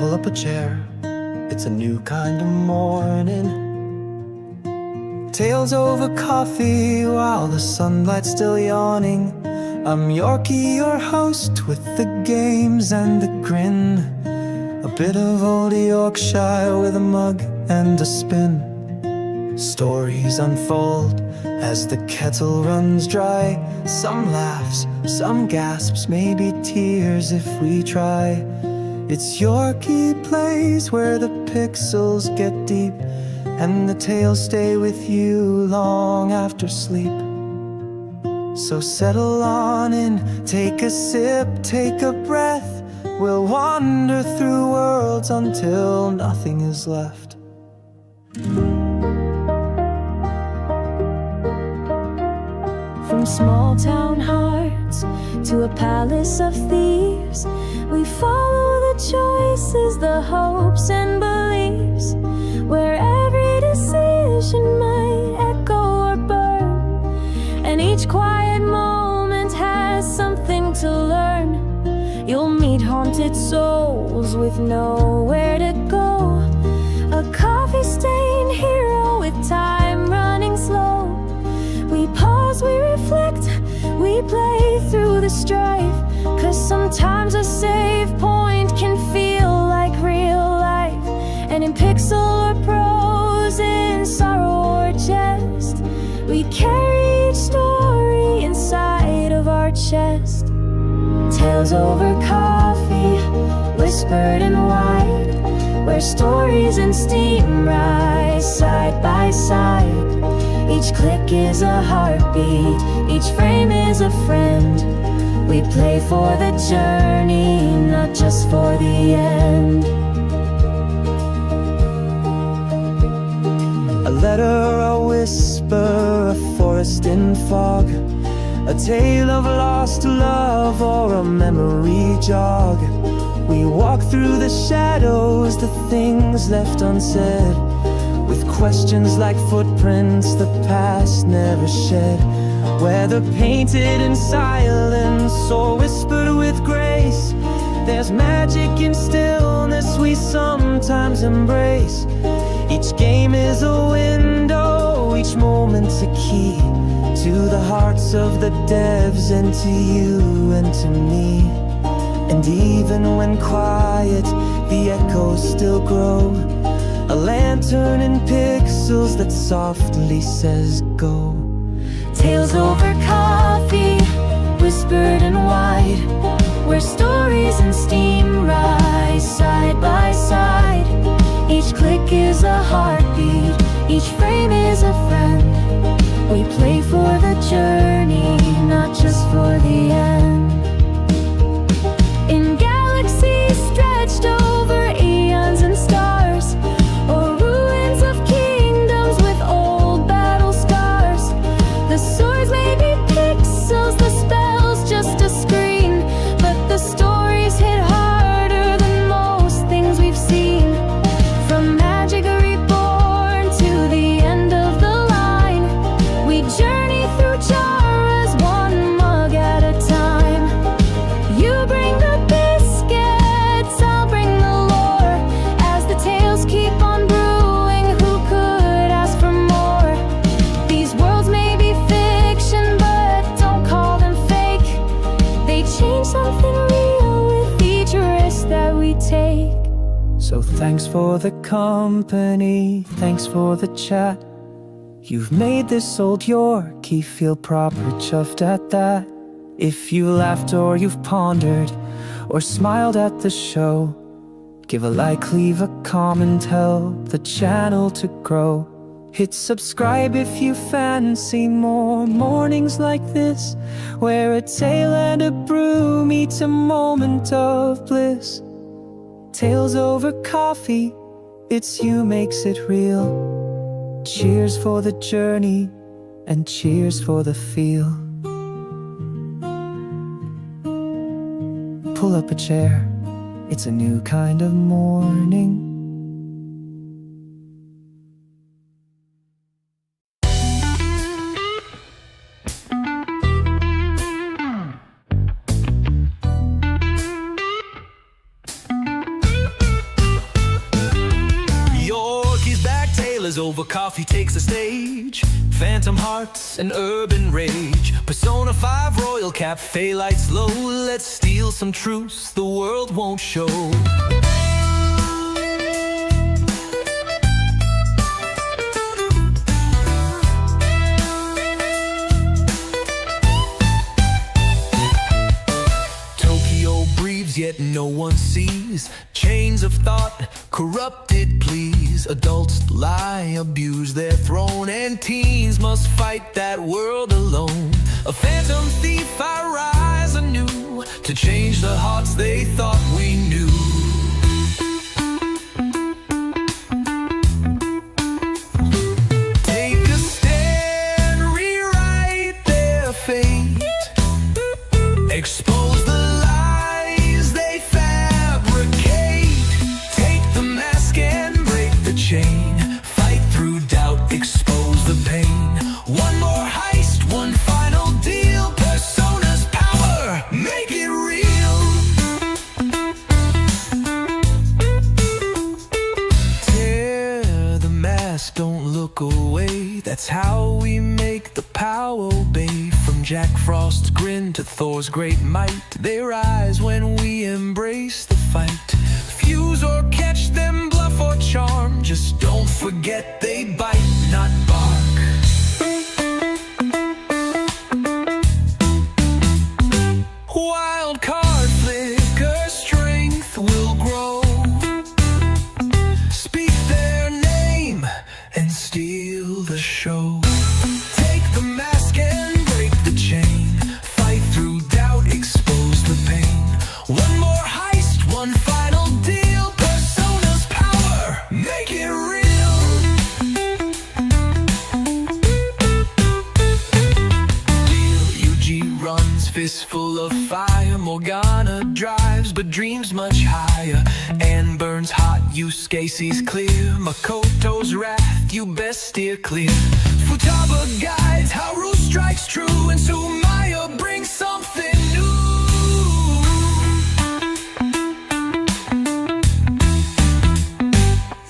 Pull up a chair, it's a new kind of morning. Tales over coffee while the sunlight's still yawning. I'm Yorkie, your host, with the games and the grin. A bit of old Yorkshire with a mug and a spin. Stories unfold as the kettle runs dry. Some laughs, some gasps, maybe tears if we try. It's Yorkie Plays, where the pixels get deep and the tales stay with you long after sleep. So settle on in, take a sip, take a breath. We'll wander through worlds until nothing is left. From small town hearts to a palace of thieves, we follow the choices, the hopes and beliefs, where every decision might echo or burn, and each quiet moment has something to learn. You'll meet haunted souls with nowhere to go, a coffee-stained hero with time running slow. We pause, we reflect, we play through the strife, 'cause sometimes a save point can feel like real life. And in pixel or prose, in sorrow or jest, we carry each story inside of our chest. Tales over coffee, whispered and wide, where stories and steam rise side by side. Each click is a heartbeat, each frame is a friend. We play for the journey, not just for the end. A letter, a whisper, a forest in fog, a tale of lost love or a memory jog. We walk through the shadows, the things left unsaid, with questions like footprints the past never shed. Whether painted in silence or whispered with grace, there's magic in stillness we sometimes embrace. Each game is a window, each moment's a key to the hearts of the devs, and to you and to me. And even when quiet, the echoes still grow, a lantern in pixels that softly says go. Tales over coffee, whispered and wide, where stories and steam rise side by side. Each click is a heartbeat, each frame is a friend. We play for the journey, not just for the end. In galaxies stretched over eons and stars, or ruins of kingdoms with old battle scars, the swords may be pixels, the spells just a screen, but the stories hit harder than most things we've seen. From magic reborn to the end of the line, we journey through genres, one mug at a time. You bring the biscuits, I'll bring the lore, as the tales keep on brewing. Who could ask for more? These worlds may be fiction, but don't call them fake. They change something real with each risk that we take. So thanks for the company, thanks for the chat. You've made this old Yorkie feel proper, chuffed at that. If you laughed or you've pondered or smiled at the show, give a like, leave a comment, help the channel to grow. Hit subscribe if you fancy more mornings like this, where a tale and a brew meet a moment of bliss. Tales over coffee, it's you makes it real. Cheers for the journey, and cheers for the feel. Pull up a chair, it's a new kind of morning. as over coffee takes the stage. Phantom hearts and urban rage. Persona 5 royal cafe lights low. Let's steal some truths the world won't show. Yet no one sees chains of thought, corrupted pleas. Adults lie, abuse their throne, and teens must fight that world alone. A phantom thief, I rise anew to change the hearts they thought we knew. Take a stand, rewrite their fate, expose the chain, fight through doubt, expose the pain. One more heist, one final deal. Persona's power, make it real. Tear the mask, don't look away. That's how we make the power obey. From Jack Frost's grin to Thor's great might, they rise when we embrace the fight. Fuse or catch them, bluff or charm, just don't forget they bite, not bark. Wild card flicker, strength will grow. Speak their name and steal the show. Take the mask and break the chain. Fight through doubt, expose the pain. One more heist, one final deal. Persona's power, make it real. Deal UG runs, fistful of fire. Morgana drives, but dreams much higher. Anne burns hot, Yusuke sees clear. Makoto's wrath, you best steer clear. Futaba guides, Haru strikes true, and Sumaya brings something new.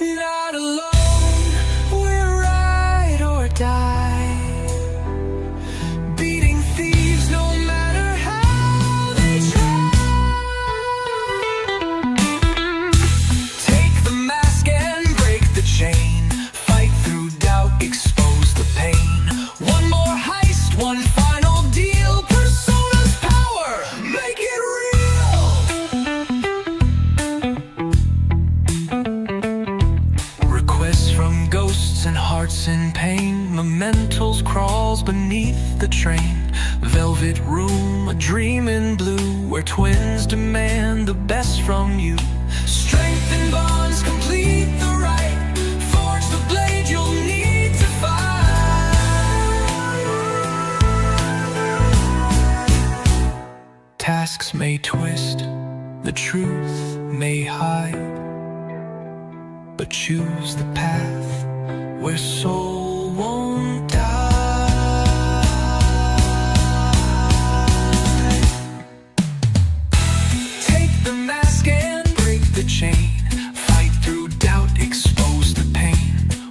Not alone, we're ride or die. Beating thieves no matter how they try. Take the mask and break the chain. Fight through doubt, expose the pain. One more heist, one final deal. Persona's power, make it real. Requests from ghosts and hearts in pain. Mementos crawls beneath the train. Velvet room, a dream in blue, where twins demand the best from you. Strength and bonds complete the right. Forge the blade you'll need to fight. Tasks may twist, the truth may hide, but choose the path where soul won't die. Take the mask and break the chain. Fight through doubt, expose the pain.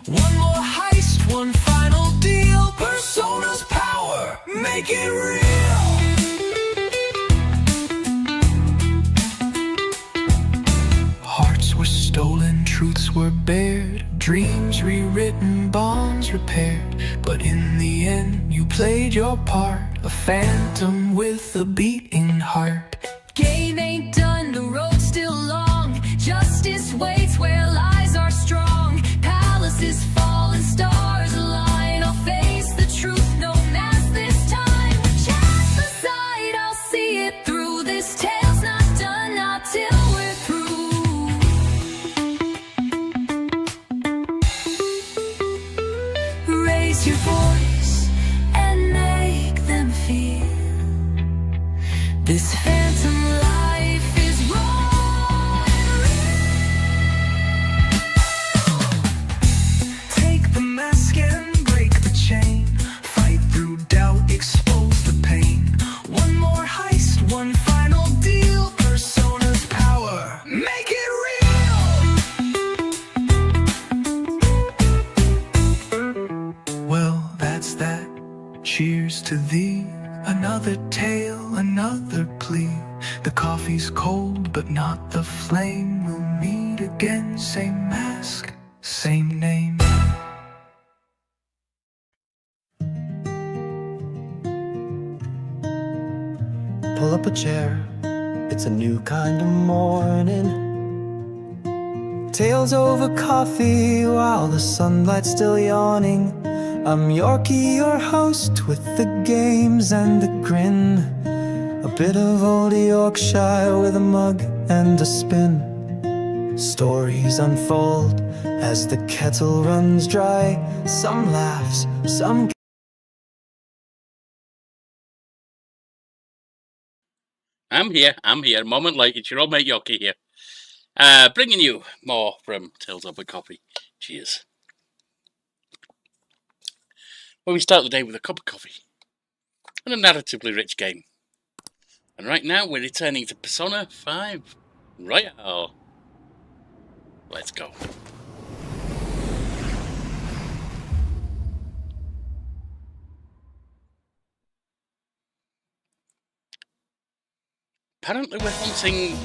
One more heist, one final deal. Persona's power, make it real. Hearts were stolen, truths were bared, dreams rewritten, bonds repaired. But in the end, you played your part, a phantom with a beating heart. Game ain't done, the road's still long. Justice waits where lies are strong. Palaces fall and stars align. I'll face the truth, no mask this time. Cast aside, I'll see it through. This tale's not done, not till we're through. Raise your voice and make them feel this phantom life is raw and real. Take the mask and break the chain. Fight through doubt, expose the pain. One more heist, one final deal. Persona's power, make it real. to thee. Another tale, another plea. The coffee's cold, but not the flame. We'll meet again, same mask, same name. Pull up a chair, it's a new kind of morning. Tales over coffee while the sunlight's still yawning. I'm Yorkie, your host, with the games and the grin. A bit of old Yorkshire with a mug and a spin. Stories unfold as the kettle runs dry. Some laughs, some... I'm here. A moment late. It's your old mate Yorkie here. Bringing you more from Tales Over Coffee. Cheers. Well, we start the day with a cup of coffee and a narratively rich game. And right now we're returning to Persona 5 Royal. Let's go. Apparently we're hunting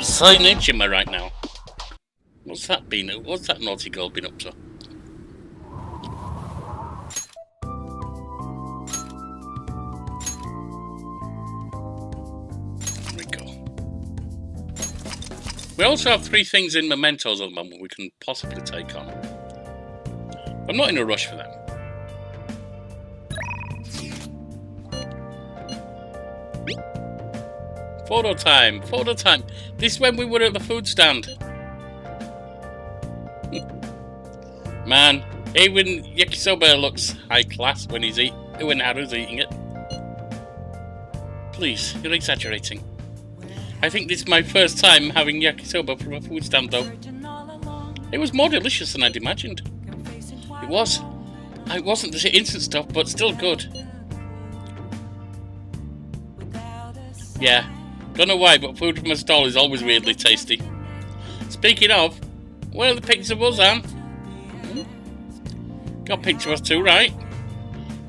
Sae Nijima right now. What's that naughty girl been up to? There we go. We also have 3 things in mementos at the moment we can possibly take on. I'm not in a rush for them. Photo time. This is when we were at the food stand. Man, even yakisoba looks high class when Haru's eating it. Please, you're exaggerating. I think this is my first time having yakisoba from a food stand though. It was more delicious than I'd imagined. It was. It wasn't the instant stuff, but still good. Yeah. Don't know why, but food from a stall is always weirdly tasty. Speaking of, where are the pictures of us, Anne? Got a picture of us too, right?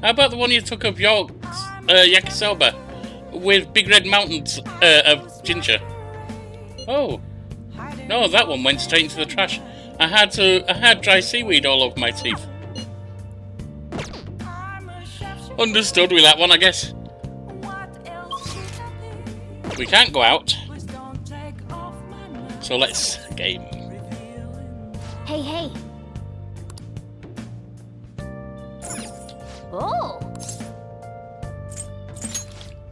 How about the one you took of your yakisoba with big red mountains of ginger? Oh, no, that one went straight into the trash. I had dry seaweed all over my teeth. Understood with that one, I guess. We can't go out, so let's game. Hey. Oh.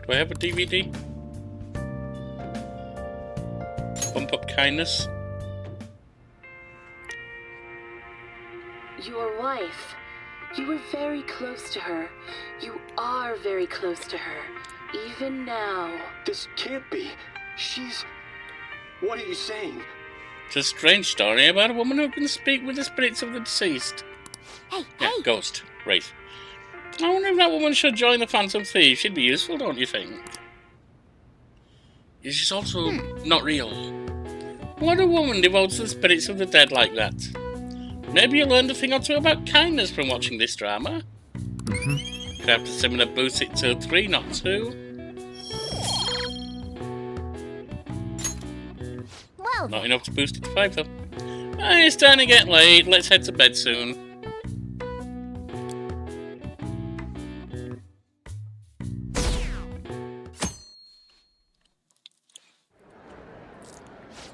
Do I have a DVD? Bump Up Kindness. Your wife. You were very close to her. You are very close to her. Even now. This can't be. She's... What are you saying? It's a strange story about a woman who can speak with the spirits of the deceased. Hey. Ghost. Right. I wonder if that woman should join the Phantom Thieves. She'd be useful, don't you think? She's also not real. What a woman devotes to the spirits of the dead like that. Maybe you learned a thing or two about kindness from watching this drama. Could have to similar boost it to 3, not 2. Well, Not enough to boost it to 5 though. It's starting to get late. Let's head to bed soon.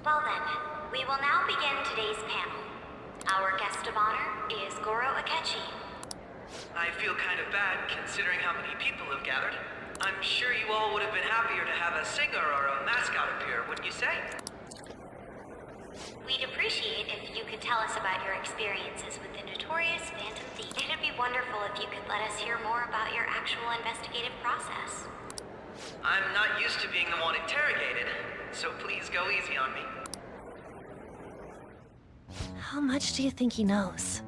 Well then, we will now begin today's panel. Our guest of honor is Goro Akechi. I feel kind of bad considering how many people have gathered. I'm sure you all would have been happier to have a singer or a mascot appear, wouldn't you say? We'd appreciate if you could tell us about your experiences with the notorious Phantom Thief. It'd be wonderful if you could let us hear more about your actual investigative process. I'm not used to being the one interrogated, so please go easy on me. how much do you think he knows?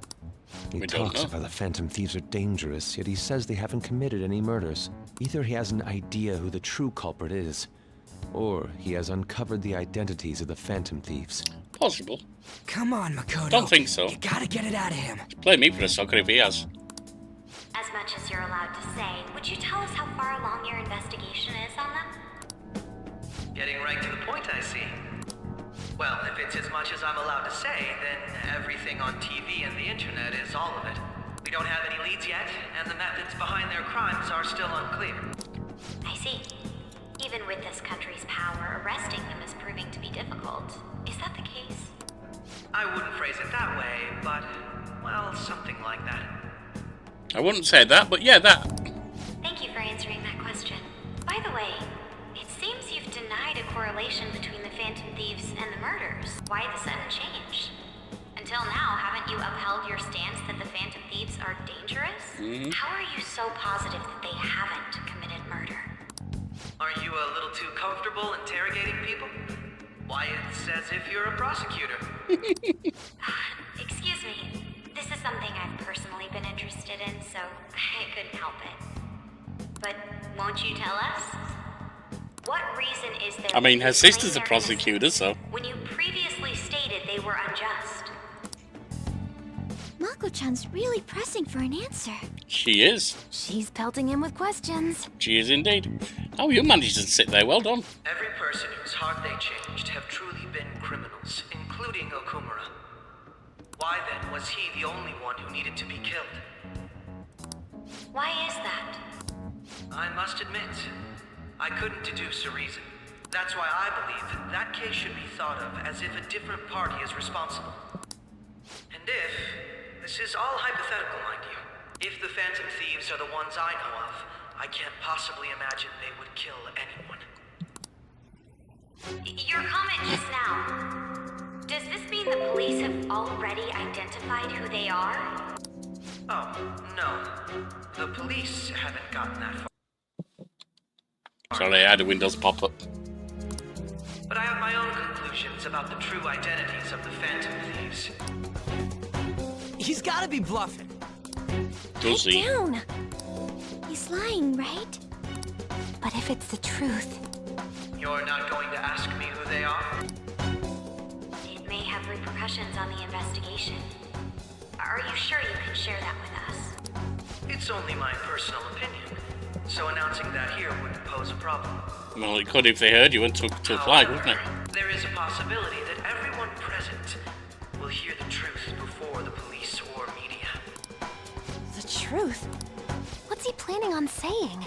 He We don't talks know. about the Phantom Thieves are dangerous, yet he says they haven't committed any murders. Either he has an idea who the true culprit is, or he has uncovered the identities of the Phantom Thieves. Possible. Come on, Makoto. Don't think so. You gotta get it out of him. Play me for a sucker if he has. As much as you're allowed to say, would you tell us how far along your investigation is on them? Getting right to the point, I see. Well, if it's as much as I'm allowed to say, then everything on TV and the internet is all of it. We don't have any leads yet, and the methods behind their crimes are still unclear. I see. Even with this country's power, arresting them is proving to be difficult. Is that the case? I wouldn't phrase it that way, but, well, something like that. I wouldn't say that, but yeah, that. Thank you for answering that question. By the way, it seems you've denied a correlation between the Phantom Thieves and the murders. Why the sudden change? Until now, haven't you upheld your stance that the Phantom Thieves are dangerous? How are you so positive that they haven't committed murder? Aren't you a little too comfortable interrogating people? Why, it's as if you're a prosecutor. Excuse me. This is something I've personally been interested in, so I couldn't help it. But won't you tell us? What reason is there? I mean, her to sister's a claim their prosecutor, innocence so. when you previously stated they were unjust? Mako-chan's really pressing for an answer. She is. She's pelting him with questions. She is indeed. Oh, you managed to sit there. Well done. Every person whose heart they changed have truly been criminals, including Okumura. Why then was he the only one who needed to be killed? Why is that? I must admit, I couldn't deduce a reason. That's why I believe that case should be thought of as if a different party is responsible. And if, this is all hypothetical, mind you, if the Phantom Thieves are the ones I know of, I can't possibly imagine they would kill anyone. Your comment just now. Does this mean the police have already identified who they are? Oh, no. The police haven't gotten that far. Sorry, I had a Windows pop up. But I have my own conclusions about the true identities of the Phantom Thieves. He's gotta be bluffing. Does he? Down. He's lying, right? But if it's the truth, You're not going to ask me who they are? It may have repercussions on the investigation. Are you sure you can share that with us? It's only my personal opinion, so announcing that here wouldn't pose a problem. Well, it could if they heard you and took to flag, wouldn't it? There is a possibility that everyone present will hear the truth before the police or media. the truth. What's he planning on saying?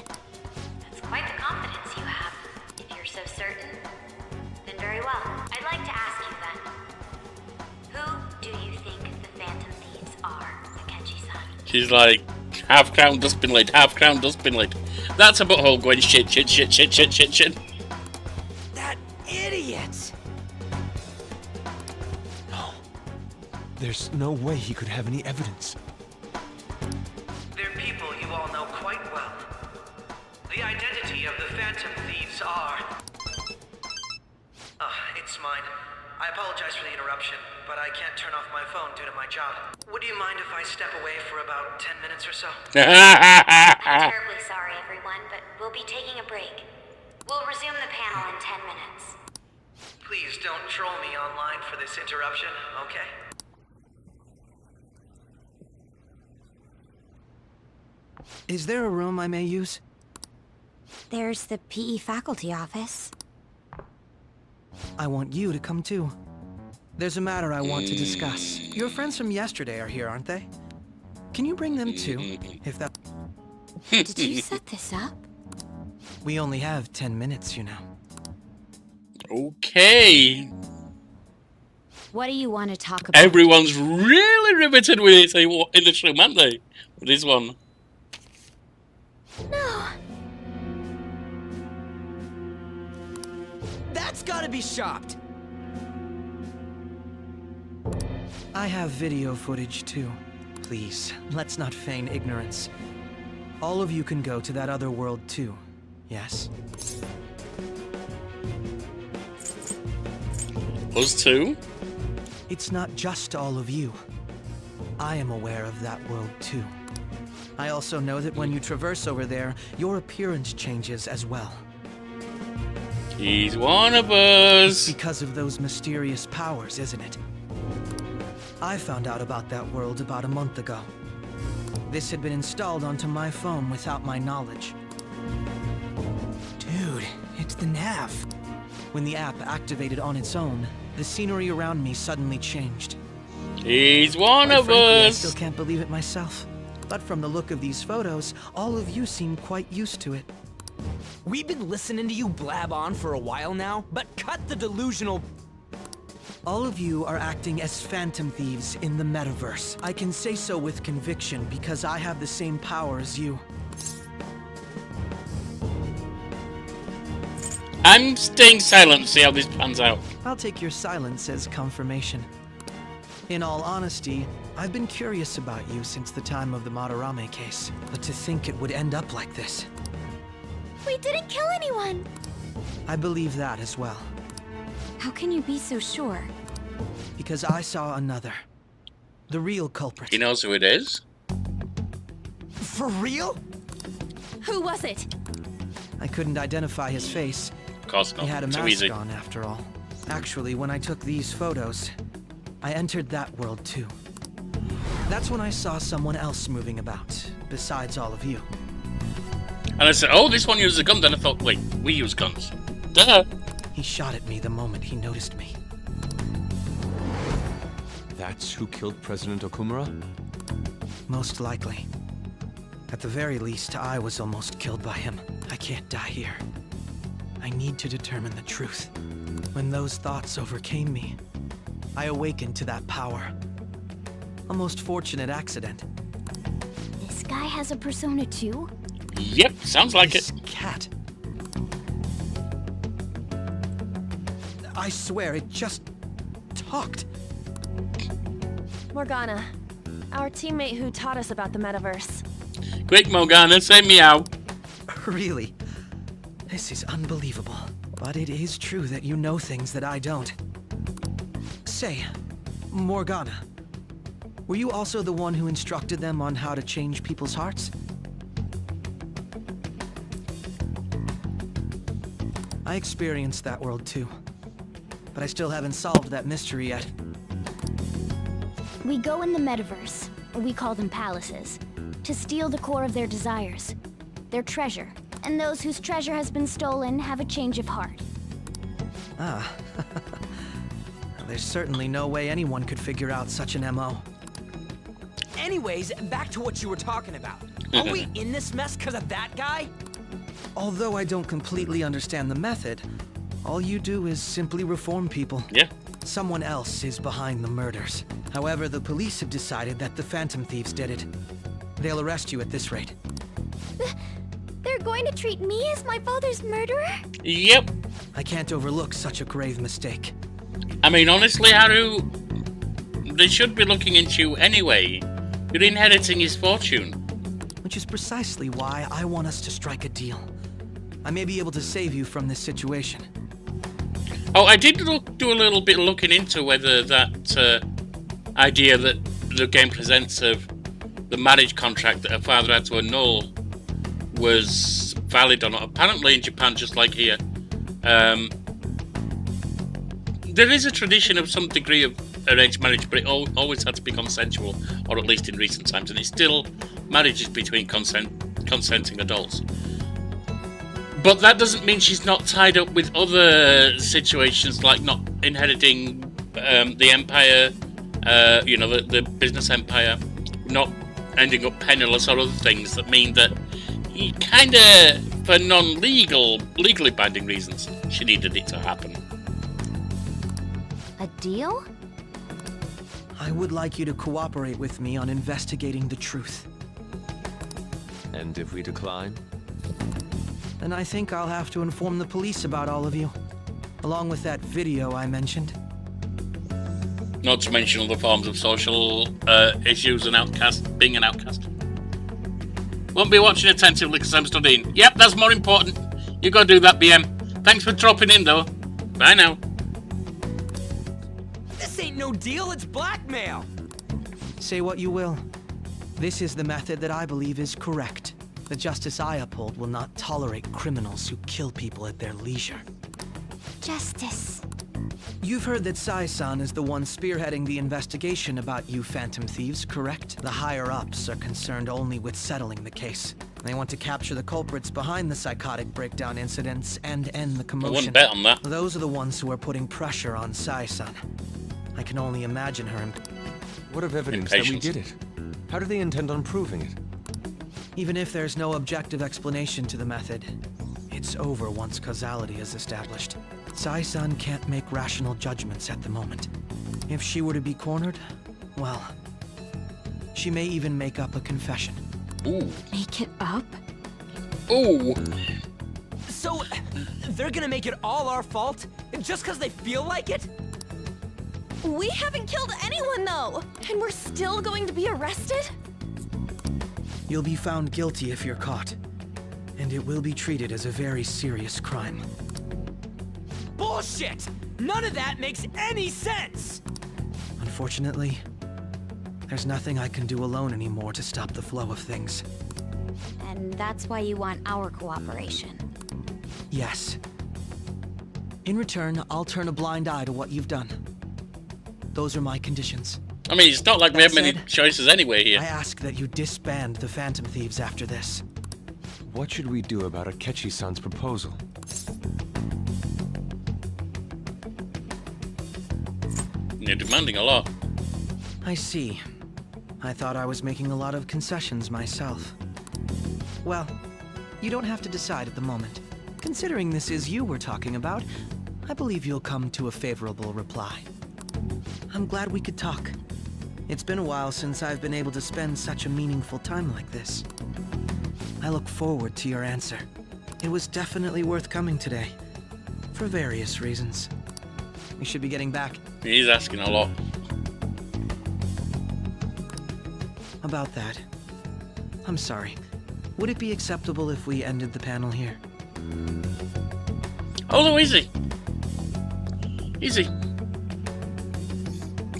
That's quite the confidence you have. If you're so certain, then very well. I'd like to ask you then. Who do you think the Phantom Thieves are, Akechi-san? She's like, half crown dustbin lid, half crown dustbin lid. That's a butthole going shit, shit, shit, shit, shit, shit, shit. That idiot! No. There's no way he could have any evidence. They're people you all know quite well. The identity of the Phantom Thieves are... it's mine. I apologize for the interruption, but I can't turn off my phone due to my job. Would you mind if I step away for about 10 minutes or so? I'm terribly sorry, everyone, but we'll be taking a break. We'll resume the panel in 10 minutes. Please don't troll me online for this interruption, okay? Is there a room I may use? There's the PE faculty office. I want you to come too. There's a matter I want to discuss. Your friends from yesterday are here, aren't they? Can you bring them too? If that... Did you set this up? We only have 10 minutes, you know. Okay. What do you want to talk about? Everyone's really riveted with it in the room, aren't they? With this one. No. That's gotta be shopped! I have video footage too. Please, let's not feign ignorance. All of you can go to that other world too, yes? Us too? It's not just all of you. I am aware of that world too. I also know that when you traverse over there, your appearance changes as well. He's one of us. Because of those mysterious powers, isn't it? I found out about that world about a month ago. this had been installed onto my phone without my knowledge. Dude, it's the nav. When the app activated on its own, the scenery around me suddenly changed. He's one Quite of frankly, I us. still can't believe it myself. But from the look of these photos, all of you seem quite used to it. We've been listening to you blab on for a while now, but cut the delusional... All of you are acting as phantom thieves in the metaverse. I can say so with conviction because I have the same power as you. I'm staying silent to see how this pans out. I'll take your silence as confirmation. In all honesty, I've been curious about you since the time of the Madarame case, but to think it would end up like this. We didn't kill anyone! I believe that as well, How can you be so sure? because I saw another. The real culprit. He knows who it is. For real? Who was it? I couldn't identify his face. Of course not. He had a Too mask easy. on after all. Actually, when I took these photos, I entered that world too. That's when I saw someone else moving about, besides all of you. And I said, oh, this one uses a gun. Then I thought, wait, we use guns. Duh. He shot at me the moment he noticed me. That's who killed President Okumura? Most likely. At the very least, I was almost killed by him. I can't die here. I need to determine the truth. When those thoughts overcame me, I awakened to that power. A most fortunate accident. This guy has a persona too? Yep, sounds like This it. cat. I swear, it just talked. Morgana, our teammate who taught us about the metaverse. Quick, Morgana, say meow. Really? This is unbelievable. But it is true that you know things that I don't. Say, Morgana, were you also the one who instructed them on how to change people's hearts? I experienced that world too. But I still haven't solved that mystery yet. We go in the metaverse, or we call them palaces, to steal the core of their desires, their treasure. And those whose treasure has been stolen have a change of heart. Ah. There's certainly no way anyone could figure out such an MO. Anyways, back to what you were talking about. Are we in this mess because of that guy? Although I don't completely understand the method, all you do is simply reform people. Yeah. Someone else is behind the murders. However, the police have decided that the Phantom Thieves did it. They'll arrest you at this rate. They're going to treat me as my father's murderer? Yep. I can't overlook such a grave mistake. I mean, honestly, Haru, they should be looking into you anyway. You're inheriting his fortune. Which is precisely why I want us to strike a deal. I may be able to save you from this situation. Oh, I did do a little bit of looking into whether that idea that the game presents of the marriage contract that her father had to annul was valid or not. Apparently in Japan, just like here, there is a tradition of some degree of arranged marriage, but it always had to be consensual, or at least in recent times, and it's still marriages between consenting adults. But that doesn't mean she's not tied up with other situations, like not inheriting the empire, the business empire, not ending up penniless, or other things that mean that he kind of, for legally binding reasons, she needed it to happen. A deal? I would like you to cooperate with me on investigating the truth. And if we decline? Then I think I'll have to inform the police about all of you. Along with that video I mentioned. Not to mention other forms of social issues and being an outcast. Won't be watching attentively because I'm studying. Yep, that's more important. You go do that, BM. Thanks for dropping in, though. Bye now. This ain't no deal, it's blackmail! Say what you will. This is the method that I believe is correct. The justice I uphold will not tolerate criminals who kill people at their leisure. Justice. You've heard that Sae-san is the one spearheading the investigation about you Phantom Thieves, correct? The higher-ups are concerned only with settling the case. They want to capture the culprits behind the psychotic breakdown incidents and end the commotion. I wouldn't bet on that. Those are the ones who are putting pressure on Sae-san. I can only imagine her. What of evidence that we did it? How do they intend on proving it? Even if there's no objective explanation to the method, it's over once causality is established. Sae-san can't make rational judgments at the moment. If she were to be cornered, well, she may even make up a confession. Ooh. Make it up? Ooh. So, they're gonna make it all our fault? Just because they feel like it? We haven't killed anyone, though! And we're still going to be arrested? You'll be found guilty if you're caught, and it will be treated as a very serious crime. Bullshit! None of that makes any sense! Unfortunately, there's nothing I can do alone anymore to stop the flow of things. And that's why you want our cooperation. Yes. In return, I'll turn a blind eye to what you've done. Those are my conditions. I mean, it's not like we have many said, choices anyway here. I ask that you disband the Phantom Thieves after this. What should we do about Akechi-san's proposal? You're demanding a lot. I see. I thought I was making a lot of concessions myself. Well, you don't have to decide at the moment. Considering this is you we're talking about, I believe you'll come to a favorable reply. I'm glad we could talk. It's been a while since I've been able to spend such a meaningful time like this. I look forward to your answer. It was definitely worth coming today, for various reasons. We should be getting back. He's asking a lot. About that, I'm sorry. Would it be acceptable if we ended the panel here? Oh, no, easy. Easy.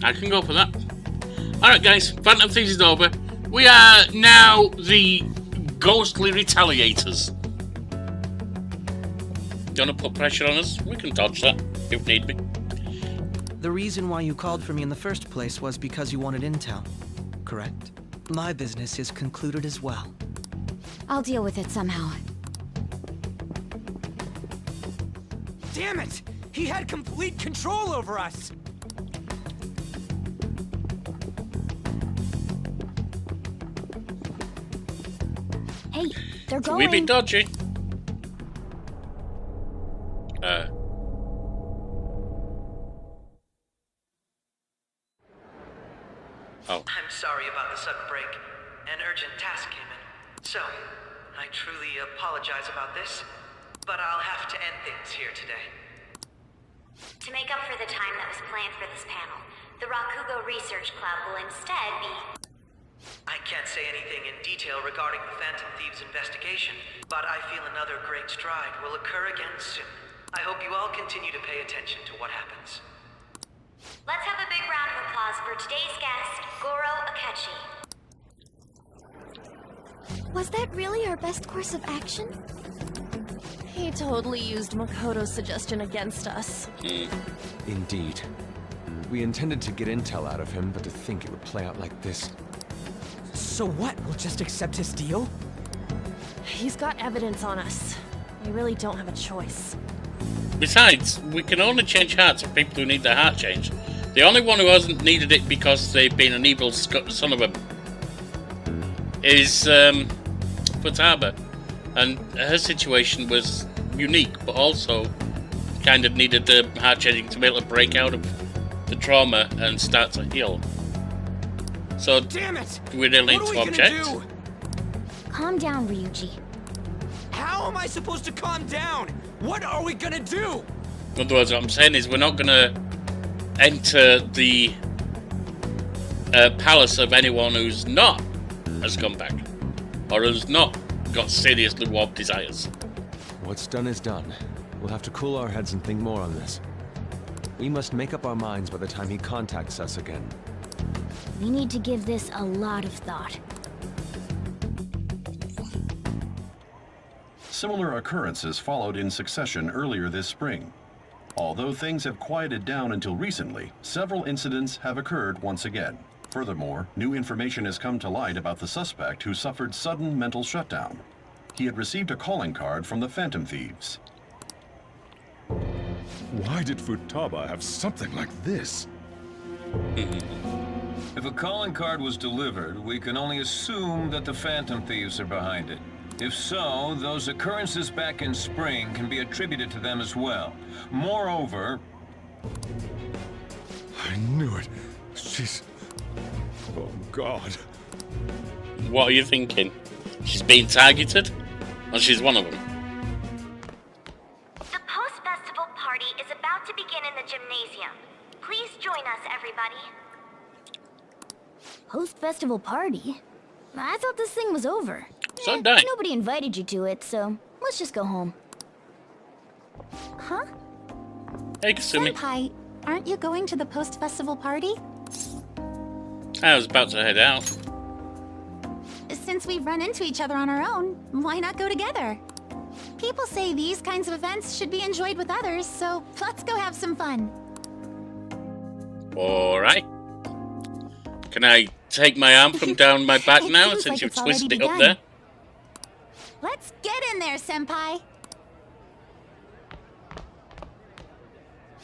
I can go for that. Alright, guys. Phantom Thieves is over. We are now the ghostly retaliators. Do you want to put pressure on us? We can dodge that if need be. The reason why you called for me in the first place was because you wanted intel, correct? My business is concluded as well. I'll deal with it somehow. Damn it! He had complete control over us! Hey, they're Can going. we be dodgy? Oh. I'm sorry about the sudden break. An urgent task came in. So, I truly apologize about this, but I'll have to end things here today. To make up for the time that was planned for this panel, the Rakugo Research Club will instead be... I can't say anything in detail regarding the Phantom Thieves investigation, but I feel another great stride will occur again soon. I hope you all continue to pay attention to what happens. Let's have a big round of applause for today's guest, Goro Akechi. Was that really our best course of action? He totally used Makoto's suggestion against us. Indeed. We intended to get intel out of him, but to think it would play out like this. So what? We'll just accept his deal? He's got evidence on us. We really don't have a choice. Besides, we can only change hearts of people who need their heart changed. The only one who hasn't needed it because they've been an evil son of a... is, Futaba. And her situation was unique, but also kind of needed the heart changing to be able to break out of the trauma and start to heal. So, damn it! Do we really need to object? Calm down, Ryuji. How am I supposed to calm down? What are we gonna do? In other words, what I'm saying is we're not gonna enter the palace of anyone who's not a scumbag, or who's not got seriously warped desires. What's done is done. We'll have to cool our heads and think more on this. We must make up our minds by the time he contacts us again. We need to give this a lot of thought. Similar occurrences followed in succession earlier this spring. Although things have quieted down until recently, several incidents have occurred once again. Furthermore, new information has come to light about the suspect who suffered sudden mental shutdown. He had received a calling card from the Phantom Thieves. Why did Futaba have something like this? If a calling card was delivered, we can only assume that the Phantom Thieves are behind it. If so, those occurrences back in spring can be attributed to them as well. Moreover... I knew it. She's... Oh, God. What are you thinking? She's being targeted? Or she's one of them? The post-festival party is about to begin in the gymnasium. Please join us, everybody. Post-festival party? I thought this thing was over. So did I. Nobody invited you to it, so let's just go home. Huh? Hey, Kasumi. Senpai, aren't you going to the post-festival party? I was about to head out. Since we've run into each other on our own, why not go together? People say these kinds of events should be enjoyed with others, so let's go have some fun. Alright. Can I take my arm from down my back now Seems since like you've it's already twisted it begun. up there? Let's get in there, Senpai.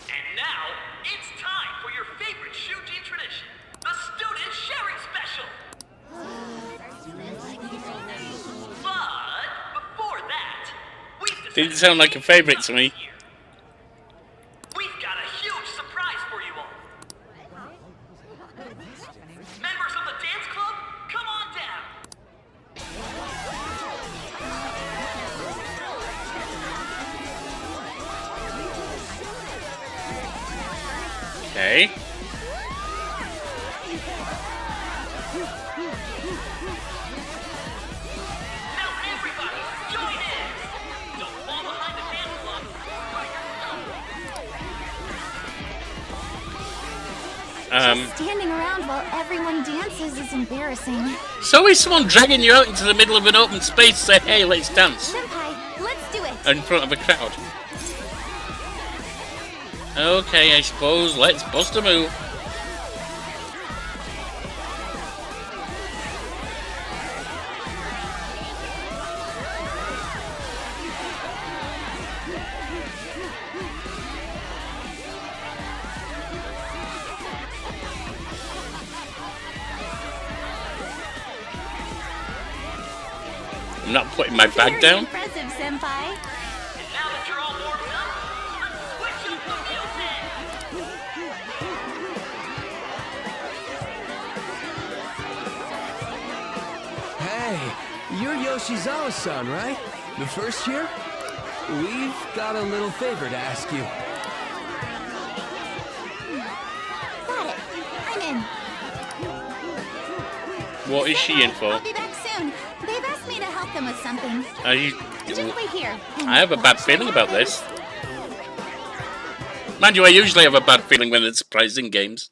And now, it's time for your favorite Shujin tradition, the Student Sharing Special! But, before that, we've Didn't sound like a favourite to me. We've got a huge surprise for you all. Members of the dance club, come on down. Okay. Now everybody, join in. Don't fall behind the dance club. Standing around while everyone dances is embarrassing. So is someone dragging you out into the middle of an open space to say, hey, let's dance? Senpai, let's do it. In front of a crowd. Okay, I suppose let's bust a move. I'm not putting my bag Very down. impressive, Senpai. And now that you're all warmed up, let's switch up the music. Hey, you're Yoshizawa-san, right? The first year? We've got a little favor to ask you. Got it. I'm in. What is she in for? I'll be back soon. They've asked me to help them with something. Are you... Just wait here. I have a bad feeling about this. Mind you, I usually have a bad feeling when it's surprising games.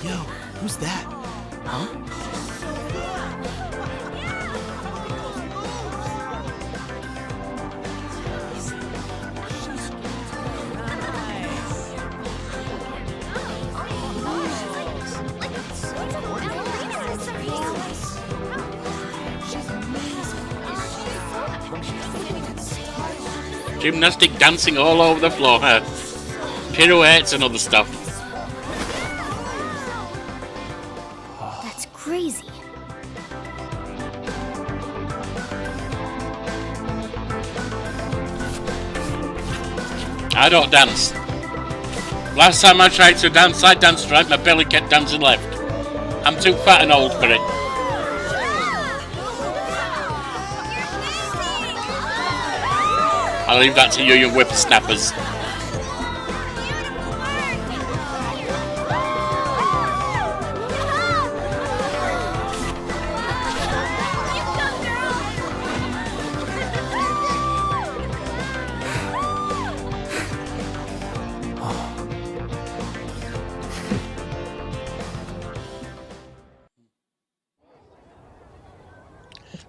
Yo, who's that? Huh? Gymnastic dancing all over the floor, huh? Pirouettes and other stuff. That's crazy. I don't dance. Last time I tried to dance, I danced right, my belly kept dancing left. I'm too fat and old for it. I'll leave that to you, you whippersnappers.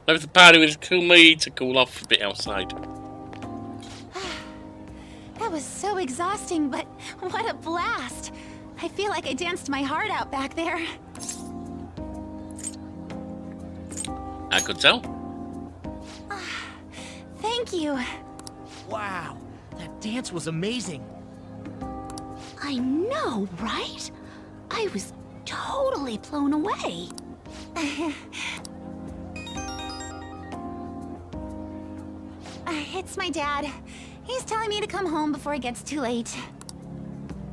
Left the party with Kumi to cool off a bit outside. That was so exhausting, but what a blast! I feel like I danced my heart out back there. I could tell. Thank you. Wow, that dance was amazing. I know, right? I was totally blown away. It's my dad. He's telling me to come home before it gets too late.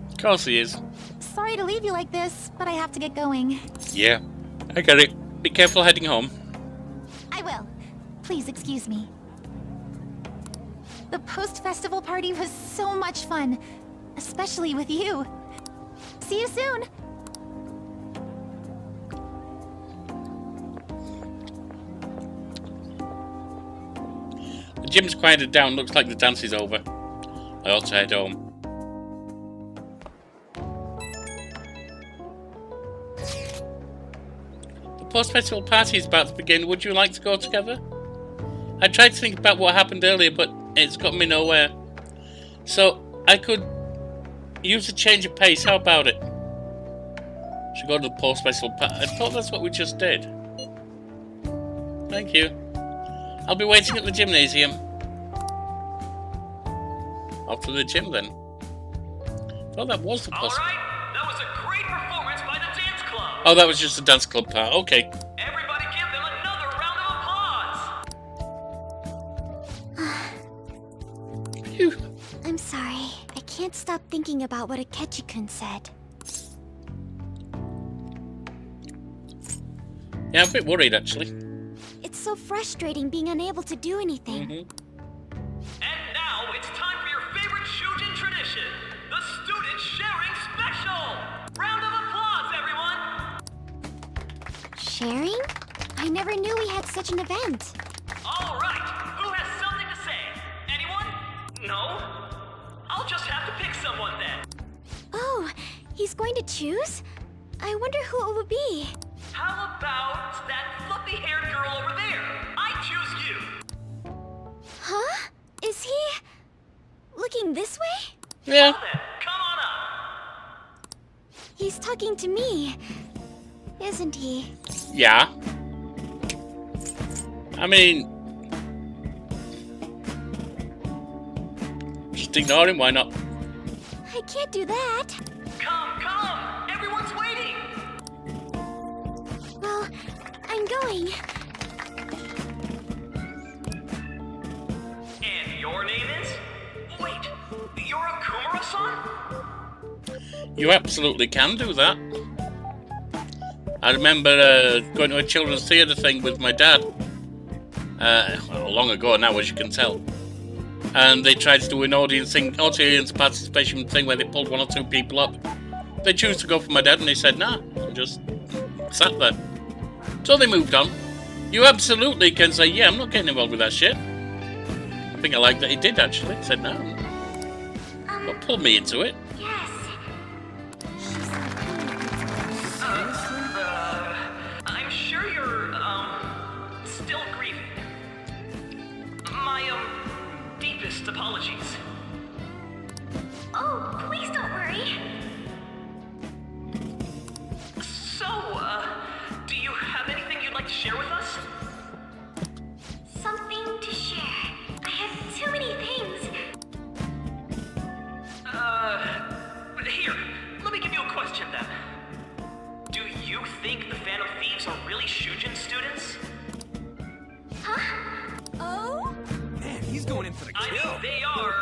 Of course he is. Sorry to leave you like this, but I have to get going. Yeah, I get it. Be careful heading home. I will. Please excuse me. The post-festival party was so much fun, especially with you. See you soon. The gym's quieted down. Looks like the dance is over. I ought to head home. The post-festival party is about to begin. Would you like to go together? I tried to think about what happened earlier, but it's got me nowhere. So, I could use a change of pace. How about it? Should go to the post-festival party. I thought that's what we just did. Thank you. I'll be waiting at the gymnasium. Off to the gym then. Oh, that was the post. Alright, that was a great performance by the dance club. Oh, that was just the dance club part. Okay. Everybody give them another round of applause. Phew. I'm sorry. I can't stop thinking about what Akechi-kun said. Yeah, I'm a bit worried actually. It's so frustrating being unable to do anything. And now it's time for your favorite Shujin tradition, the Student Sharing Special! Round of applause, everyone! Sharing? I never knew we had such an event. All right, who has something to say? Anyone? No? I'll just have to pick someone then. Oh, he's going to choose? I wonder who it would be. How about that fluffy-haired girl over there? I choose you! Huh? Is he... looking this way? Yeah. Well then, come on up! He's talking to me, isn't he? Yeah. I mean... just ignore him, why not? I can't do that. Come! Everyone's waiting! Well, I'm going. And your name is? Wait, you're a Kumura-san? You absolutely can do that. I remember going to a children's theatre thing with my dad. Well, long ago now, as you can tell. And they tried to do an audience participation thing where they pulled one or two people up. They chose to go for my dad and they said, nah, and just sat there. So they moved on. You absolutely can say, yeah, I'm not getting involved with that shit. I think I like that he did actually. He said, no. But pulled me into it. Yes. I'm sure you're, still grieving. My, deepest apologies. Oh, please don't worry. So, do you have anything you'd like to share with us? Something to share. I have too many things. Here, let me give you a question then. Do you think the Phantom Thieves are really Shujin students? Huh? Oh? Man, he's going in for the kill. I mean, they are,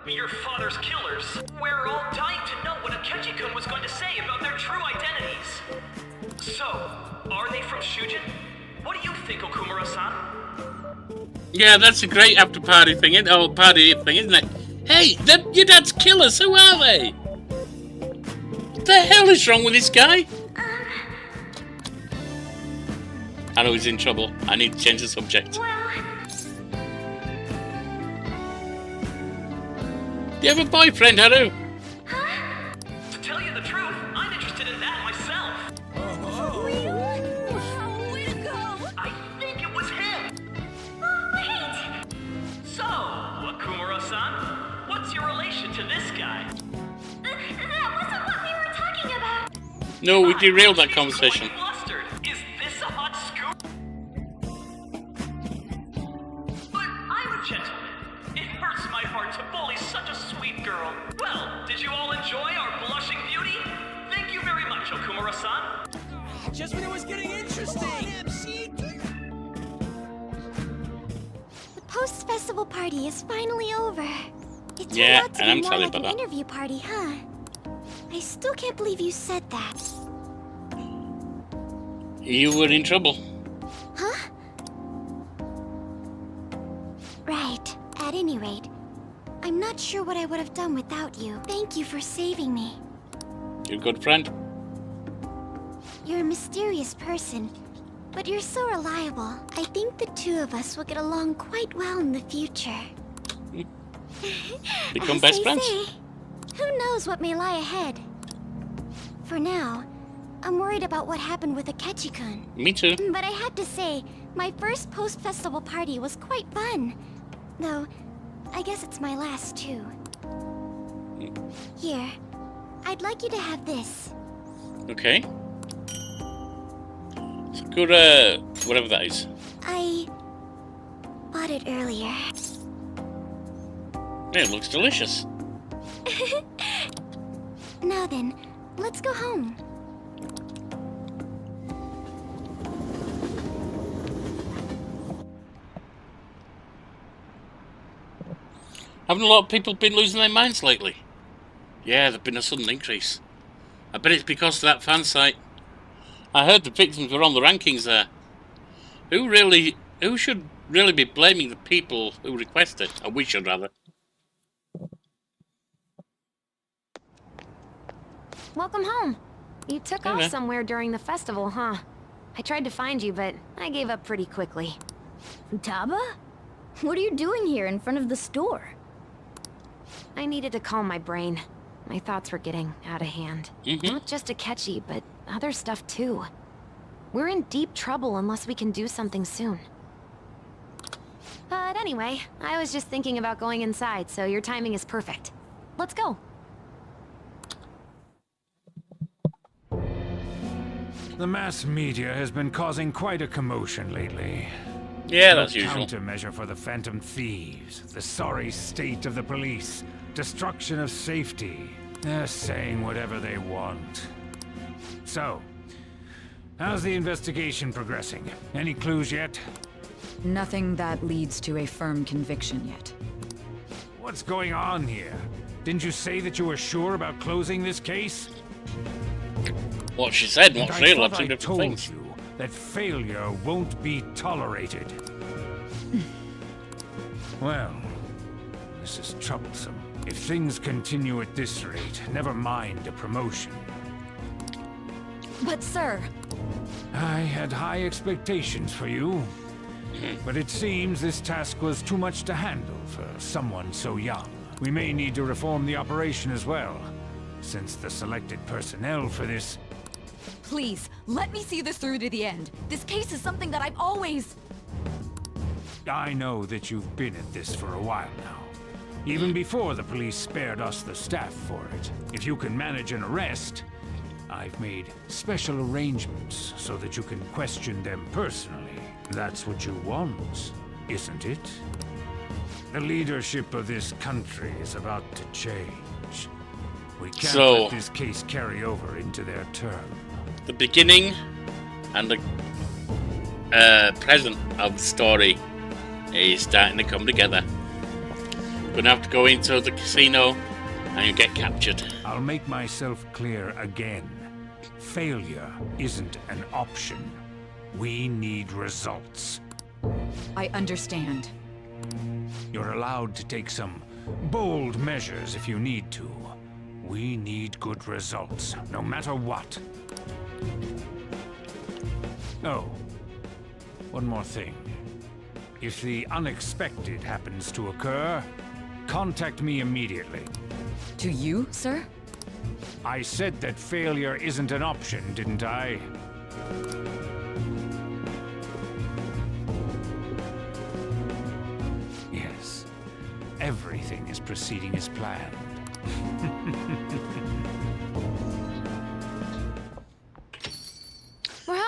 your father's killers. We're all dying to know what Akechi-kun was going to say about their true identities. So, are they from Shujin? What do you think, Okumura-san? Yeah, that's a great after party thing, party thing, isn't it? Hey, your dad's killers, who are they? What the hell is wrong with this guy? I know he's in trouble. I need to change the subject. Well, Do you have a boyfriend, Haru? To tell you the truth, I'm interested in that myself. Way to go! I think it was No, we derailed that conversation. Is this a hot scoop? But I'm a gentleman. It hurts my heart to bully such a sweet girl. Well, did you all enjoy our blushing beauty? Thank you very much, Okumura-san. Just when it was getting interesting. The post-festival party is finally over. It turned Yeah, out to and be I'm more sorry like about an that. interview party, huh? I still can't believe you said that. You were in trouble. Huh? Right. At any rate, I'm not sure what I would have done without you. Thank you for saving me. You're a good friend. You're a mysterious person, but you're so reliable. I think the two of us will get along quite well in the future. Become As best they friends. say, who knows what may lie ahead? For now, I'm worried about what happened with Akechi-kun. Me too. But I have to say, my first post-festival party was quite fun. Though, I guess it's my last too. Here, I'd like you to have this. Okay. It's a good, whatever that is. I bought it earlier. Yeah, it looks delicious. Now then, let's go home. Haven't a lot of people been losing their minds lately? Yeah, there's been a sudden increase. I bet it's because of that fan site. I heard the victims were on the rankings there. Who should really be blaming the people who requested? Or we should, rather. Welcome home. You took Hey off there. somewhere during the festival, huh? I tried to find you, but I gave up pretty quickly. Futaba? What are you doing here in front of the store? I needed to calm my brain. My thoughts were getting out of hand. Not just Akechi, but other stuff too. We're in deep trouble unless we can do something soon. But anyway, I was just thinking about going inside, so your timing is perfect. Let's go. The mass media has been causing quite a commotion lately. Yeah, that's usual. Countermeasure for the Phantom Thieves, the sorry state of the police, destruction of safety. They're saying whatever they want. So, how's the investigation progressing? Any clues yet? Nothing that leads to a firm conviction yet. What's going on here? Didn't you say that you were sure about closing this case? What she said, what And she I thought said, two I different told things. you that failure won't be tolerated. Well, this is troublesome. If things continue at this rate, never mind a promotion. But sir... I had high expectations for you. But it seems this task was too much to handle for someone so young. We may need to reform the operation as well, since the selected personnel for this... Please, let me see this through to the end. This case is something that I've always... I know that you've been at this for a while now. Even before the police spared us the staff for it. If you can manage an arrest, I've made special arrangements so that you can question them personally. That's what you want, isn't it? The leadership of this country is about to change. We can't let this case carry over into their term. The beginning and the present of the story is starting to come together. Gonna have to go into the casino and you get captured. I'll make myself clear again. Failure isn't an option. We need results. I understand. You're allowed to take some bold measures if you need to. We need good results, no matter what. Oh, one more thing. If the unexpected happens to occur, contact me immediately. To you, sir? I said that failure isn't an option, didn't I? Yes. Everything is proceeding as planned.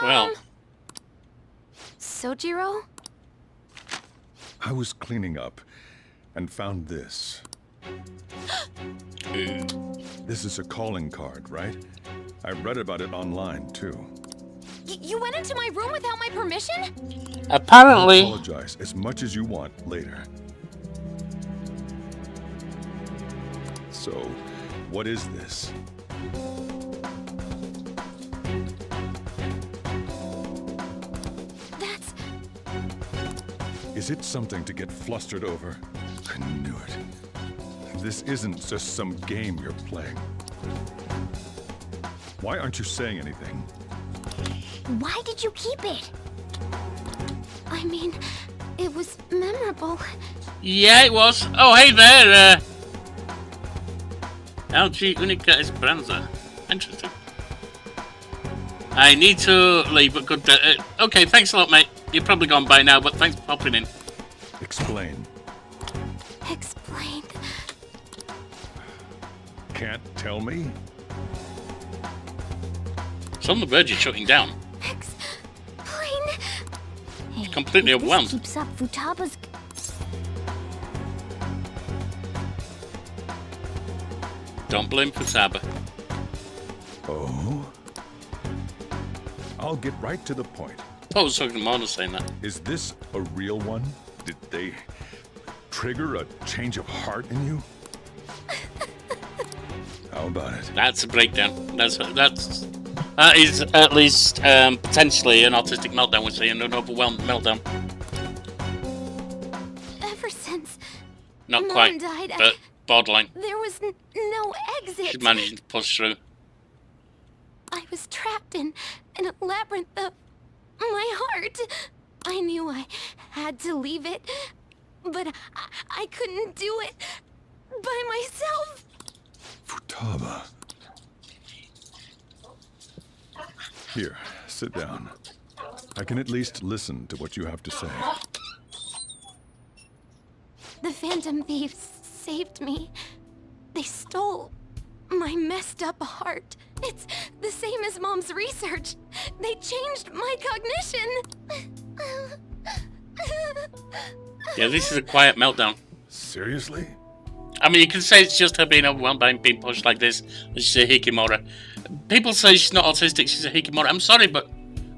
Well. Sojiro? I was cleaning up and found this. This is a calling card, right? I read about it online, too. You went into my room without my permission? Apparently. I'll apologize as much as you want later. So, what is this? That's... Is it something to get flustered over? I knew it. This isn't just some game you're playing. Why aren't you saying anything? Why did you keep it? I mean, it was memorable. Yeah, it was. Oh, hey there. LG Unica Esperanza. Interesting. I need to leave, but good. Okay, thanks a lot, mate. You're probably gone by now, but thanks for popping in. Explain. Explain. Can't tell me? It's on the verge of shutting down. Explain. Hey, Completely if overwhelmed. This keeps up, Futaba's... Don't blame Futaba. Oh? I'll get right to the point. I was talking to Mona saying that. Is this a real one? Did they trigger a change of heart in you? How about it? That's a breakdown. That is at least potentially an autistic meltdown. We're saying an overwhelmed meltdown. Ever since Not Mom quite, died, but borderline. there was no exit. She's managing to push through. I was trapped in a labyrinth of my heart. I knew I had to leave it, but I couldn't do it by myself. Futaba. Here, sit down. I can at least listen to what you have to say. The Phantom Thieves saved me. They stole my messed up heart. It's the same as Mom's research. They changed my cognition. Yeah, this is a quiet meltdown. Seriously? I mean, you can say it's just her being overwhelmed by being pushed like this. She's a hikikomori. People say she's not autistic, she's a hikikomori. I'm sorry, but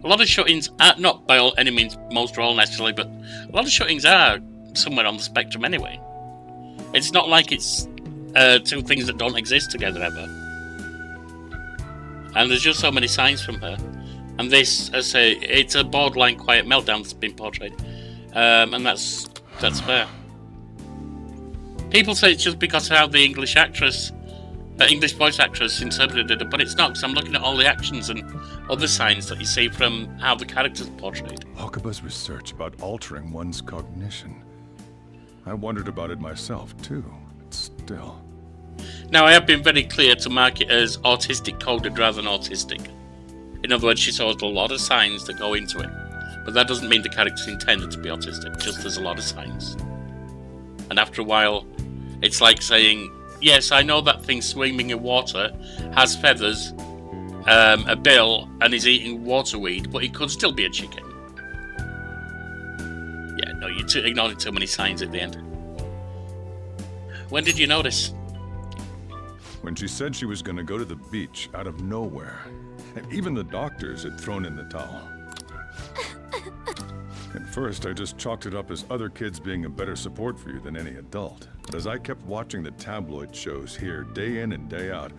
a lot of shut-ins are, not by any means most or all necessarily, but a lot of shut-ins are somewhere on the spectrum anyway. It's not like it's two things that don't exist together ever. And there's just so many signs from her. And this, as I say, it's a borderline quiet meltdown that's been portrayed. And that's fair. People say it's just because of how the English voice actress interpreted it, but it's not, because I'm looking at all the actions and other signs that you see from how the characters are portrayed. Okaba's research about altering one's cognition. I wondered about it myself, too. But still... Now, I have been very clear to mark it as autistic coded rather than autistic. In other words, she saw a lot of signs that go into it. But that doesn't mean the character's intended to be autistic, just there's a lot of signs. And after a while, it's like saying, yes, I know that thing swimming in water has feathers, a bill, and is eating waterweed, but it could still be a chicken. Yeah, no, you're ignoring too many signs at the end. When did you notice? When she said she was going to go to the beach out of nowhere. And even the doctors had thrown in the towel. At first, I just chalked it up as other kids being a better support for you than any adult. But as I kept watching the tabloid shows here, day in and day out,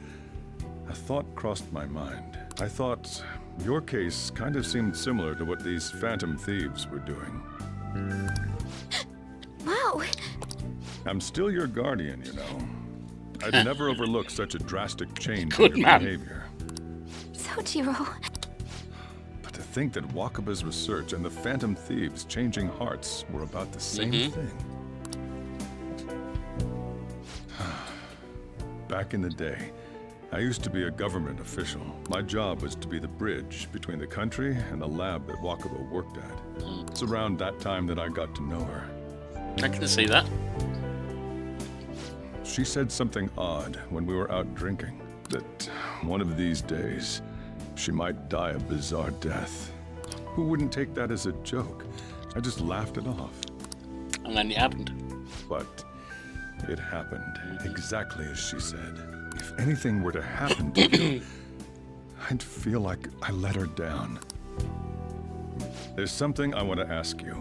a thought crossed my mind. I thought your case kind of seemed similar to what these Phantom Thieves were doing. Wow. I'm still your guardian, you know. I'd never overlook such a drastic change in your behavior. Sojiro. But to think that Wakaba's research and the Phantom Thieves changing hearts were about the same thing. Back in the day, I used to be a government official. My job was to be the bridge between the country and the lab that Wakaba worked at. It's around that time that I got to know her. I can see that. She said something odd when we were out drinking, that one of these days, she might die a bizarre death. Who wouldn't take that as a joke? I just laughed it off. And then it happened. But it happened exactly as she said. If anything were to happen to you, I'd feel like I let her down. There's something I want to ask you.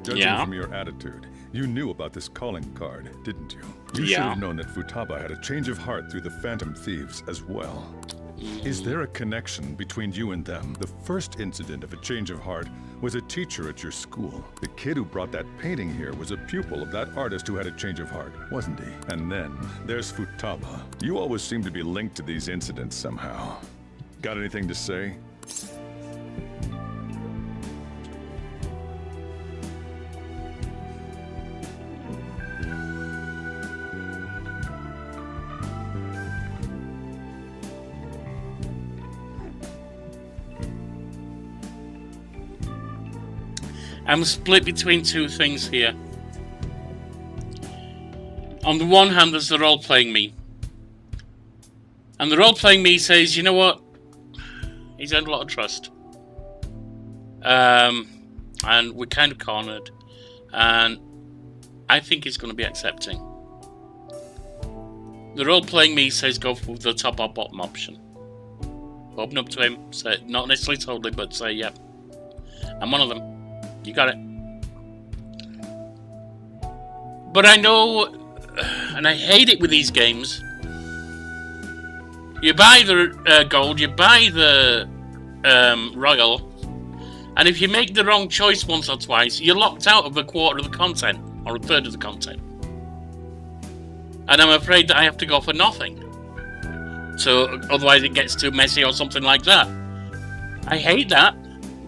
Judging from your attitude, you knew about this calling card, didn't you? You should have known that Futaba had a change of heart through the Phantom Thieves as well. Is there a connection between you and them? The first incident of a change of heart was a teacher at your school. The kid who brought that painting here was a pupil of that artist who had a change of heart, wasn't he? And then there's Futaba. You always seem to be linked to these incidents somehow. Got anything to say? I'm split between two things here. On the one hand, there's the role-playing me. And the role-playing me says, you know what? He's earned a lot of trust. And we're kind of cornered. And I think he's going to be accepting. The role-playing me says go for the top or bottom option. Open up to him. Say, not necessarily totally, but say, yep. I'm one of them. You got it. But I know, and I hate it with these games, you buy the gold, you buy the royal, and if you make the wrong choice once or twice, you're locked out of a quarter of the content, or a third of the content. And I'm afraid that I have to go for nothing. So otherwise it gets too messy or something like that. I hate that,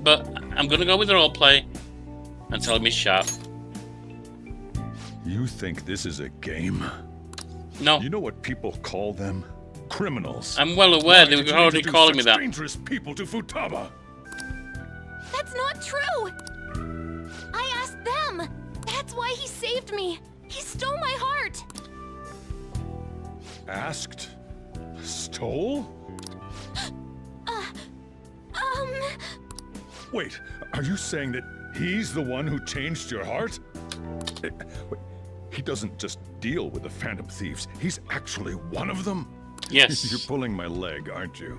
but I'm going to go with the roleplay and tell him he's sharp. You think this is a game? No. You know what people call them? Criminals. I'm well aware they were already calling me that. Dangerous people to Futaba. That's not true! I asked them! That's why he saved me! He stole my heart! Asked? Stole? Wait, are you saying that he's the one who changed your heart? He doesn't just deal with the Phantom Thieves. He's actually one of them? Yes. You're pulling my leg, aren't you?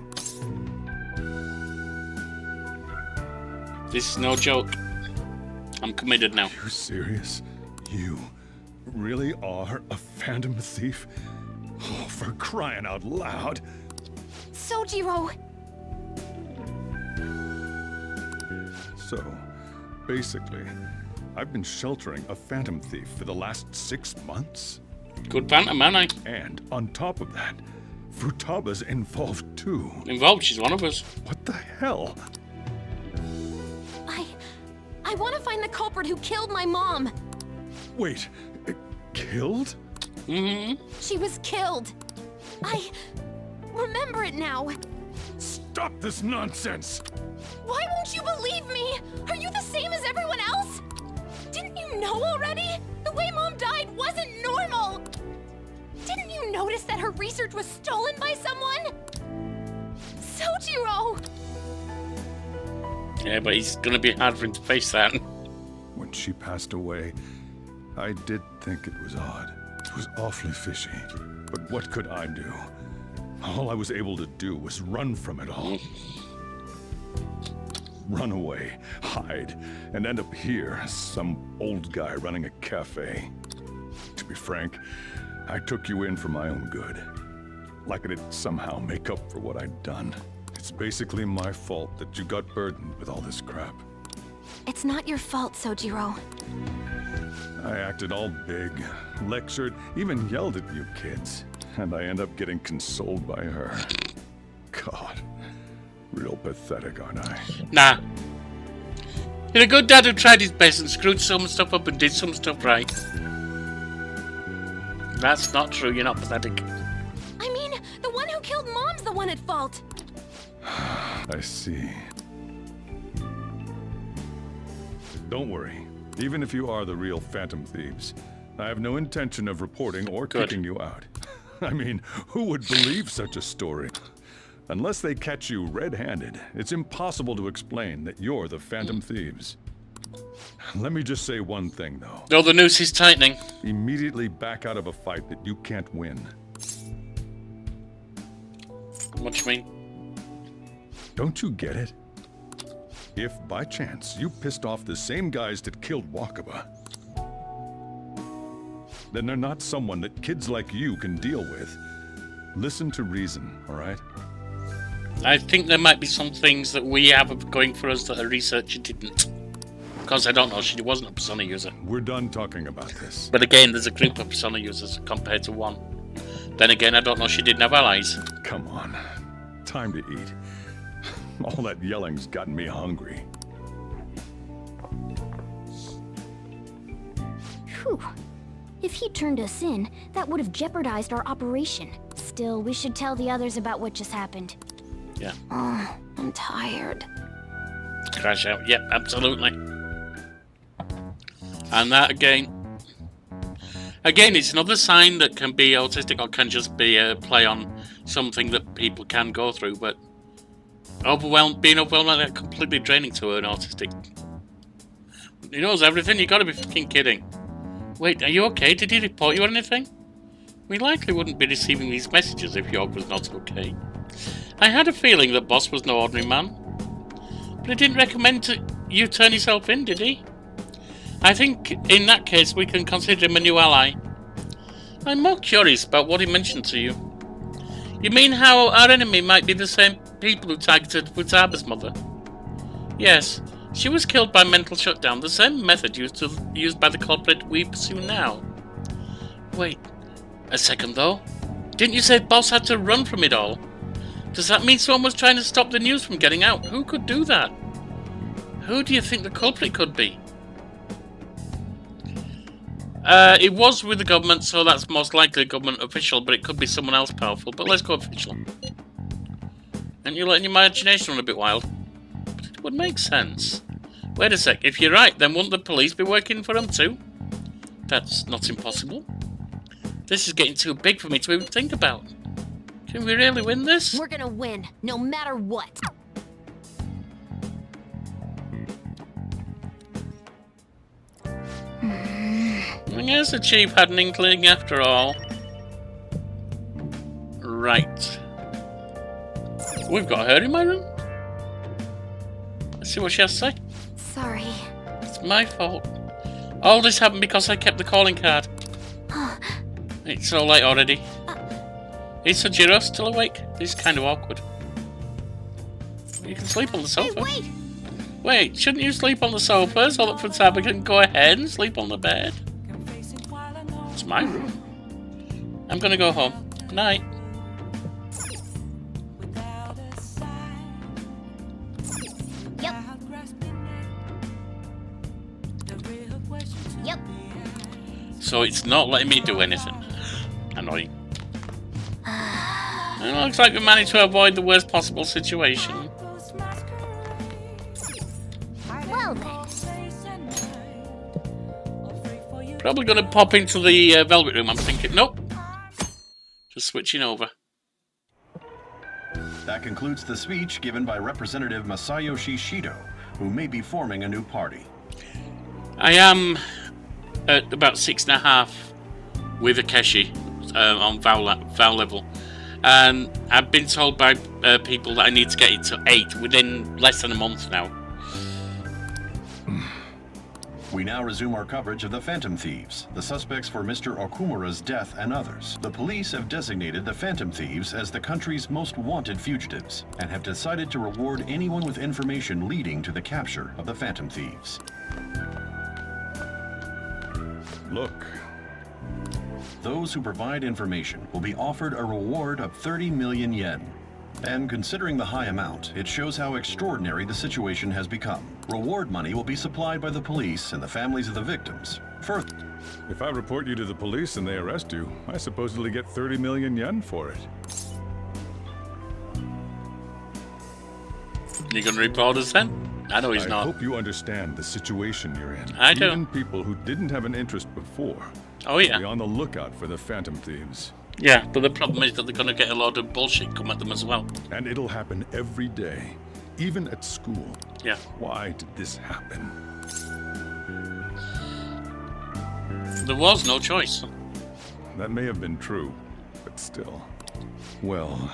This is no joke. I'm committed now. Are you serious? You really are a Phantom Thief? Oh, for crying out loud. Sojiro! So, basically, I've been sheltering a Phantom Thief for the last 6 months? Good Phantom, man, I. And on top of that, Futaba's involved too. Involved? She's one of us. What the hell? I want to find the culprit who killed my mom. Wait, killed? Mm-hmm. She was killed. I remember it now. Stop this nonsense! Why won't you believe me? Are you the same as everyone else? Didn't you know already? The way Mom died wasn't normal. Didn't you notice that her research was stolen by someone? Sojiro! Yeah, but it's gonna be hard for him to face that. When she passed away, I did think it was odd. It was awfully fishy. But what could I do? All I was able to do was run from it all. Run away, hide, and end up here as some old guy running a cafe. To be frank, I took you in for my own good. Like it'd somehow make up for what I'd done. It's basically my fault that you got burdened with all this crap. It's not your fault, Sojiro. I acted all big, lectured, even yelled at you kids. And I end up getting consoled by her. God, real pathetic, aren't I? Nah. You're a good dad who tried his best and screwed some stuff up and did some stuff right. That's not true, you're not pathetic. I mean, the one who killed Mom's the one at fault. I see. Don't worry. Even if you are the real Phantom Thieves, I have no intention of reporting or kicking you out. I mean, who would believe such a story? Unless they catch you red-handed, it's impossible to explain that you're the Phantom Thieves. Let me just say one thing, though. Oh, the noose is tightening. Immediately back out of a fight that you can't win. What do you mean? Don't you get it? If, by chance, you pissed off the same guys that killed Wakaba, then they're not someone that kids like you can deal with. Listen to reason, all right? I think there might be some things that we have going for us that a researcher didn't. Because I don't know, she wasn't a Persona user. We're done talking about this. But again, there's a group of Persona users compared to one. Then again, I don't know, she didn't have allies. Come on. Time to eat. All that yelling's gotten me hungry. Whew. If he turned us in, that would have jeopardized our operation. Still, we should tell the others about what just happened. Yeah. Oh, I'm tired. Crash out. Yep, absolutely. And that again, it's another sign that can be autistic or can just be a play on something that people can go through, but being overwhelmed like that, completely draining to an autistic. He knows everything, you gotta be fucking kidding. Wait, are you okay? Did he report you or anything? We likely wouldn't be receiving these messages if York was not okay. I had a feeling that Boss was no ordinary man. But he didn't recommend you turn yourself in, did he? I think in that case we can consider him a new ally. I'm more curious about what he mentioned to you. You mean how our enemy might be the same people who targeted Futaba's mother? Yes, she was killed by mental shutdown, the same method used by the culprit we pursue now. Wait, a second though. Didn't you say Boss had to run from it all? Does that mean someone was trying to stop the news from getting out? Who could do that? Who do you think the culprit could be? It was with the government, so that's most likely a government official, but it could be someone else powerful. But let's go official. And you're letting your imagination run a bit wild. But it would make sense. Wait a sec, if you're right, then wouldn't the police be working for them too? That's not impossible. This is getting too big for me to even think about. Can we really win this? We're gonna win, no matter what. I guess the chief had an inkling after all. Right. We've got her in my room. Let's see what she has to say. Sorry. It's my fault. All this happened because I kept the calling card. It's so late already. Is Sojiro still awake? This is kind of awkward. You can sleep on the sofa. Hey, wait! Wait, shouldn't you sleep on the sofa so that Futaba can go ahead and sleep on the bed? It's my room. I'm gonna go home. Night. Yep. Yep. So it's not letting me do anything. Annoying. It looks like we managed to avoid the worst possible situation. Well then. Probably gonna pop into the Velvet Room, I'm thinking. Nope. Just switching over. That concludes the speech given by Representative Masayoshi Shido, who may be forming a new party. I am at about 6.5 with Akeshi on Val level. And I've been told by people that I need to get it to 8 within less than a month now. We now resume our coverage of the Phantom Thieves, the suspects for Mr. Okumura's death and others. The police have designated the Phantom Thieves as the country's most wanted fugitives, and have decided to reward anyone with information leading to the capture of the Phantom Thieves. Look. Those who provide information will be offered a reward of 30 million yen. And considering the high amount, it shows how extraordinary the situation has become. Reward money will be supplied by the police and the families of the victims. Further, if I report you to the police and they arrest you, I supposedly get 30 million yen for it. You gonna report us then? I know he's not. I hope you understand the situation you're in. I do. Even people who didn't have an interest before will be on the lookout for the Phantom Thieves. Yeah, but the problem is that they're going to get a lot of bullshit come at them as well. And it'll happen every day, even at school. Yeah. Why did this happen? There was no choice. That may have been true, but still. Well,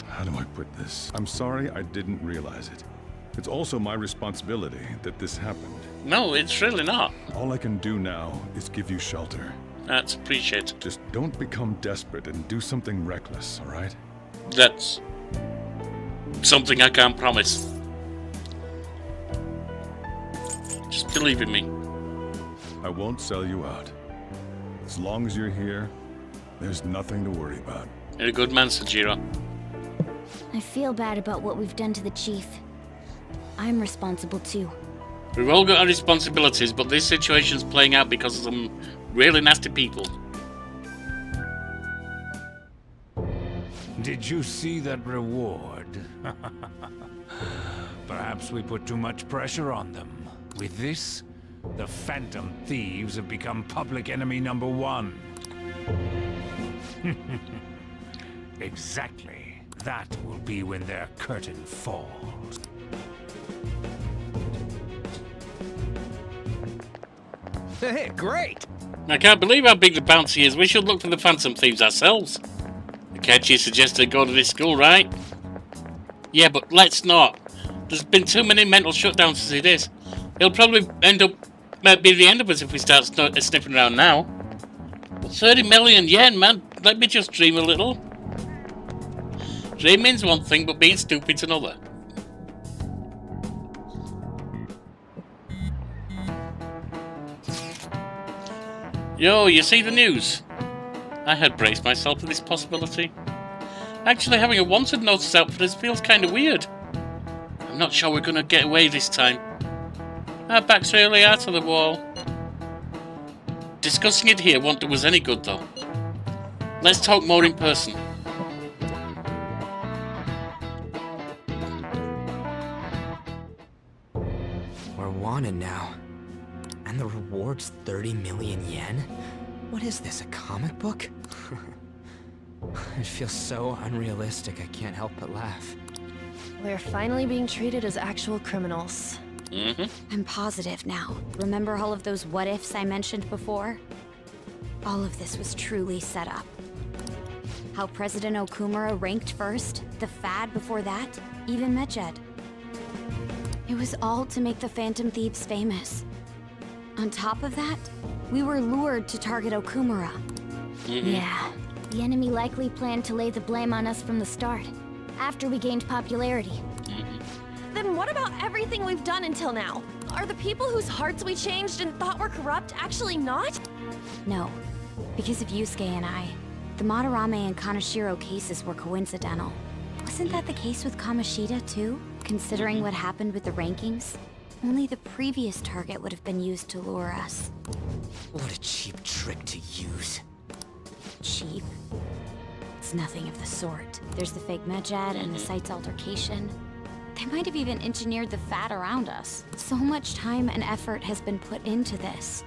how do I put this? I'm sorry I didn't realize it. It's also my responsibility that this happened. No, it's really not. All I can do now is give you shelter. That's appreciated. Just don't become desperate and do something reckless, all right? That's something I can't promise. Just believe in me. I won't sell you out. As long as you're here, there's nothing to worry about. You're a good man, Sajiro. I feel bad about what we've done to the chief. I'm responsible too. We've all got our responsibilities, but this situation's playing out because of some really nasty people. Did you see that reward? Perhaps we put too much pressure on them. With this, the Phantom Thieves have become public enemy number 1. Exactly. That will be when their curtain falls. Hey, great! I can't believe how big the bounty is. We should look for the Phantom Thieves ourselves. Akechi suggested go to this school, right? Yeah, but let's not. There's been too many mental shutdowns as it is. It'll probably end up be the end of us if we start sniffing around now. But 30 million yen, man. Let me just dream a little. Dreaming's one thing, but being stupid's another. Yo, you see the news? I had braced myself for this possibility. Actually, having a wanted notice out for this feels kind of weird. I'm not sure we're going to get away this time. Our backs really are to the wall. Discussing it here won't do us any good, though. Let's talk more in person. We're wanted now. And the reward's 30 million yen? What is this, a comic book? It feels so unrealistic, I can't help but laugh. We're finally being treated as actual criminals. I'm positive now. Remember all of those what-ifs I mentioned before? All of this was truly set up. How President Okumura ranked first, the Fad before that, even Medjed. It was all to make the Phantom Thieves famous. On top of that, we were lured to target Okumura. Yeah, the enemy likely planned to lay the blame on us from the start, after we gained popularity. Then what about everything we've done until now? Are the people whose hearts we changed and thought were corrupt actually not? No, because of Yusuke and I, the Madarame and Kaneshiro cases were coincidental. Wasn't that the case with Kamoshida too? Considering what happened with the rankings? Only the previous target would have been used to lure us. What a cheap trick to use. Cheap? It's nothing of the sort. There's the fake Medjed and the site's altercation. They might have even engineered the Fad around us. So much time and effort has been put into this.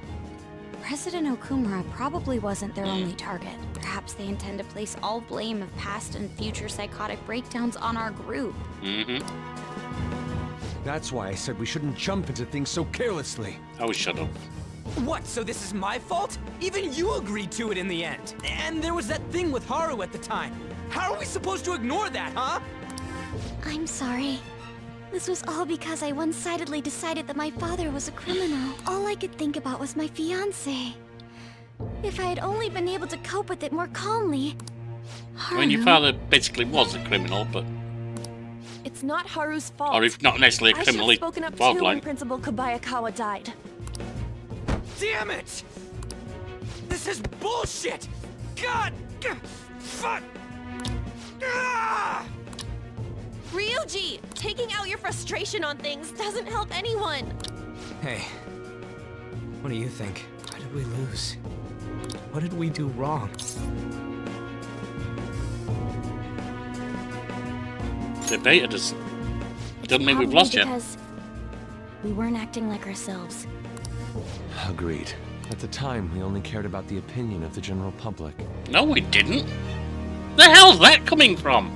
President Okumura probably wasn't their only target. Perhaps they intend to place all blame of past and future psychotic breakdowns on our group. That's why I said we shouldn't jump into things so carelessly. Oh, shut up. What, so this is my fault? Even you agreed to it in the end. And there was that thing with Haru at the time. How are we supposed to ignore that, huh? I'm sorry. This was all because I one-sidedly decided that my father was a criminal. All I could think about was my fiancé. If I had only been able to cope with it more calmly... I mean, your father basically was a criminal, but... It's not Haru's fault. Or if not necessarily a criminal, I should have spoken up too when Principal Kobayakawa died. Damn it! This is bullshit! God! Fuck! Ryuji! Taking out your frustration on things doesn't help anyone! Hey, what do you think? Why did we lose? What did we do wrong? They baited us. Doesn't mean we've lost yet. Because we weren't acting like ourselves. Agreed. At the time, we only cared about the opinion of the general public. No, we didn't. The hell's that coming from?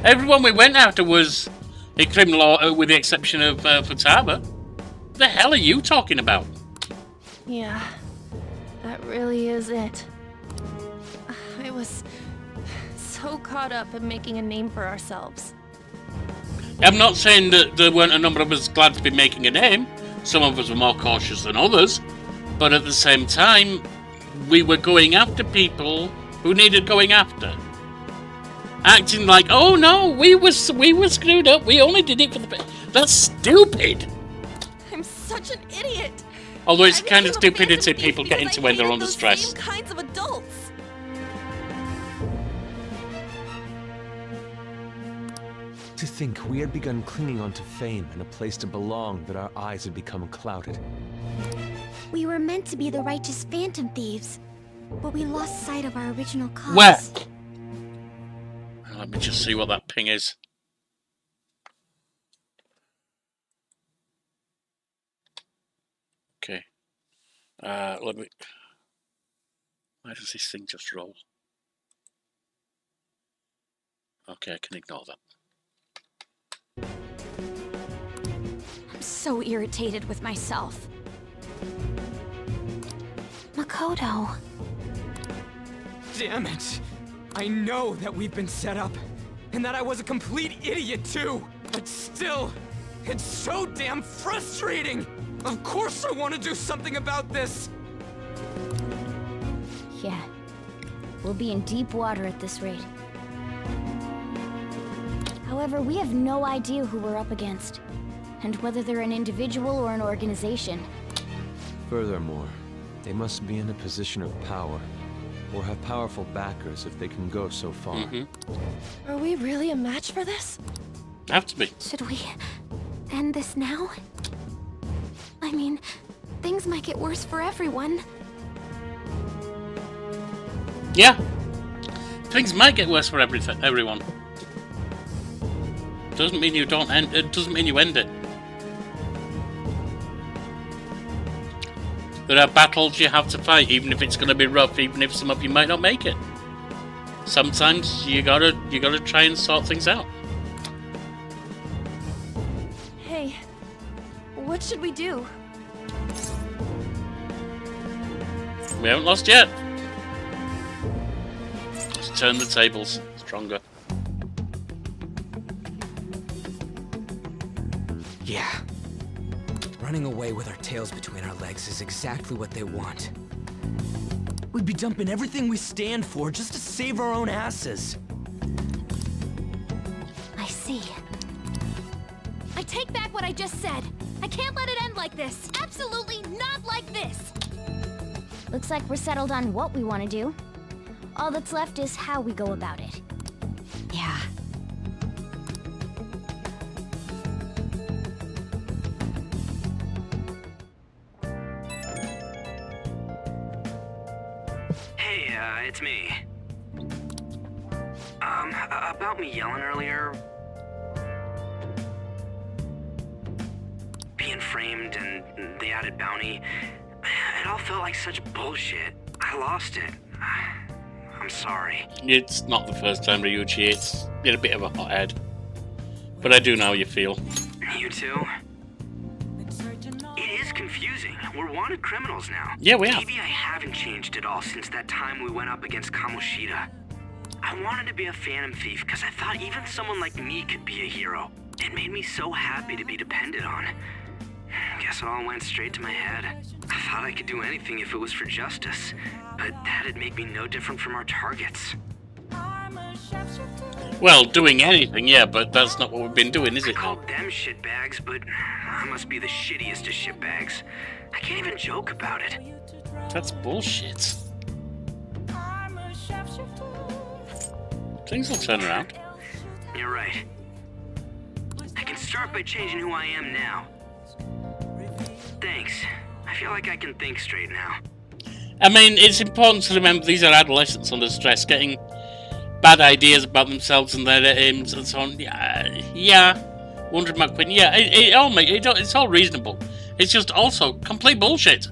Everyone we went after was a criminal, with the exception of Futaba. The hell are you talking about? Yeah, that really is it. I was so caught up in making a name for ourselves. I'm not saying that there weren't a number of us glad to be making a name. Some of us were more cautious than others. But at the same time, we were going after people who needed going after. Acting like, oh no, we were screwed up. We only did it for the... That's stupid. I'm such an idiot. Although it's kind of stupidity people get into when they're under stress. Same kinds of adults. To think we had begun clinging onto fame and a place to belong, that our eyes had become clouded. We were meant to be the righteous phantom thieves, but we lost sight of our original cause. Where? Let me just see what that ping is. Okay. Let me... Why does this thing just roll? Okay, I can ignore that. I'm so irritated with myself. Makoto. Damn it! I know that we've been set up, and that I was a complete idiot too, but still, it's so damn frustrating! Of course I want to do something about this! Yeah. We'll be in deep water at this rate. However, we have no idea who we're up against, and whether they're an individual or an organization. Furthermore, they must be in a position of power, or have powerful backers if they can go so far. Are we really a match for this? Have to be. Should we end this now? I mean, things might get worse for everyone. Yeah. Things might get worse for everyone. Doesn't mean you don't end it. Doesn't mean you end it. There are battles you have to fight, even if it's going to be rough, even if some of you might not make it. Sometimes you gotta try and sort things out. Hey, what should we do? We haven't lost yet. Let's turn the tables stronger. Yeah. Running away with our tails between our legs is exactly what they want. We'd be dumping everything we stand for just to save our own asses. I see. I take back what I just said. I can't let it end like this. Absolutely not like this. Looks like we're settled on what we want to do. All that's left is how we go about it. Yeah. Hey, it's me. About me yelling earlier. Being framed and the added bounty. It all felt like such bullshit. I lost it. I'm sorry. It's not the first time, Ryuichi. It's been a bit of a hothead. But I do know how you feel. You too? It is confusing. We're wanted criminals now. Yeah, we have. Maybe I haven't changed at all since that time we went up against Kamoshida. I wanted to be a phantom thief because I thought even someone like me could be a hero. It made me so happy to be depended on. Guess it all went straight to my head. I thought I could do anything if it was for justice, but that'd make me no different from our targets. Well, doing anything, yeah, but that's not what we've been doing, is it now? Called them shitbags, but I must be the shittiest of shitbags. I can't even joke about it. That's bullshit. Things will turn around. You're right. I can start by changing who I am now. Thanks. I feel like I can think straight now. I mean, it's important to remember these are adolescents under stress, getting bad ideas about themselves and their aims and so on. Yeah. 100 McQueen. Yeah, it's all reasonable. It's just also complete bullshit.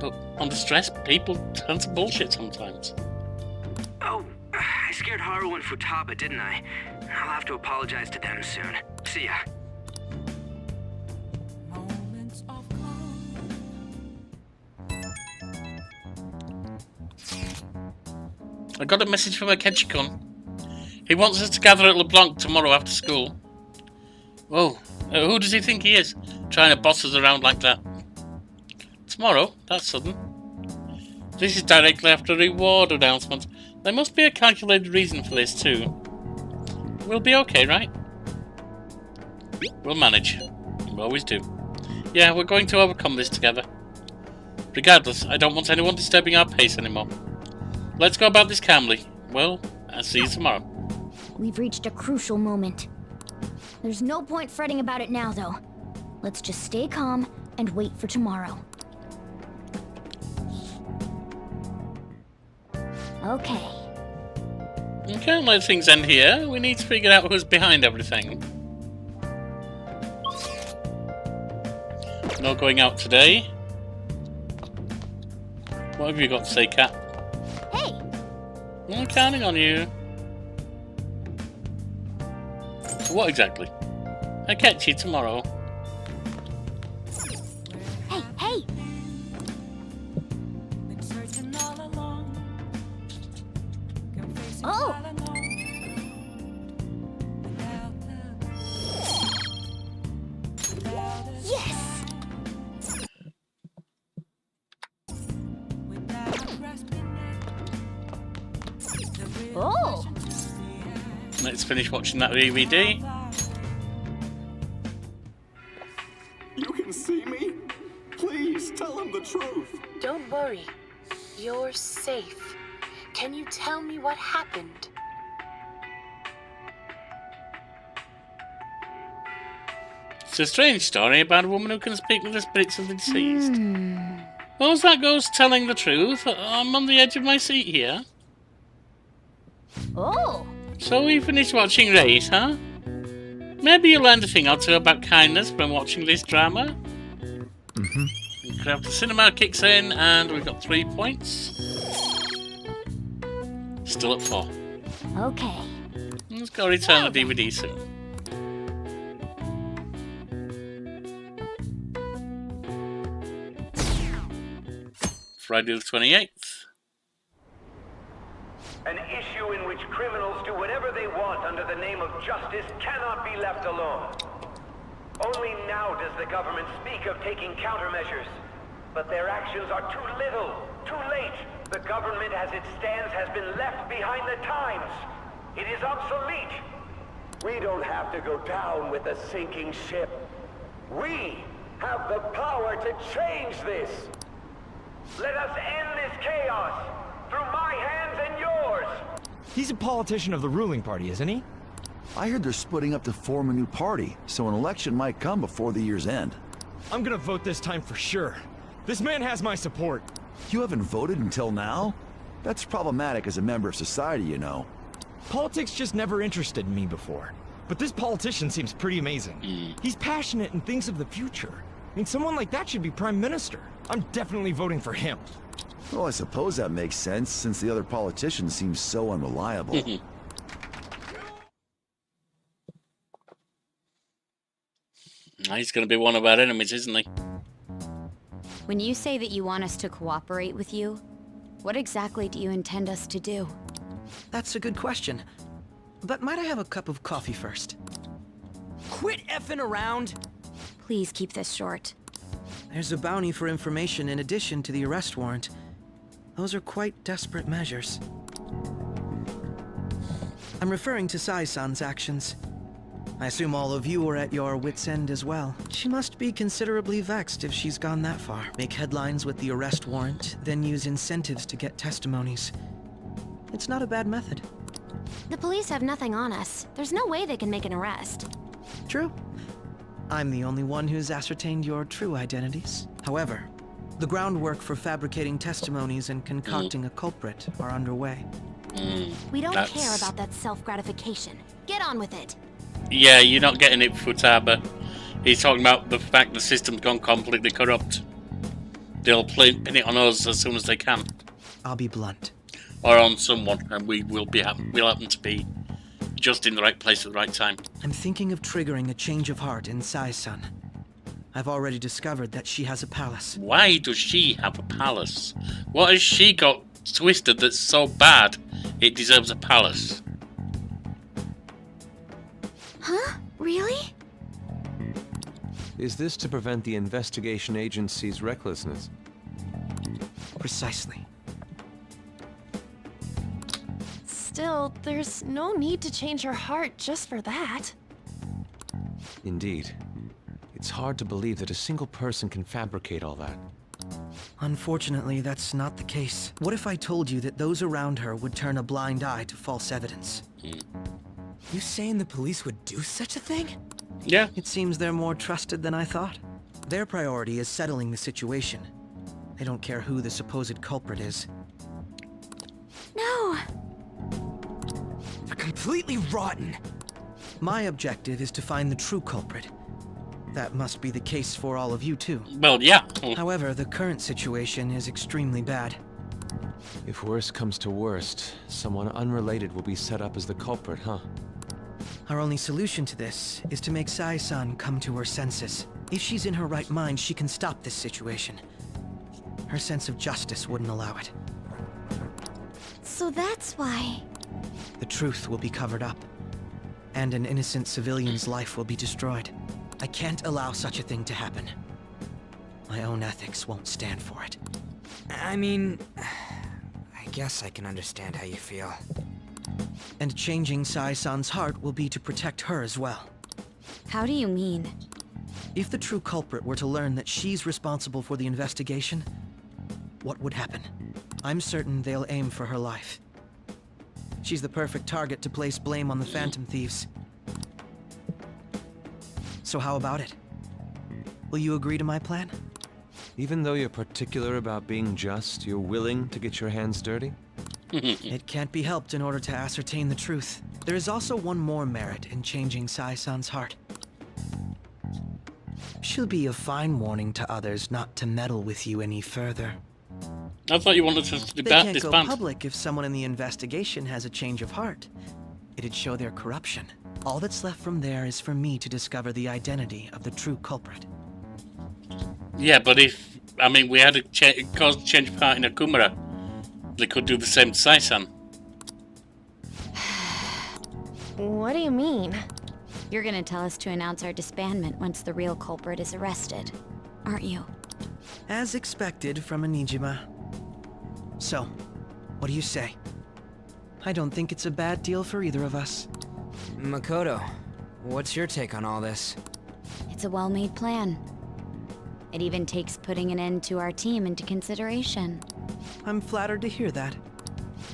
But under stress, people turn to bullshit sometimes. Oh, I scared Haru and Futaba, didn't I? I'll have to apologize to them soon. See ya. I got a message from Akechi-kun. He wants us to gather at LeBlanc tomorrow after school. Whoa, who does he think he is? Trying to boss us around like that. Tomorrow? That's sudden. This is directly after a reward announcement. There must be a calculated reason for this too. We'll be okay, right? We'll manage. We always do. Yeah, we're going to overcome this together. Regardless, I don't want anyone disturbing our pace anymore. Let's go about this calmly. Well, I'll see you tomorrow. We've reached a crucial moment. There's no point fretting about it now, though. Let's just stay calm and wait for tomorrow. Okay. We can't let things end here. We need to figure out who's behind everything. No going out today. What have you got to say, Cat? Hey! I'm counting on you. So what exactly? I'll catch you tomorrow. Hey, hey! Oh! Yes! Oh! Let's finish watching that DVD. You can see me? Please tell him the truth. Don't worry. You're safe. Can you tell me what happened? It's a strange story about a woman who can speak with the spirits of the deceased. Well, as that goes telling the truth, I'm on the edge of my seat here. Oh! So we finished watching Race, huh? Maybe you learned a thing or two about kindness from watching this drama. Craft the cinema kicks in, and we've got 3 points. Still at 4. Okay. Let's go return the DVD soon. Friday the 28th. An issue in which criminals do whatever they want under the name of justice cannot be left alone. Only now does the government speak of taking countermeasures. But their actions are too little, too late. The government as it stands has been left behind the times. It is obsolete. We don't have to go down with a sinking ship. We have the power to change this. Let us end this chaos through my hands and yours. He's a politician of the ruling party, isn't he? I heard they're splitting up to form a new party, so an election might come before the year's end. I'm gonna vote this time for sure. This man has my support. You haven't voted until now? That's problematic as a member of society, you know. Politics just never interested me before. But this politician seems pretty amazing. He's passionate and thinks of the future. I mean, someone like that should be prime minister. I'm definitely voting for him. Well, I suppose that makes sense, since the other politician seems so unreliable. He's going to be one of our enemies, isn't he? When you say that you want us to cooperate with you, what exactly do you intend us to do? That's a good question. But might I have a cup of coffee first? Quit effing around! Please keep this short. There's a bounty for information in addition to the arrest warrant. Those are quite desperate measures. I'm referring to Sae-san's actions. I assume all of you are at your wits' end as well. She must be considerably vexed if she's gone that far. Make headlines with the arrest warrant, then use incentives to get testimonies. It's not a bad method. The police have nothing on us. There's no way they can make an arrest. True. I'm the only one who's ascertained your true identities. However, the groundwork for fabricating testimonies and concocting a culprit are underway. We don't care about that self-gratification. Get on with it. Yeah, you're not getting it, Futaba. He's talking about the fact the system's gone completely corrupt. they'll pin it on us as soon as they can. I'll be blunt. Or on someone, and we'll happen to be just in the right place at the right time. I'm thinking of triggering a change of heart in Sae-san. I've already discovered that she has a palace. Why does she have a palace? What has she got twisted that's so bad it deserves a palace? Huh? Really? Is this to prevent the investigation agency's recklessness? Precisely. Still, there's no need to change her heart just for that. Indeed. It's hard to believe that a single person can fabricate all that. Unfortunately, that's not the case. What if I told you that those around her would turn a blind eye to false evidence? You saying the police would do such a thing? Yeah. It seems they're more trusted than I thought. Their priority is settling the situation. They don't care who the supposed culprit is. No! They're completely rotten. My objective is to find the true culprit. That must be the case for all of you, too. Well, yeah. However, the current situation is extremely bad. If worst comes to worst, someone unrelated will be set up as the culprit, huh? Our only solution to this is to make Sae-san come to her senses. If she's in her right mind, she can stop this situation. Her sense of justice wouldn't allow it. So that's why... The truth will be covered up, and an innocent civilian's life will be destroyed. I can't allow such a thing to happen. My own ethics won't stand for it. I mean, I guess I can understand how you feel. And changing Sae-san's heart will be to protect her as well. How do you mean? If the true culprit were to learn that she's responsible for the investigation, what would happen? I'm certain they'll aim for her life. She's the perfect target to place blame on the Phantom Thieves. So how about it? Will you agree to my plan? Even though you're particular about being just, you're willing to get your hands dirty? It can't be helped in order to ascertain the truth. There is also one more merit in changing Sae-san's heart. She'll be a fine warning to others not to meddle with you any further. I thought you wanted to They can't go disband. public if someone in the investigation has a change of heart. It'd show their corruption. All that's left from there is for me to discover the identity of the true culprit. Yeah, but if, I mean, we had a change of heart in Akumura, they could do the same to Sae-san. What do you mean? You're gonna tell us to announce our disbandment once the real culprit is arrested, aren't you? As expected from a Nijima. So, what do you say? I don't think it's a bad deal for either of us. Makoto, what's your take on all this? It's a well-made plan. It even takes putting an end to our team into consideration. I'm flattered to hear that.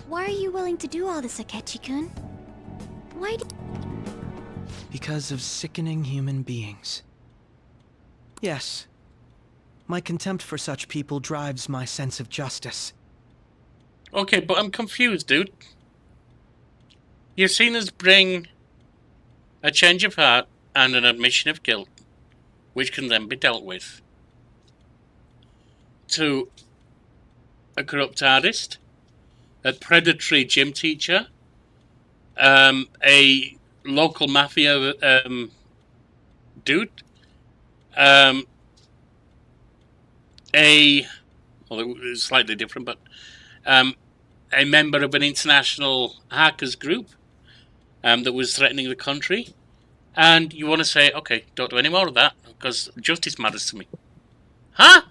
Why are you willing to do all this, Akechi-kun? Why do... Because of sickening human beings. Yes. My contempt for such people drives my sense of justice. Okay, but I'm confused, dude. You've seen us bring a change of heart and an admission of guilt, which can then be dealt with, to a corrupt artist, a predatory gym teacher, a local mafia dude, well, it was slightly different, but a member of an international hackers group that was threatening the country, and you want to say, okay, don't do any more of that because justice matters to me. Huh?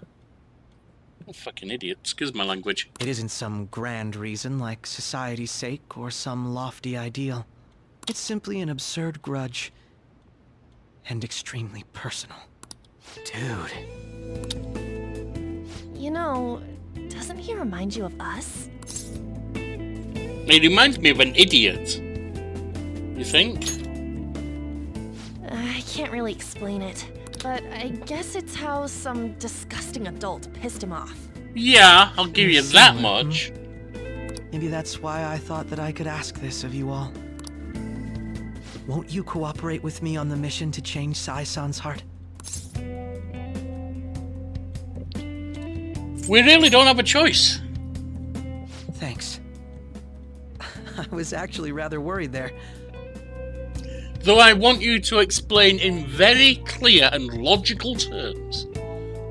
Oh, fucking idiot. Excuse my language. It isn't some grand reason like society's sake or some lofty ideal. It's simply an absurd grudge. And extremely personal. Dude. You know, doesn't he remind you of us? It reminds me of an idiot. You think? I can't really explain it, but I guess it's how some disgusting adult pissed him off. Yeah, I'll give you that much. Maybe that's why I thought that I could ask this of you all. Won't you cooperate with me on the mission to change Sae-san's heart? We really don't have a choice. Thanks. I was actually rather worried there. Though I want you to explain in very clear and logical terms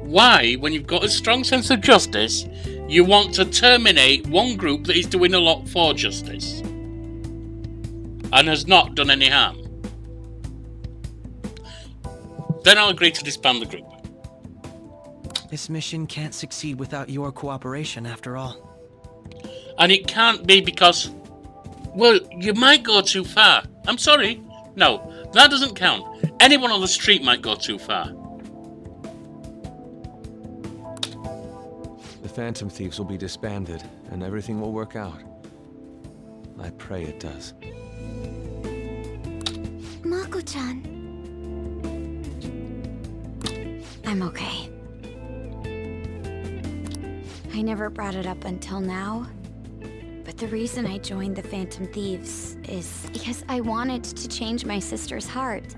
why, when you've got a strong sense of justice, you want to terminate one group that is doing a lot for justice and has not done any harm. Then I'll agree to disband the group. This mission can't succeed without your cooperation, after all. And it can't be because, well, you might go too far. I'm sorry. No, that doesn't count. Anyone on the street might go too far. The Phantom Thieves will be disbanded, and everything will work out. I pray it does. Mako-chan. I'm okay. I never brought it up until now, but the reason I joined the Phantom Thieves is because I wanted to change my sister's heart.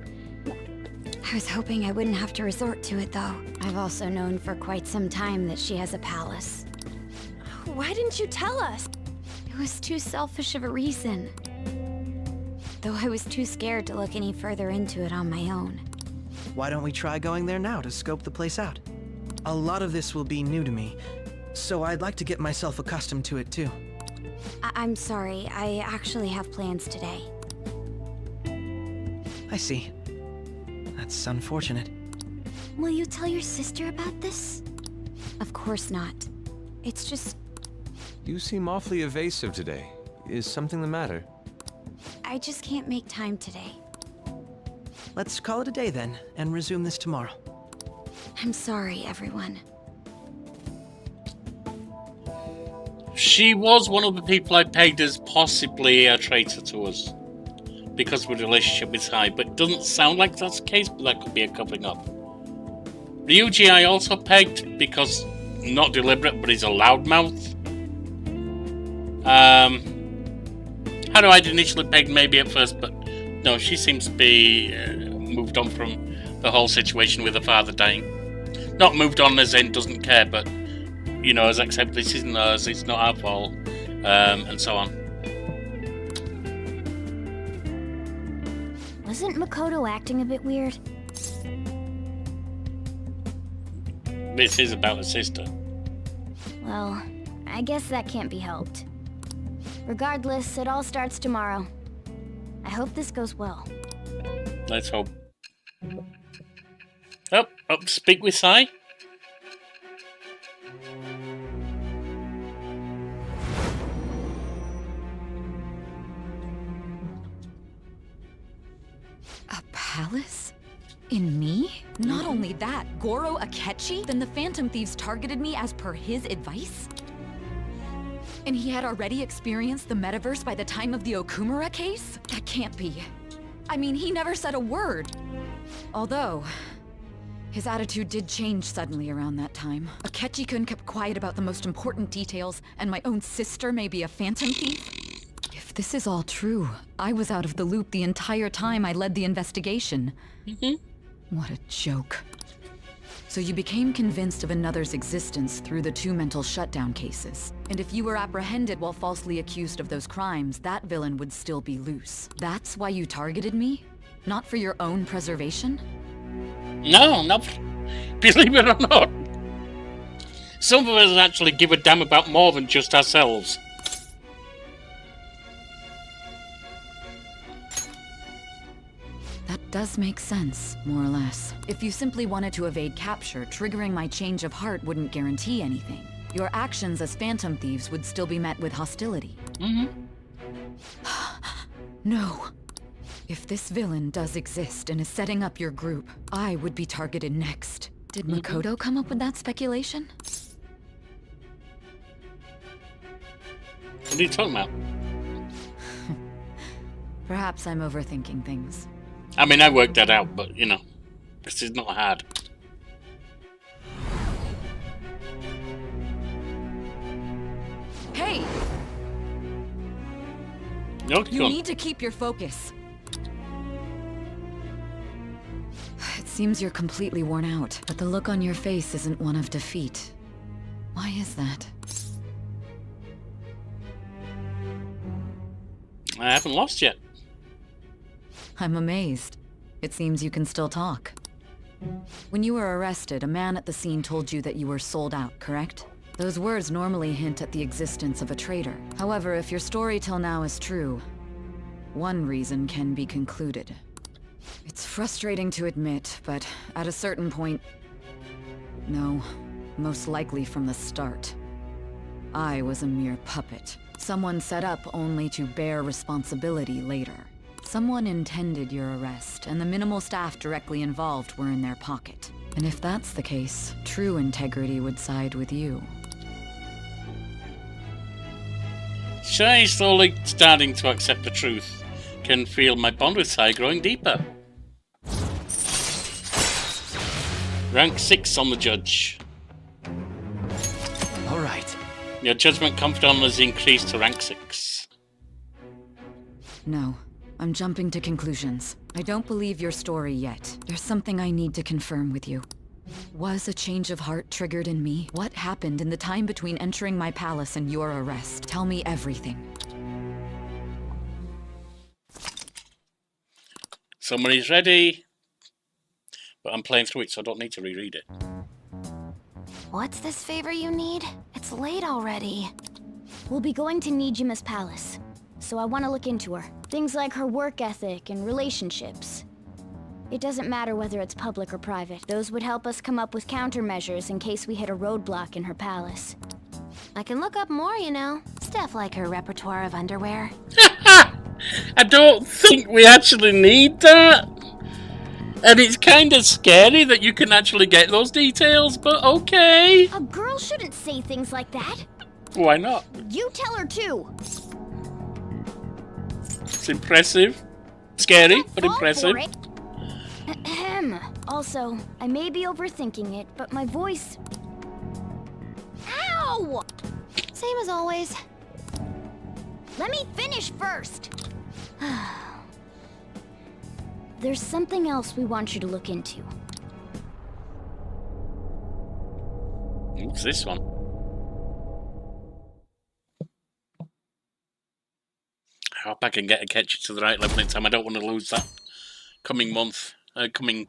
I was hoping I wouldn't have to resort to it, though. I've also known for quite some time that she has a palace. Why didn't you tell us? It was too selfish of a reason. Though I was too scared to look any further into it on my own. Why don't we try going there now to scope the place out? A lot of this will be new to me, so I'd like to get myself accustomed to it too. I'm sorry, I actually have plans today. I see. That's unfortunate. Will you tell your sister about this? Of course not. It's just... You seem awfully evasive today. Is something the matter? I just can't make time today. Let's call it a day then, and resume this tomorrow. I'm sorry, everyone. She was one of the people I pegged as possibly a traitor to us because of a relationship with Sae, but it doesn't sound like that's the case, but that could be a covering up. Ryuji I also pegged because, not deliberate, but he's a loudmouth. Haru I'd initially pegged maybe at first, but no, she seems to be moved on from the whole situation with her father dying. Not moved on as in doesn't care, but you know, has accepted this isn't hers, it's not our fault, and so on. Wasn't Makoto acting a bit weird? This is about her sister. Well, I guess that can't be helped. Regardless, it all starts tomorrow. I hope this goes well. Let's hope. Up to speak with Sae. A palace? In me? Not only that, Goro Akechi? Then the Phantom Thieves targeted me as per his advice? And he had already experienced the metaverse by the time of the Okumura case? That can't be. I mean, he never said a word. Although, his attitude did change suddenly around that time. Akechi-kun kept quiet about the most important details, and my own sister may be a Phantom Thief? If this is all true, I was out of the loop the entire time I led the investigation. What a joke. So you became convinced of another's existence through the 2 mental shutdown cases. And if you were apprehended while falsely accused of those crimes, that villain would still be loose. That's why you targeted me? Not for your own preservation? No, not believe it or not. Some of us actually give a damn about more than just ourselves. That does make sense, more or less. If you simply wanted to evade capture, triggering my change of heart wouldn't guarantee anything. Your actions as Phantom Thieves would still be met with hostility. No. If this villain does exist and is setting up your group, I would be targeted next. Did Makoto come up with that speculation? What are you talking about? Perhaps I'm overthinking things. I mean, I worked that out, but, you know, this is not hard. Hey! You need to keep your focus. It seems you're completely worn out, but the look on your face isn't one of defeat. Why is that? I haven't lost yet. I'm amazed. It seems you can still talk. When you were arrested, a man at the scene told you that you were sold out, correct? Those words normally hint at the existence of a traitor. However, if your story till now is true, one reason can be concluded. It's frustrating to admit, but at a certain point... No, most likely from the start. I was a mere puppet. Someone set up only to bear responsibility later. Someone intended your arrest, and the minimal staff directly involved were in their pocket. And if that's the case, true integrity would side with you. Sae is slowly starting to accept the truth. Can feel my bond with Sae growing deeper. Rank 6 on the judge. All right. Your judgment confidence has increased to rank 6. No. I'm jumping to conclusions. I don't believe your story yet. There's something I need to confirm with you. Was a change of heart triggered in me? What happened in the time between entering my palace and your arrest? Tell me everything. Somebody's ready. But I'm playing through it, so I don't need to reread it. What's this favor you need? It's late already. We'll be going to Nijima's palace, so I want to look into her. Things like her work ethic and relationships. It doesn't matter whether it's public or private. Those would help us come up with countermeasures in case we hit a roadblock in her palace. I can look up more, you know. Stuff like her repertoire of underwear. I don't think we actually need that. And it's kind of scary that you can actually get those details, but okay. A girl shouldn't say things like that. Why not? You tell her too. It's impressive. Scary, but impressive. Ahem. Also, I may be overthinking it, but my voice... Ow! Same as always. Let me finish first. There's something else we want you to look into. What's this one? I hope I can get a catch to the right level in time. I don't want to lose that coming month, coming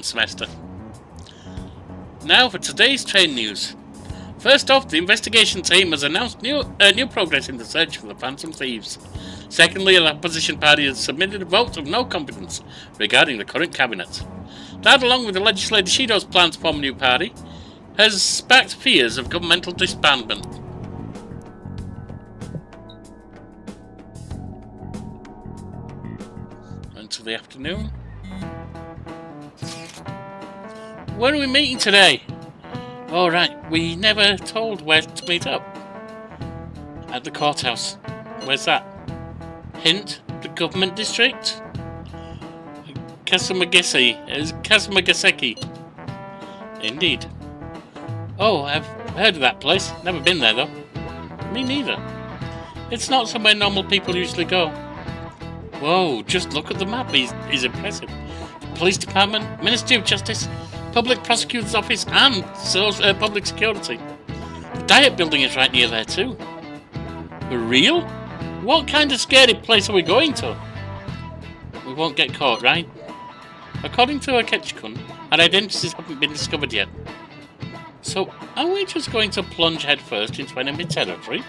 semester. Now for today's train news. First off, the investigation team has announced new progress in the search for the Phantom Thieves. Secondly, the opposition party has submitted a vote of no confidence regarding the current cabinet. That, along with the legislator Shido's plan to form a new party, has sparked fears of governmental disbandment. Until the afternoon. Where are we meeting today? All right, we never told where to meet up. At the courthouse. Where's that? Hint, the government district? Kasumagaseki. Indeed. Oh, I've heard of that place. Never been there, though. Me neither. It's not somewhere normal people usually go. Whoa, just look at the map. He's impressive. The police department, Ministry of Justice, Public Prosecutor's Office, and Public Security. The Diet Building is right near there, too. For real? What kind of scary place are we going to? We won't get caught, right? According to Akechi-kun, our identities haven't been discovered yet. So, are we just going to plunge headfirst into enemy territory?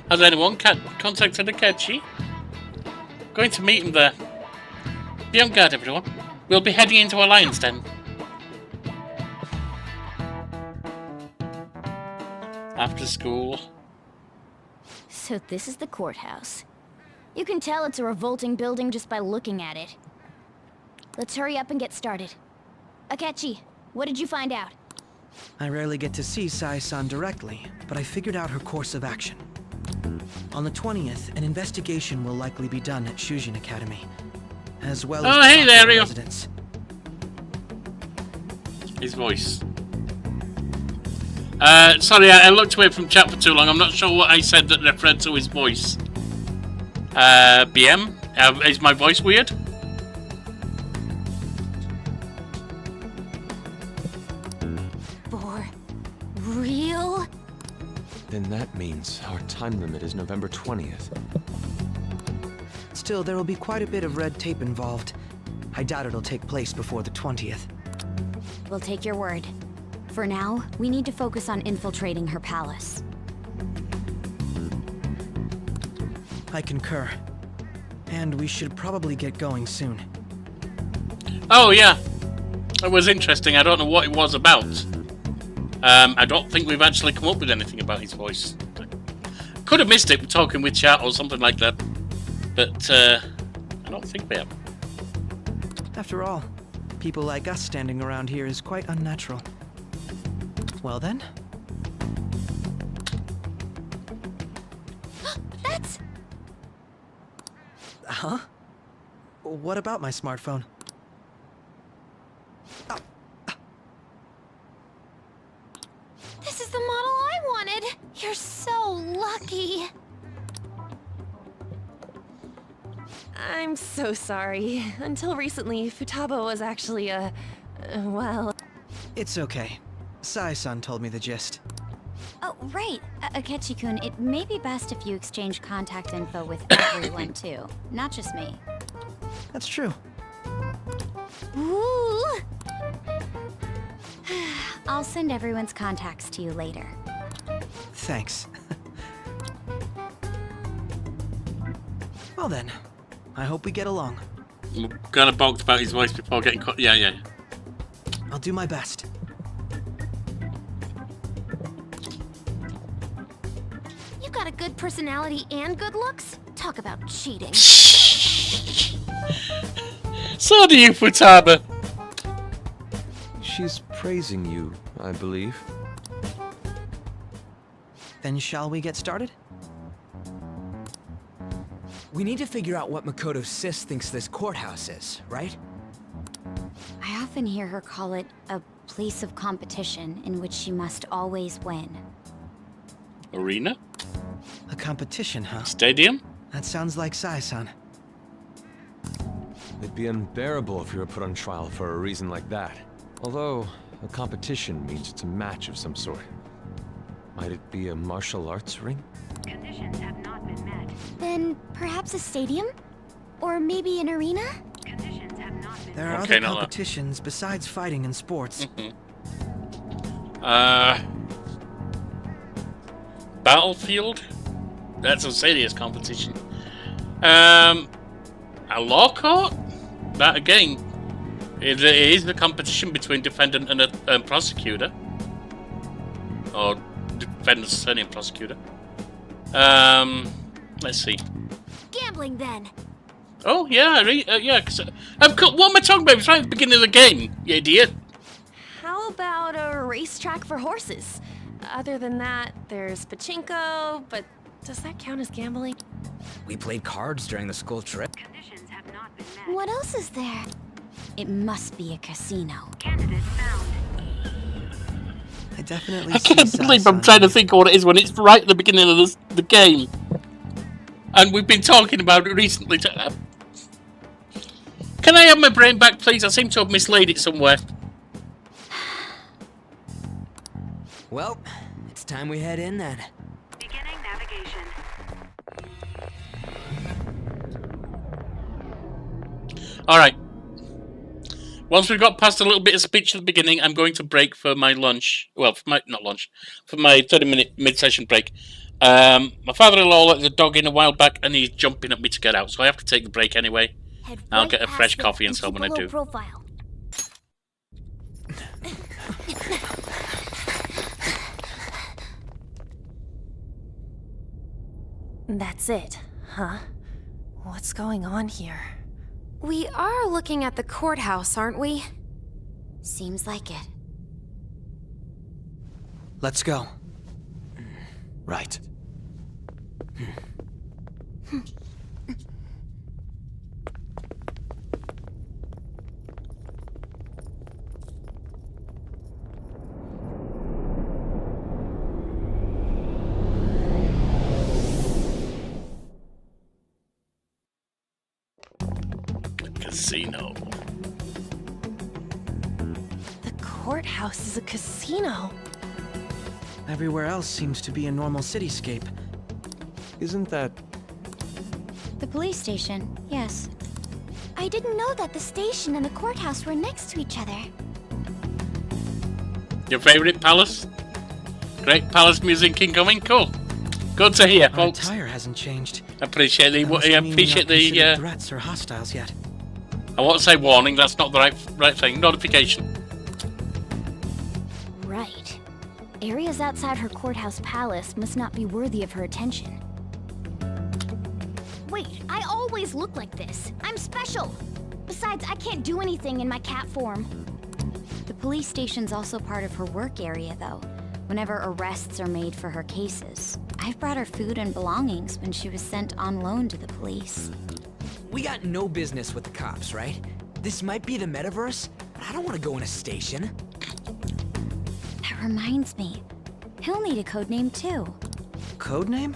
Has anyone contacted Akechi? Going to meet him there. Be on guard, everyone. We'll be heading into a lion's den. After school. So this is the courthouse. You can tell it's a revolting building just by looking at it. Let's hurry up and get started. Akechi, what did you find out? I rarely get to see Sae-san directly, but I figured out her course of action. On the 20th, an investigation will likely be done at Shujin Academy, as well as hey there, Rio. residents. His voice. Sorry, I looked away from chat for too long. I'm not sure what I said that referred to his voice. BM? Is my voice weird? For real? Then that means our time limit is November 20th. Still, there will be quite a bit of red tape involved. I doubt it'll take place before the 20th. We'll take your word. For now, we need to focus on infiltrating her palace. I concur. And we should probably get going soon. Oh, yeah. It was interesting. I don't know what it was about. I don't think we've actually come up with anything about his voice. Could have missed it talking with chat or something like that. But, I don't think we have. After all, people like us standing around here is quite unnatural. Well then. That's... Huh? What about my smartphone? This is the model I wanted! You're so lucky! I'm so sorry. Until recently, Futaba was actually well... It's okay. Sae-san told me the gist. Oh, right. Akechi-kun, it may be best if you exchange contact info with everyone, too. Not just me. That's true. Ooh! I'll send everyone's contacts to you later. Thanks. Well then, I hope we get along. I'm kind of balked about his voice before getting caught. Yeah. I'll do my best. You got a good personality and good looks? Talk about cheating. So do you, Futaba. She's praising you, I believe. Then shall we get started? We need to figure out what Makoto's sis thinks this courthouse is, right? I often hear her call it a place of competition in which she must always win. Arena? A competition, huh? Stadium? That sounds like Sae-san. It'd be unbearable if you were put on trial for a reason like that. Although, a competition means it's a match of some sort. Might it be a martial arts ring? Conditions have not been met. Then perhaps a stadium? Or maybe an arena? Conditions have not been There are Okay, other now look. competitions besides fighting and sports. Battlefield? That's a serious competition. A law court? That again. It is the competition between defendant and a prosecutor. Or defendant's attorney and prosecutor. Let's see. Gambling then. Oh, yeah, yeah. What am I talking about? It's right at the beginning of the game, you idiot. How about a racetrack for horses? Other than that, there's pachinko, but does that count as gambling? We played cards during the school trip. Conditions have not been met. What else is there? It must be a casino. Candidate found. I definitely I can't see believe Sae-san I'm trying to think of what it is when it's right at the beginning of the game. And we've been talking about it recently. Can I have my brain back, please? I seem to have mislaid it somewhere. Well, it's time we head in then. Beginning navigation. Alright. Once we've got past a little bit of speech at the beginning, I'm going to break for my lunch. Well, for my 30-minute mid-session break. My father-in-law let the dog in a while back, and he's jumping at me to get out, so I have to take the break anyway. I'll get a fresh coffee and so when I do. Profile. That's it, huh? What's going on here? We are looking at the courthouse, aren't we? Seems like it. Let's go. Right. Casino. The courthouse is a casino. Everywhere else seems to be a normal cityscape. Isn't that... The police station, yes. I didn't know that the station and the courthouse were next to each other. Your favourite palace? Great palace music incoming? Cool. Good to hear, Our folks. attire hasn't changed. Appreciate the threats or hostiles yet. I won't say warning, that's not the right thing. Notification. Right. Areas outside her courthouse palace must not be worthy of her attention. Wait, I always look like this. I'm special. Besides, I can't do anything in my cat form. The police station's also part of her work area, though. Whenever arrests are made for her cases. I've brought her food and belongings when she was sent on loan to the police. We got no business with the cops, right? This might be the metaverse, but I don't want to go in a station. That reminds me. He'll need a code name too. Codename?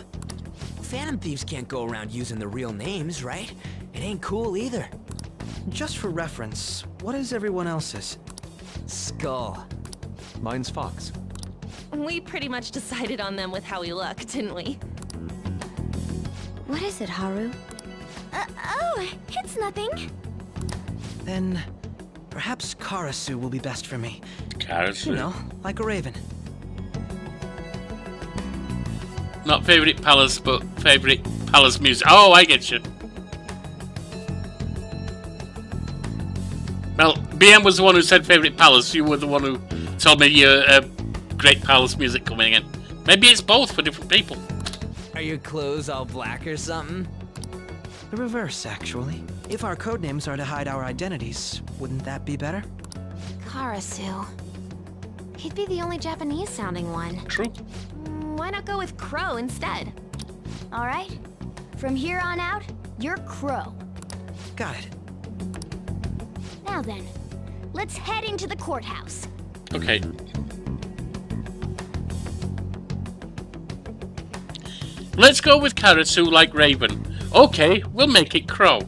Phantom thieves can't go around using the real names, right? It ain't cool either. Just for reference, what is everyone else's? Skull. Mine's Fox. We pretty much decided on them with how we look, didn't we? What is it, Haru? Oh, it's nothing. Then, perhaps Karasu will be best for me. Karasu? You know, like a raven. Not favourite palace, but favourite palace music. Oh, I get you. Well, BM was the one who said favourite palace. You were the one who told me your great palace music coming in. Maybe it's both for different people. Are your clothes all black or something? The reverse, actually. If our codenames are to hide our identities, wouldn't that be better? Karasu. He'd be the only Japanese-sounding one. True. Why not go with Crow instead? All right. From here on out, you're Crow. Got it. Now then, let's head into the courthouse. Okay. Let's go with Karasu like Raven. Okay, we'll make it Crow.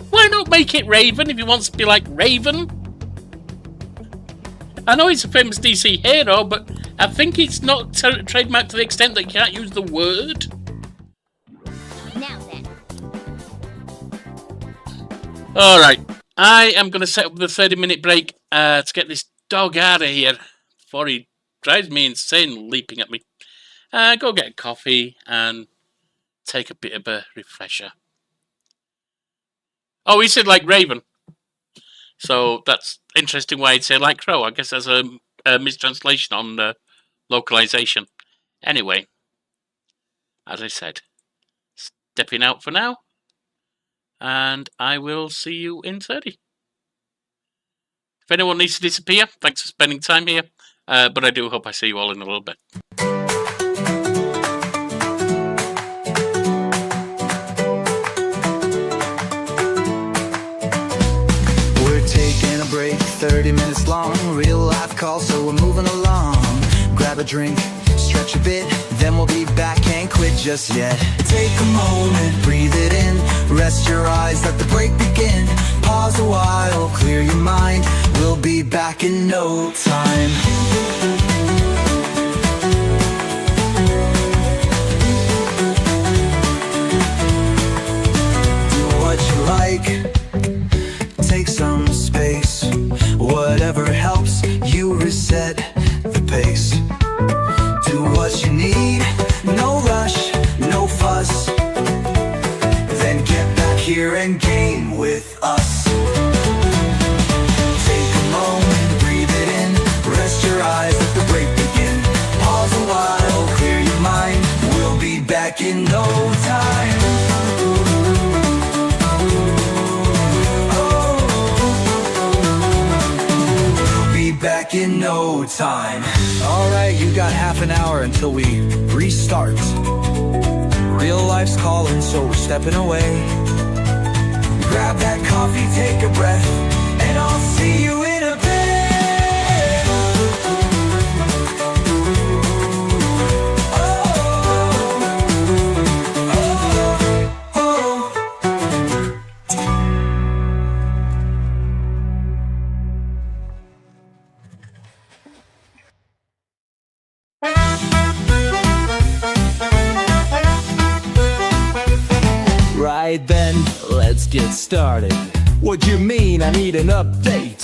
Why not make it Raven if he wants to be like Raven? I know he's a famous DC hero, but I think it's not trademarked to the extent that you can't use the word. Now then. Alright, I am going to set up the 30-minute break to get this dog out of here before he drives me insane leaping at me. Go get a coffee and take a bit of a refresher. Oh, he said like Raven. So that's interesting way to say like Crow. I guess that's a mistranslation on localization. Anyway, as I said, stepping out for now. And I will see you in 30. If anyone needs to disappear, thanks for spending time here. But I do hope I see you all in a little bit. We're taking a break, 30 minutes long. Real life call, so we're moving along. Grab a drink, stretch a bit, then we'll be back, ain't quit just yet. Take a moment, breathe it in, rest your eyes, let the break begin. Pause a while, clear your mind, we'll be back in no time. Do what you like, take some space, whatever helps you reset the pace. Do what you need, no rush, no fuss. Then get back here and game with us. Take a moment, breathe it in, rest your eyes, let the break begin. Pause a while, clear your mind, we'll be back in no time. We'll be back in no time. Alright, you got half an hour until we restart. Real life's calling, so we're stepping away. Grab that coffee, take a breath, and I'll see you in a bit. let's get started. What do you mean I need an update?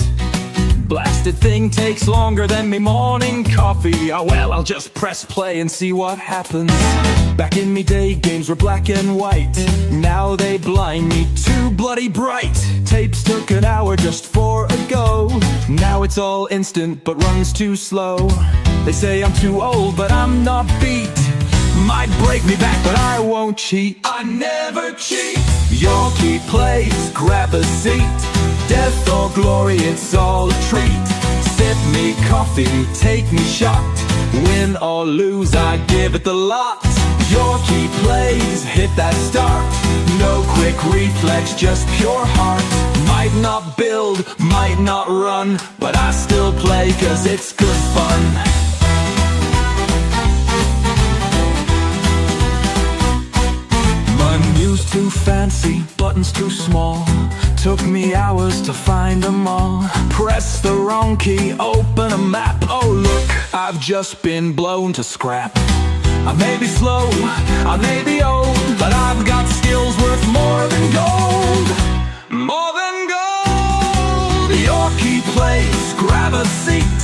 Blasted thing takes longer than me morning coffee. Oh well, I'll just press play and see what happens. Back in me day, games were black and white. Now they blind me too bloody bright. Tapes took an hour just for a go. Now it's all instant but runs too slow. They say I'm too old but I'm not beat. Might break me back but I won't cheat. I never cheat. Yorkie plays, grab a seat. Death or glory, it's all a treat. Sip me coffee, take me shot. Win or lose, I give it the lot. Yorkie plays, hit that start. No quick reflex, just pure heart. Might not build, might not run, but I still play cause it's good fun. Menus too fancy, buttons too small. Took me hours to find them all. Press the wrong key, open a map. Oh look, I've just been blown to scrap. I may be slow, I may be old, but I've got skills worth more than gold. More than gold. Yorkie plays, grab a seat.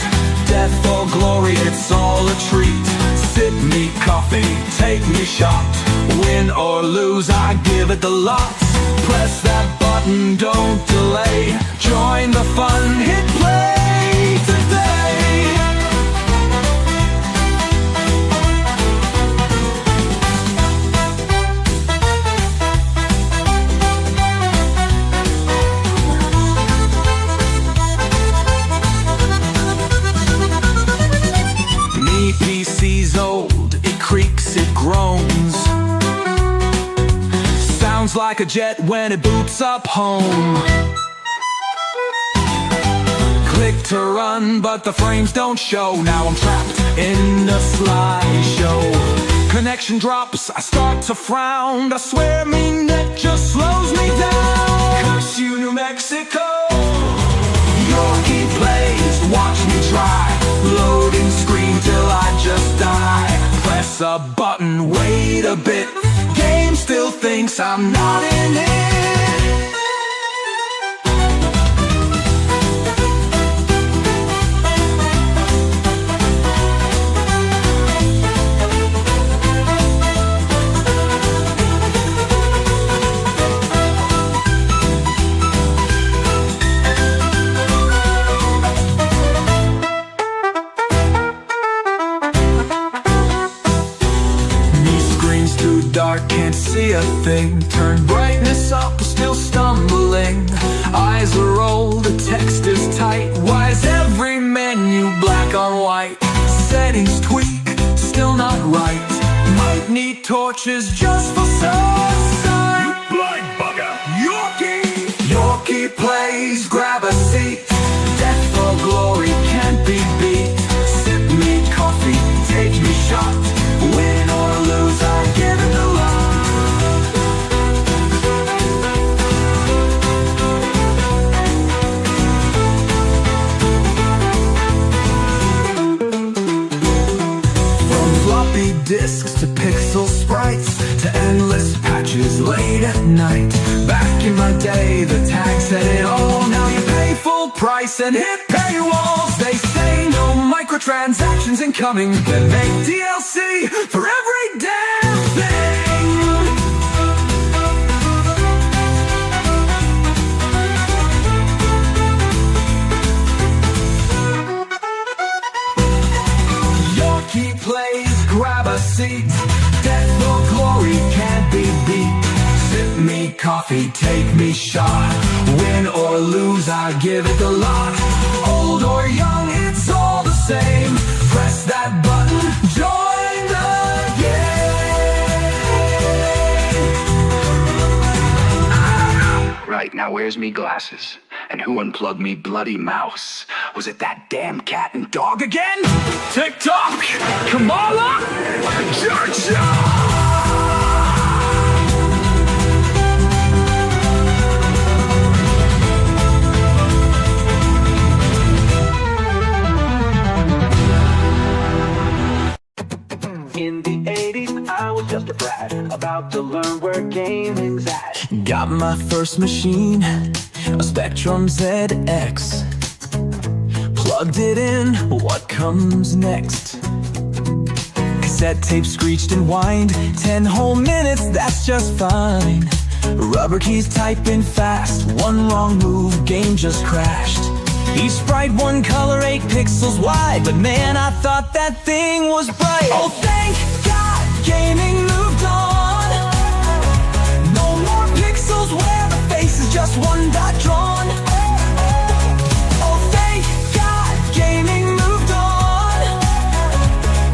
Death or glory, it's all a treat. Sip me coffee, take me shot. Win or lose, I give it the lot. Press that button, don't delay. Join the fun, hit play today. Me PC's old, it creaks, it groans. Sounds like a jet when it boots up home. Click to run, but the frames don't show. Now I'm trapped in the slideshow. Connection drops, I start to frown. I swear me net just slows me down. Curse you, New Mexico. Yorkie plays, watch me try. Loading screen till I just die. Press a button, wait a bit. Game still thinks I'm not in it. Dark, can't see a thing. Turn brightness up, still stumbling. Eyes are old, the text is tight. Why is every menu black on white? Settings tweak, still not right. Might need torches just for sunshine. You blind bugger. Yorkie plays, grab a seat. Death or glory can't be beat. Sip me coffee, take me shot. Win or lose, I give it a lot. From floppy disks to pixel sprites to endless patches late at night. Back in my day, the tag said it all. Now you pay full price and hit paywalls. They say no microtransactions incoming. Then make DLC for every damn thing. Yorkie plays, grab a seat. Death or glory can't be beat. Sip me coffee, take me shot. Win or lose, I give it the lot. Old or young, it's all the same. Press that button, join the game. Right, now where's me glasses? And who unplugged me bloody mouse? Was it that damn cat and dog again? TikTok, Kamala, Georgia. In the 80s, I was just a brat, about to learn where gaming's at. Got my first machine, a Spectrum ZX. Plugged it in, what comes next? Cassette tape screeched and whined, 10 whole minutes, that's just fine. Rubber keys typing fast, one wrong move, game just crashed. Each sprite one color, 8 pixels wide, but man, I thought that thing was bright. Oh, thank God, gaming moved on. No more pixels where the face is just one dot drawn. Oh, thank God, gaming moved on.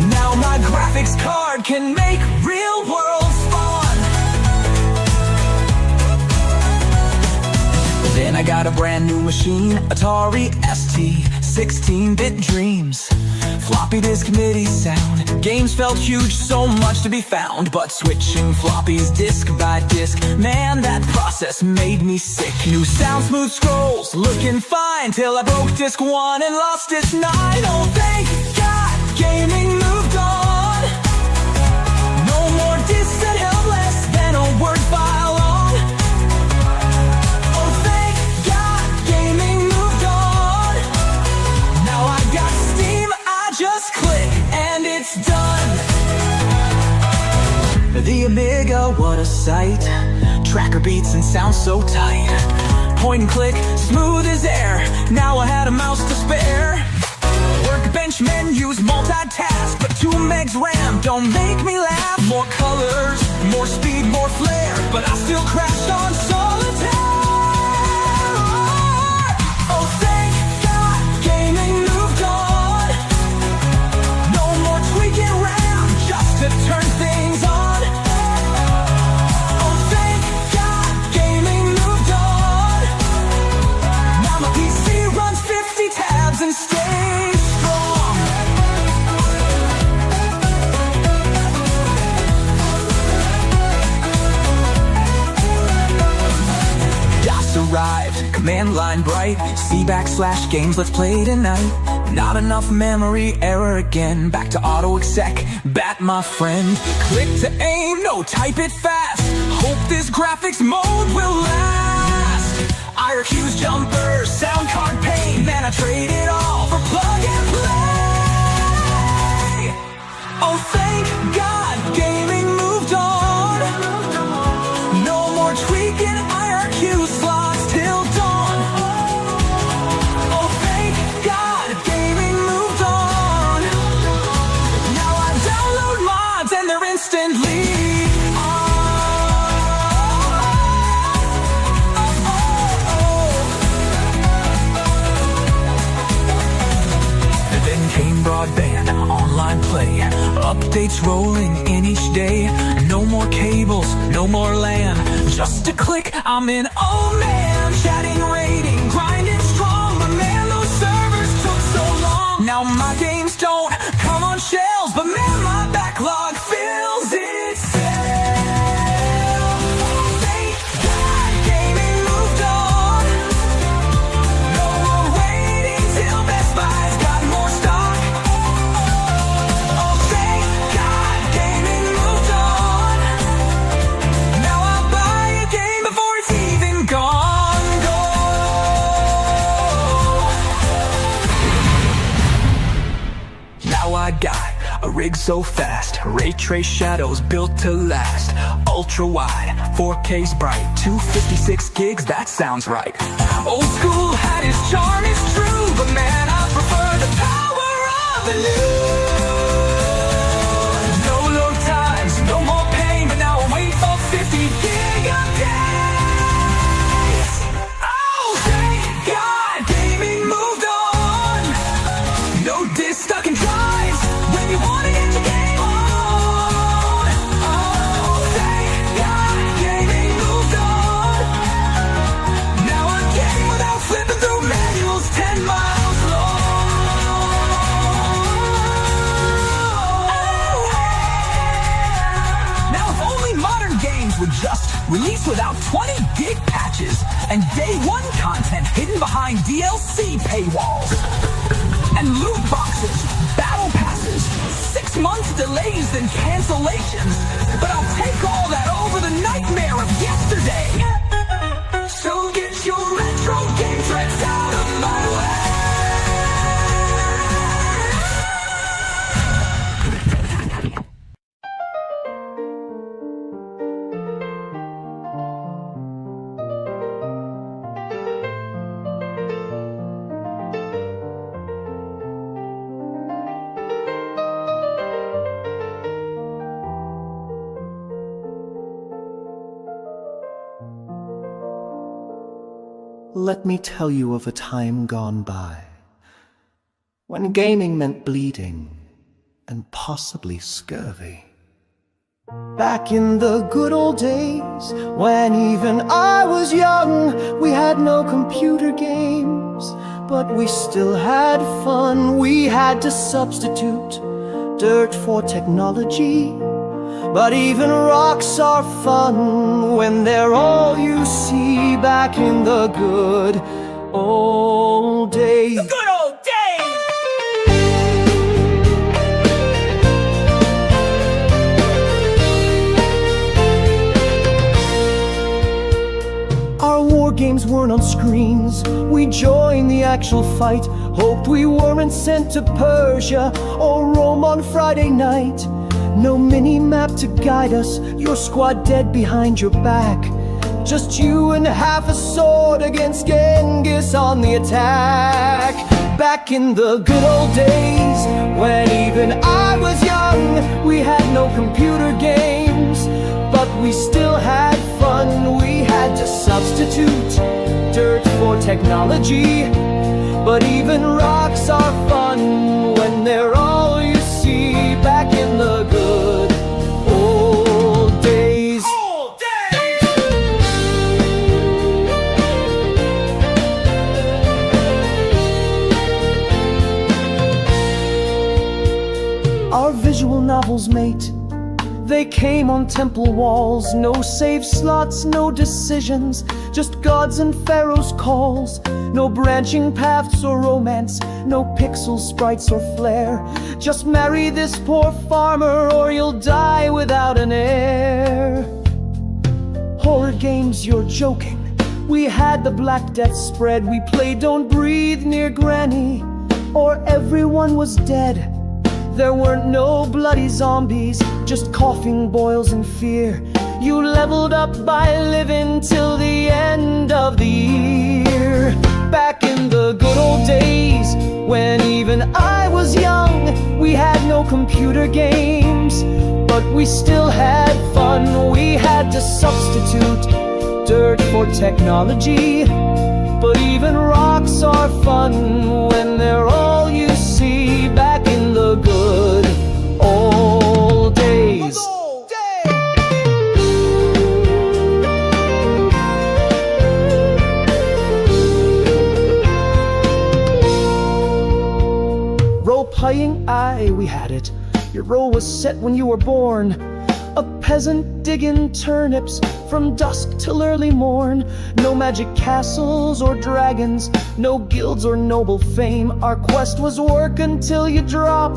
Now my graphics card can make real world spawn. Then I got a brand new machine, Atari ST, 16-bit dreams. Floppy disk MIDI sound, games felt huge, so much to be found. But switching floppies disc by disc, man, that process made me sick. New sound, smooth scrolls, looking fine, till I broke disc 1 and lost disc 9. Oh, thank God, gaming moved on. No more discs that held less than a word file long. Oh, thank God, gaming moved on. Now I got Steam, I just click and it's done. The Amiga, what a sight. Tracker beats and sounds so tight. Point and click, smooth as air. Now I had a mouse to spare. Workbench menus, multitask, but 2 megs RAM don't make me laugh. More colors, more speed, more flair, but I still crashed on solitaire. Oh, thank God, gaming moved on. No more tweaking around just to turn things on. Oh, thank God, gaming moved on. Now my PC runs 50 tabs and stays strong. DOS arrived, command line bright. C/games, let's play tonight. Not enough memory, error again. Back to auto exec, bat my friend. Click to aim, no, type it fast. Hope this graphics mode will last. IRQ's jumpers, sound card pain. Man, I trade it all for plug and play. Oh, thank God, gaming moved on. No more tweaking IRQ slots till dawn. Oh, thank God, gaming moved on. Now I download mods and they're instantly broadband, online play, updates rolling in each day. No more cables, no more LAN, just a click, I'm in, oh man. Chatting, rating, grinding strong, but man, those servers took so long. Now my games don't come on shelves, but man, my backlog fills itself. Thank God, gaming moved on. No more waiting till Best Buy's got more stock. I got a rig so fast, ray trace shadows built to last. Ultra wide, 4K's bright, 256 gigs, that sounds right. Old school had its charm, it's true, but man, I prefer the power of the new. No load times, no more pain, but now I wait for 50 gig updates. Oh, thank God, gaming moved on. No disc stuck in drives when you want to get your game on. Oh, thank God, gaming moved on. Now I'm getting without flipping through manuals 10 miles long. Now if only modern games would just release without 20 gig patches and day one content hidden behind DLC paywalls and loot boxes, battle passes, 6 months delays and cancellations, but I'll take all that over the nightmare of yesterday. So get your retro game tricks out of my way. Let me tell you of a time gone by, when gaming meant bleeding, and possibly scurvy. Back in the good old days, when even I was young, we had no computer games, but we still had fun. We had to substitute dirt for technology, but even rocks are fun when they're all you see. Back in the good old days. The good old days! Our war games weren't on screens. We joined the actual fight. Hoped we weren't sent to Persia or Rome on Friday night. No mini-map to guide us, your squad dead behind your back. Just you and half a sword against Genghis on the attack. Back in the good old days, when even I was young, we had no computer games, but we still had fun. We had to substitute dirt for technology, but even rocks are fun when they're all you see. Back in the good old days. Our visual novels, mate, they came on temple walls. No save slots, no decisions, just gods and pharaohs' calls. No branching paths or romance, no pixel sprites or flair. Just marry this poor farmer or you'll die without an heir. Horror games, you're joking. We had the Black Death spread. We played Don't Breathe near Granny, or everyone was dead. There weren't no bloody zombies, just coughing boils and fear. You leveled up by living till the end of the year. Back in the good old days, when even I was young, we had no computer games, but we still had fun. We had to substitute dirt for technology, but even rocks are fun when they're all you see. Back in the good old days. Role-playing, aye, we had it. Your role was set when you were born. A peasant digging turnips from dusk till early morn. No magic castles or dragons, no guilds or noble fame. Our quest was work until you drop,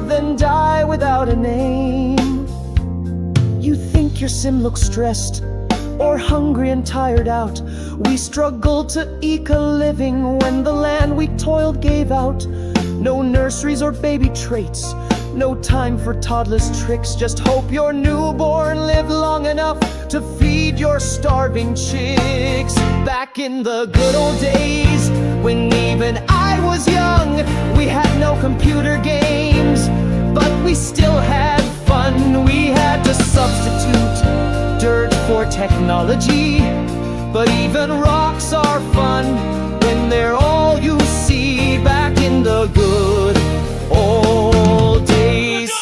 then die without a name. You think your sim looks stressed, or hungry and tired out. We struggled to eke a living when the land we toiled gave out. No nurseries or baby traits, no time for toddlers' tricks. Just hope your newborn lived long enough to feed your starving chicks. Back in the good old days, when even I was young, we had no computer games, but we still had fun. We had to substitute dirt for technology, but even rocks are fun when they're all you see. Back in the good old days.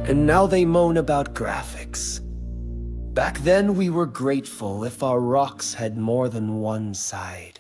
And now they moan about graphics. Back then we were grateful if our rocks had more than one side.